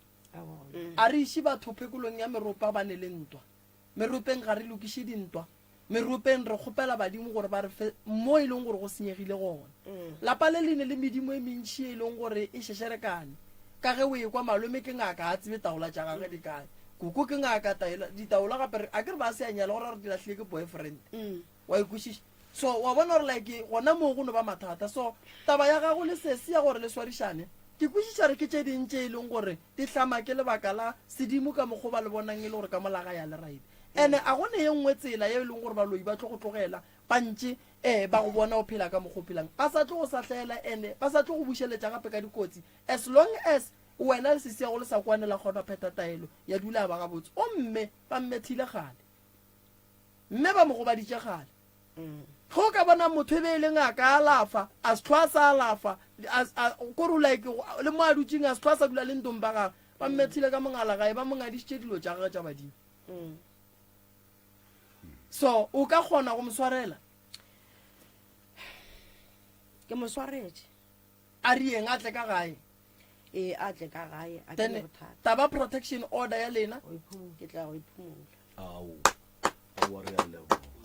Speaker 2: a re iše batho phekolong ya meropa ba ne le ntwa meropeng ga re lokiše dintwa meropeng re kgopela badimo gore ba re fe mo e leng gore go senyegile gona lapa le lene le medimo e mentšhi e leng gore e šešerekane ka ge o e kwa malome ke ngaka a tsebe taola tša gage di kae koko ke ngaka ditaola gape a ke re ba se anyala gore re di latlhile ke boyfriend wa ikwešiša so wa bona gore like gona moo go no ba mathata so taba ya gago le sese ya gore le swarišane ke kwešiša re ke tše dintše e leng gore di hlama ke lebaka la sedimo ka mokgwa ba le bonang e le gore ka molaga ya le raite ene a gone ye nngwe tsela ye e leng gore baloi ba tlo go tlogela bantše ba go bona o phela ka mokgwa o phelang ba sa tlo go satlhela ene ba sa tlo go bušeletša gape ka dikotsi as long as wena le sese ya go le sa kwanela kgona pheta taelo ya dula ba gabotse o mme ba mmethile gale mme ba mo go baditše gale go ka bona motho e be e leng a ka alafa a se tlhoa sa alafa kore like le mo a dutseng a se tlhoa sa dula le ntong ba gage ba mmethile ka mongala gae ba mongadišitše dilo tša gage tša badimo so o ka kgona go moswarela
Speaker 4: ke mo swaretše
Speaker 2: a rieng a tle ka gae
Speaker 4: a tle ka gae a ke
Speaker 2: then
Speaker 4: le bothata
Speaker 2: taba protection order ya lena
Speaker 4: ke tla go iphumola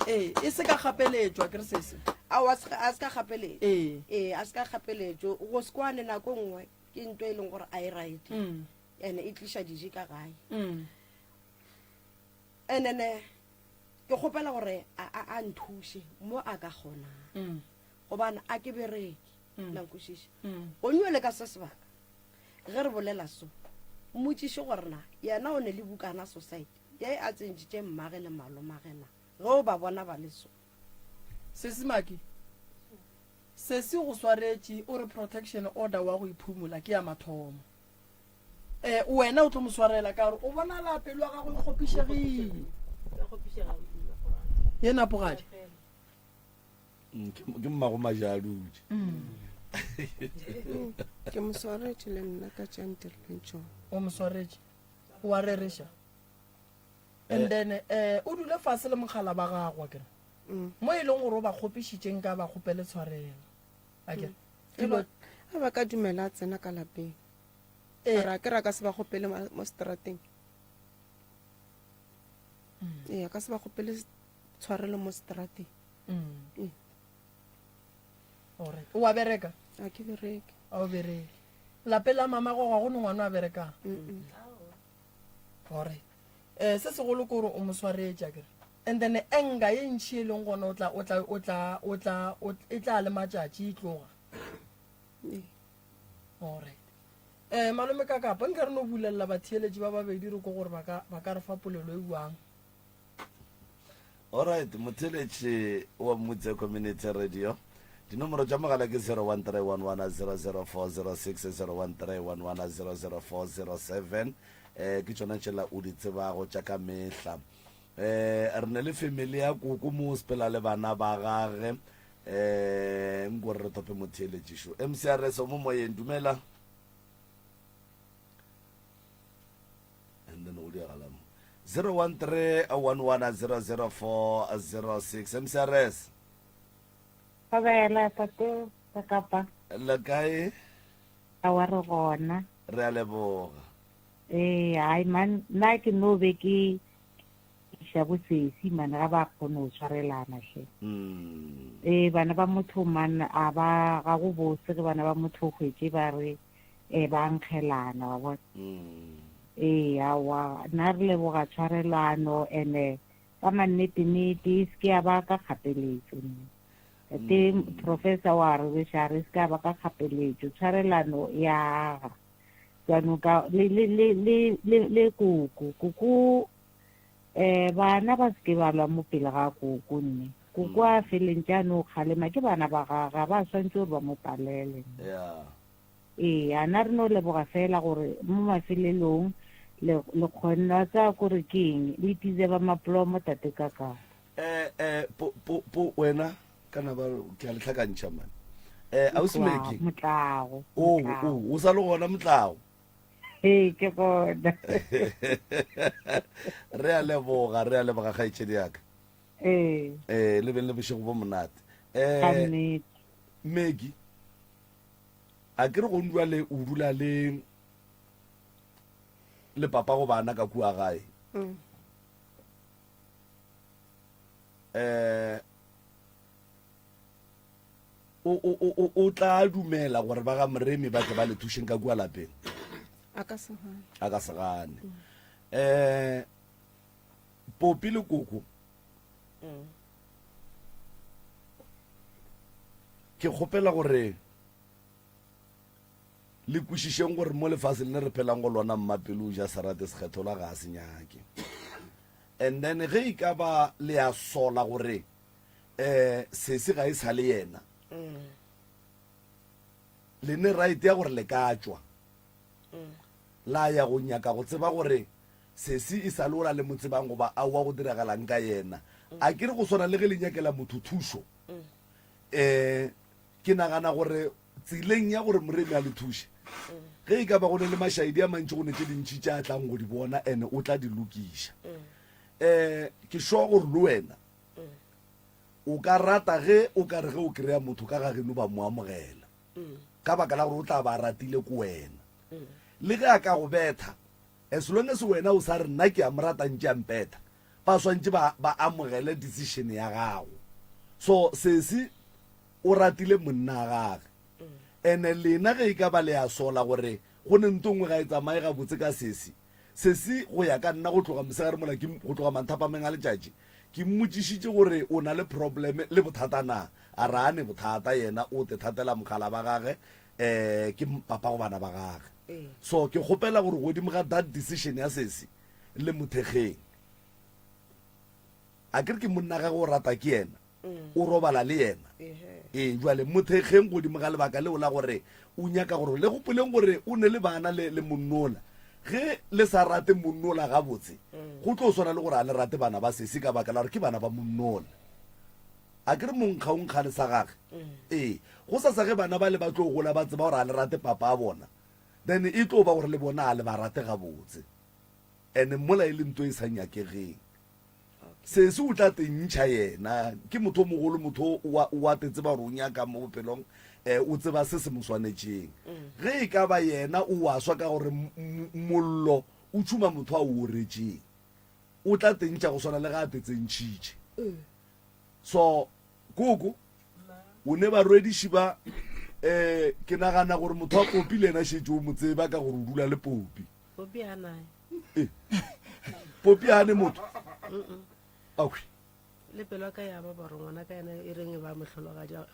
Speaker 2: e se ka gapeletšwa ke re sese
Speaker 4: a se ka gapeletše
Speaker 2: ee
Speaker 4: a se ka gapeletšo go se kwane nako nngwe ke ntho e leng gore a e right ande e tliša dije ka gae andene ke kgopela gore a nthuše mo a ka kgonang gobane a ke bereke lankwešiša go nywele ka se sebaka ge re bolela so mmotšiše gore na yena o ne le bukana society ya e a tsentšitše mmage le malomagena ge o ba bona ba le so
Speaker 2: sese maki sese go swaretše o re protection order wa go iphumola ke ya mathomo wena o tlo mo swarela ka gore o bona lapelo ya gago e kgopišegile ye napogadi
Speaker 1: ke mmago majalutše
Speaker 6: ke moswaretše le nna ka tšantireleng tšone
Speaker 2: o mo swaretše o a rereša and then o dule fase le mogala ba gagwa kere mo e leng gore o ba kgopišitšeng ka ba kgopele tshwarela akere
Speaker 6: a ba ka dumela a tsena ka lapeng ra ke ra ka se ba gopele mo strateng ee ka se ba gopele tshwarelo mo strateng
Speaker 2: alright o a bereka
Speaker 6: a ke bereke
Speaker 2: a o bereke lape la mama go ga go ne ngwana a berekang alright se segolo ke gore o mo swaretša kere and then enga ye ntšhi e leng gona e tla le matšatši e tloga alright malome ka kapa nka re no bulelela batheeletši ba babedi re ko gore ba ka re fa polelo e buang
Speaker 1: alright motheletši wa mmutse community radio dinomoro tša mogala ke 01311004006 01311004007 ke tšona tšela o di tsebago tša ka mehla re ne le family ya koko mo sepela le bana ba gage nkore re tope motheeletšišo mcrs o mo moyeng dumela and then o diagalamo 01311004006 mcrs
Speaker 7: Kabela tate ka kapa
Speaker 1: le kae
Speaker 7: a wa re gona
Speaker 1: re a leboga
Speaker 7: ai man na ke no be ke sha bosesi man ga ba kgone o tshwarelana she bana ba motho man a ba ga go botse ke bana ba motho hwetse ba re ba nkgelana wa awa na re leboga tshwarelano ene ka mannete ske a ba ka kgapeletso te professor wa re share ska ba ka kgapeletso tshwarelano ya jaanong ka le kuku bana ba ske ba lwa mo pele ga kuku nne kuku a feleng jaanong kgalema ke bana ba gaga ba swantse gore ba mo palele a na re no leboga fela gore mo mafelelong le kgonna tsa gore keng le tize ba maplomo tate kaka
Speaker 1: wena kana ba ke a letlhakantšha mane a o semeki
Speaker 7: motlago
Speaker 1: o sa le gona motlago
Speaker 7: ke gona
Speaker 1: re a leboga kgaetšedi yaka le beng le bošego bo monate meki a ke re go o dula le papa go bana ka kua gae o tla dumela gore ba ga moremi ba tle ba le thušeng ka kua lapeng
Speaker 6: a ka
Speaker 1: se gane popi le koko ke kgopela gore le kwešišeng gore mo lefase le ne re phelang go lona mmapelo o ja serate sekgethola ga a senyake and then ge e ka ba le a sola gore sese ga e sa le yena le ne right ya gore le ka tswa la ya go nyaka go tseba gore sese e sa le ola le motsebang goba a wa go diragalang ka yena a ke re go swana le ge le nyakela motho thušo ke nagana gore tseleng ya gore moremi a le thuše ge e ka ba go ne le mašaedi a mantši go ne tse dintšhi tša tlang go di bona ene o tla di lokiša ke sure gore le wena o ka rata ge o ka re ge o kry-a motho ka gageno ba mo amogela ka baka la gore o tla ba ratile ko wena le ge a ka go betha as long as wena o sa re nna ke a mo ratantše ampetha ba swantše ba amogele decision ya gago so sese o ratile monna gage ene lena ge e ka ba le ya sola gore go ne ntongwe ga e tsamaye ga botse ka sese go ya ka nna go tloga mosegare mola go tloga manthapameng a letšatši ke mmotšišitše gore o na le problem le bothata na a rane bothata yena o te thatela mogala ba gage ke papa go bana ba gage so ke kgopela gore godimo ga that decision ya sese le mothekgeng a kere ke monna gage o rata ke yena o robala le yena jale mothekgeng godimo ga lebaka leo la gore o nyaka gore le gopoleng gore o ne le bana le monnola ge le sa rate monnola gabotse go tlo swana le gore a le rate bana ba sese ka baka la gore ke bana ba monnola a kere monkgaonkgale sa gage go sa ge bana ba le ba tlo gola ba tseba gore a le rate papa a bona then e tlo ba gore le bona a le ba rate gabotse and mola e le nto e sa nyakegeng se se o tla tentšha yena ke motho o mogolo motho o atetse ba gore o nyaka mo bophelong o tseba se se mo swanetšeng ge e ka ba yena o wa swa ka gore mollo o tšhuma motho a o oretseng o tla tentša go swana le ga a tetsentšhitše so koko o ne barwediši ba ke nagana gore motho wa Popi le ena šetse o mo tseba ka gore o dula le Popi
Speaker 3: Popi a nae
Speaker 1: Popi a ne motho awi
Speaker 3: le pelo ka ya ba bare ngwana ka ena e reng e ba mohlologaja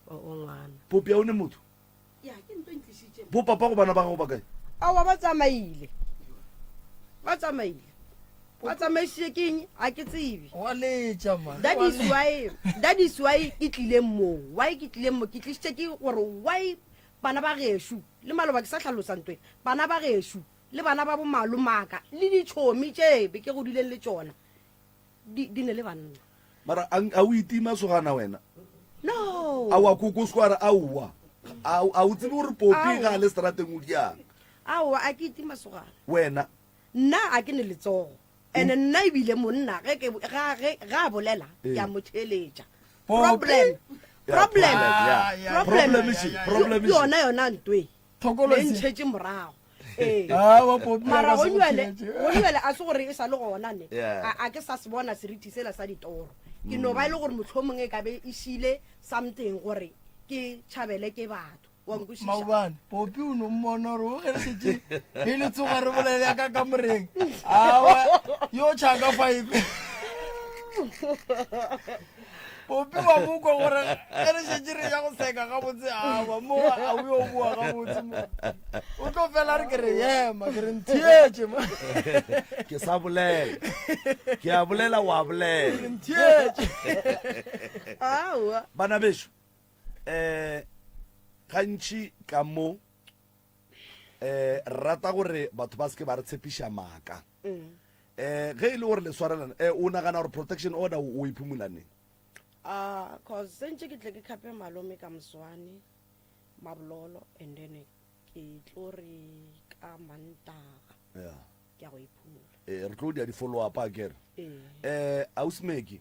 Speaker 3: o ngwana
Speaker 1: Popi a o ne motho
Speaker 6: ya ke ntho ntlisitše
Speaker 1: bo papa go bana ba gago ba kae
Speaker 4: aowa ba tsamaile ba tsamaisitše keng a ke tsebe
Speaker 2: wa letša man
Speaker 4: that is why ke tlileng moo why ke tlileng mo ke tlisitše ke gore why bana ba gešo le maloba ke sa tlhalosantwe bana ba gešo le bana ba bomalomaka le ditšhomi tšebe ke go dileng le tšona di ne le banna
Speaker 1: mara a o itima sogana wena
Speaker 4: no
Speaker 1: a wa koko se kware aowa a o tsebe gore Popi ga a le strateng o diang
Speaker 4: aowa a ke itima sogana
Speaker 1: wena
Speaker 4: nna a ke ne letsogo and nna ebile monna ga a bolela ke a mo theletša problem yona ntwe le ntšhetše morago mara go nywele a se gore e sa le gonane a ke sa se bona seriti sela sa ditoro ke no ba e le gore motlhomong e ka be e šile something gore ke tšhabele ke batho
Speaker 2: maobane Popi o no mmona gore o geresetse e le tsoga re bolele ya ka kamoreng awa yo tšhaka 5 Popi wa boko gore e re šetse re ya go seka gabotse awa mo a o yo boa gabotse mo o tlo fela re ke re yema ke re nthietše ma
Speaker 1: ke sa bolela ke a bolela wa bolela
Speaker 2: nthietše
Speaker 4: aowa
Speaker 1: bana bešo gantši ka mo rata gore batho ba seke ba re tshepiša maaka ge e le gore le swarelana o nagana gore protection order o iphumolaneng
Speaker 4: cause sentse ke tle ke khape malome ka moswane mabololo and then ke tlo re ka Mantaga ke a go iphumola
Speaker 1: re tlo dia di-follow up a kere ausmeki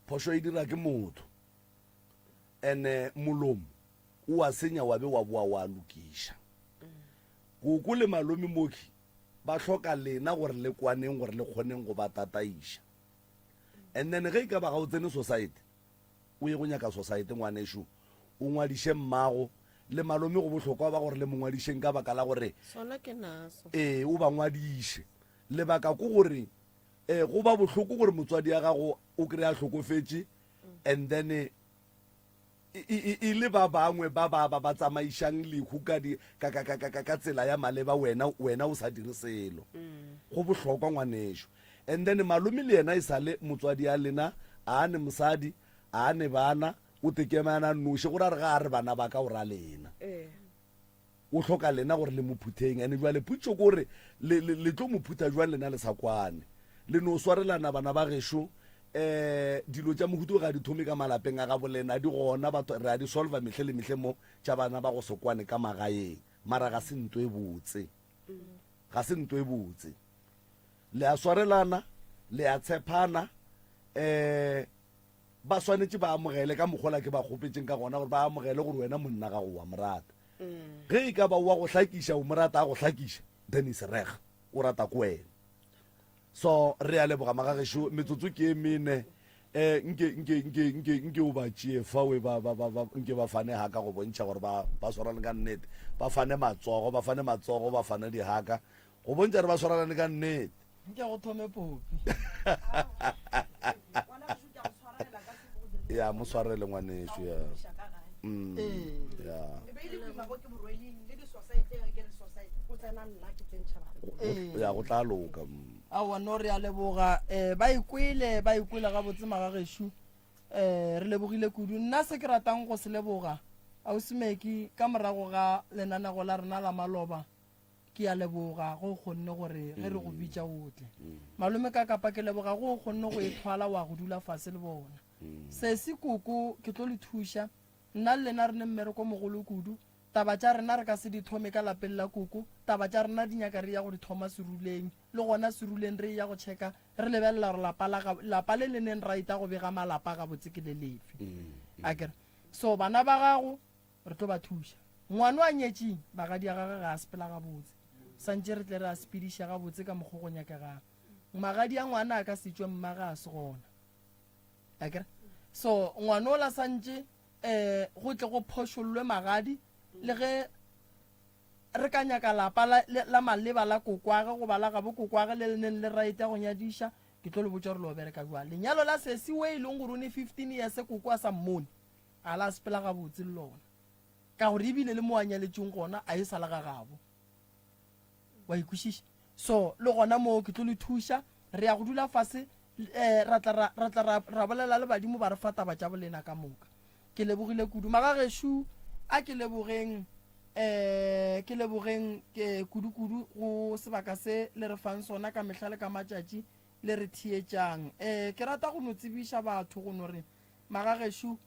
Speaker 1: phoso e dira ke motho ene molomo o a senya wa be wa boa wa lokiša koko le malome moki ba hloka lena gore le kwaneng gore le kgoneng go ba tataiša and then ge e ka ba ga o tsene society o ye go nyaka society ngwanešo o ngwadiše mmago le malome go bohlokwa ba gore le mongwadišeng ka baka la gore
Speaker 4: sona ke naso
Speaker 1: o ba ngwadiše lebaka ko gore go ba bohloko gore motswadi ya gago o kry-a hlokofetše and then e le ba bangwe ba tsamaišang lehu ka tsela ya maleba wena o sa dire selo go bohlokwa ngwanešo and then malome le yena e sale motswadi ya lena a ne mosadi a ne bana o tekemana noše gore a re ga a re bana ba ka o ra lena o hloka lena gore le mophutheng ande jwa le putso gore le tlo mophutha jwa lena le sa kwane le no swarelana bana ba gešo dilo tša mohuto ga di thome ka malapeng a ga bolena di gona batho re a di solva mehle le mehle mo tša bana ba go sokwane ka magaeng mara ga se ntwe botse le a swarelana le a tshepana ba swanetše ba amogele ka mokgola ke ba kgopetseng ka gona gore ba amogele gore wena monna ga go wa morata ge e ka ba wa go hlakiša o morata a go hlakiša then is rega o rata ko wena so re a leboga magagešo metsotso ke e mene nke o ba tšee fawe nke ba fane haka go bontšha gore ba swarane ka nnete ba fane matsogo ba fane dihaka go bontša re ba swarane ka nnete
Speaker 2: nke go thome Popi
Speaker 1: ya mo swarele ngwanešo ya ya go tla loka
Speaker 2: awa no re a leboga ba ikwele ga botse magagešo re lebogile kudu nna se ke ratang go se leboga Ausmeki ka morago ga lenanego la rena la maloba ke a leboga go kgonne gore ge re go bitša otle malome ka kapa ke leboga go kgonne go ithwala wa go dula fase le bona se se koko ke tlo le thuša nna le lena re ne mmereko mogolo kudu taba tša rena re ka se di thome ka lapeng la koko, taba tša rena di nyaka re ya go di thoma seruleng, le gona seruleng re ya go checka re lebelela gore lapa le le neng ra ita go bega malapa ga botse ke le lefe akere. So bana ba gago re tlo ba thuša, ngwana wa nyetšeng bagadi ya gage ga a sepela ga botse, santše re tle re a sepediša ga botse ka mokgwa go nyakegang. Magadi a ngwana a ka setswe mmaga a se gona akere. So ngwana o la santše go tle go phošollwe magadi, le ge re ka nyaka lapa la maleba la kokwage go bala gabo kokwage le leneng le raita go nyadiša, ke tlo le botša gore le o bereka jwa lenyalo la sesiwe e leng gore o ne 15 years koko a sa mmone a la sepela ga botse le lona, ka gore ebile le mo a nyaletšeng gona a e sa le ga gabo, wa ikwešiša. So le gona moo ke tlo le thuša, re ya go dula fase ra tla ra bolela le badimo ba re fa taba tša bolena ka moka. Ke lebogile kudu magagešo, a ke lebogeng kudu-kudu go sebaka se le re fang sona ka mehla le ka matšatši le re thietšang. Ke rata go no tsebiša batho go no re magagešo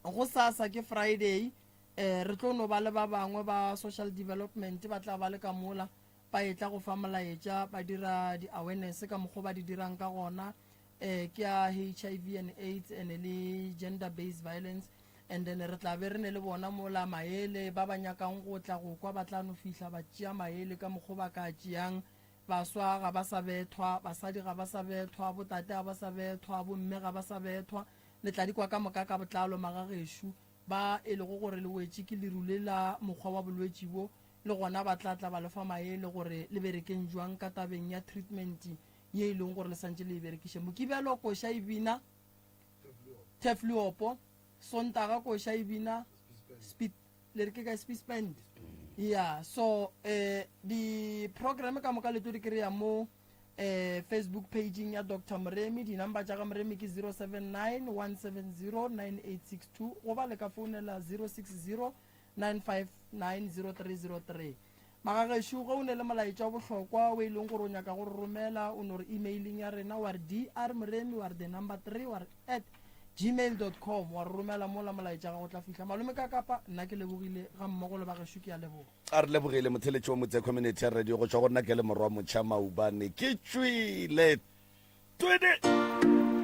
Speaker 2: go sasa ke Friday, re tlo no ba le ba bangwe ba social development ba tla ba le ka mola ba etla go fa molaetša, ba dira di-awareness ka mokgwa ba di dirang ka gona ke ya HIV and AIDS and le gender based violence. And then re tla be re ne le bona mola maele ba ba nyakang go tla go kwa ba tla no fihla ba tšea maele ka mokgwa ba ka tšeang, baswa ga ba sa bethwa, basadi ga ba sa bethwa, botate ga ba sa bethwa, bomme ga ba sa bethwa, le tla di kwa ka moka ka botlalo magagešo ba e le go gore le wetše ke lerule la mokgwa wa bolwetši bo, le gona ba tla ba lefa maele gore le berekeng jwang ka tabeng ya treatment ye e leng gore le santše le e berekiše. Mokibelo koša ebina Tefluopo, Sontaga koša ebina le re ke ka Spispend. Yeah, so di program ka moka le tlo di kry-a mo Facebook paging ya Dr. Mremi. Di number tša ga Mremi ke 079 170 9862 goba le ka founela 060 959 0303. Magagešo go o ne le molaetša wa bohlokwa o e leng gore o nyaka gore romela o no re emailing ya rena wa re dr mremi wa re the number 3 wa re at gmail.com wa re romela mola molaetša ga go tla fihla. Malome ka kapa nna ke lebogile ga mmogo le bagešo ke a leboga.
Speaker 1: A re lebogile motheletši wa motse community ya radio go tšwa go nna ke le morwa motšha maubane ke tšwile 20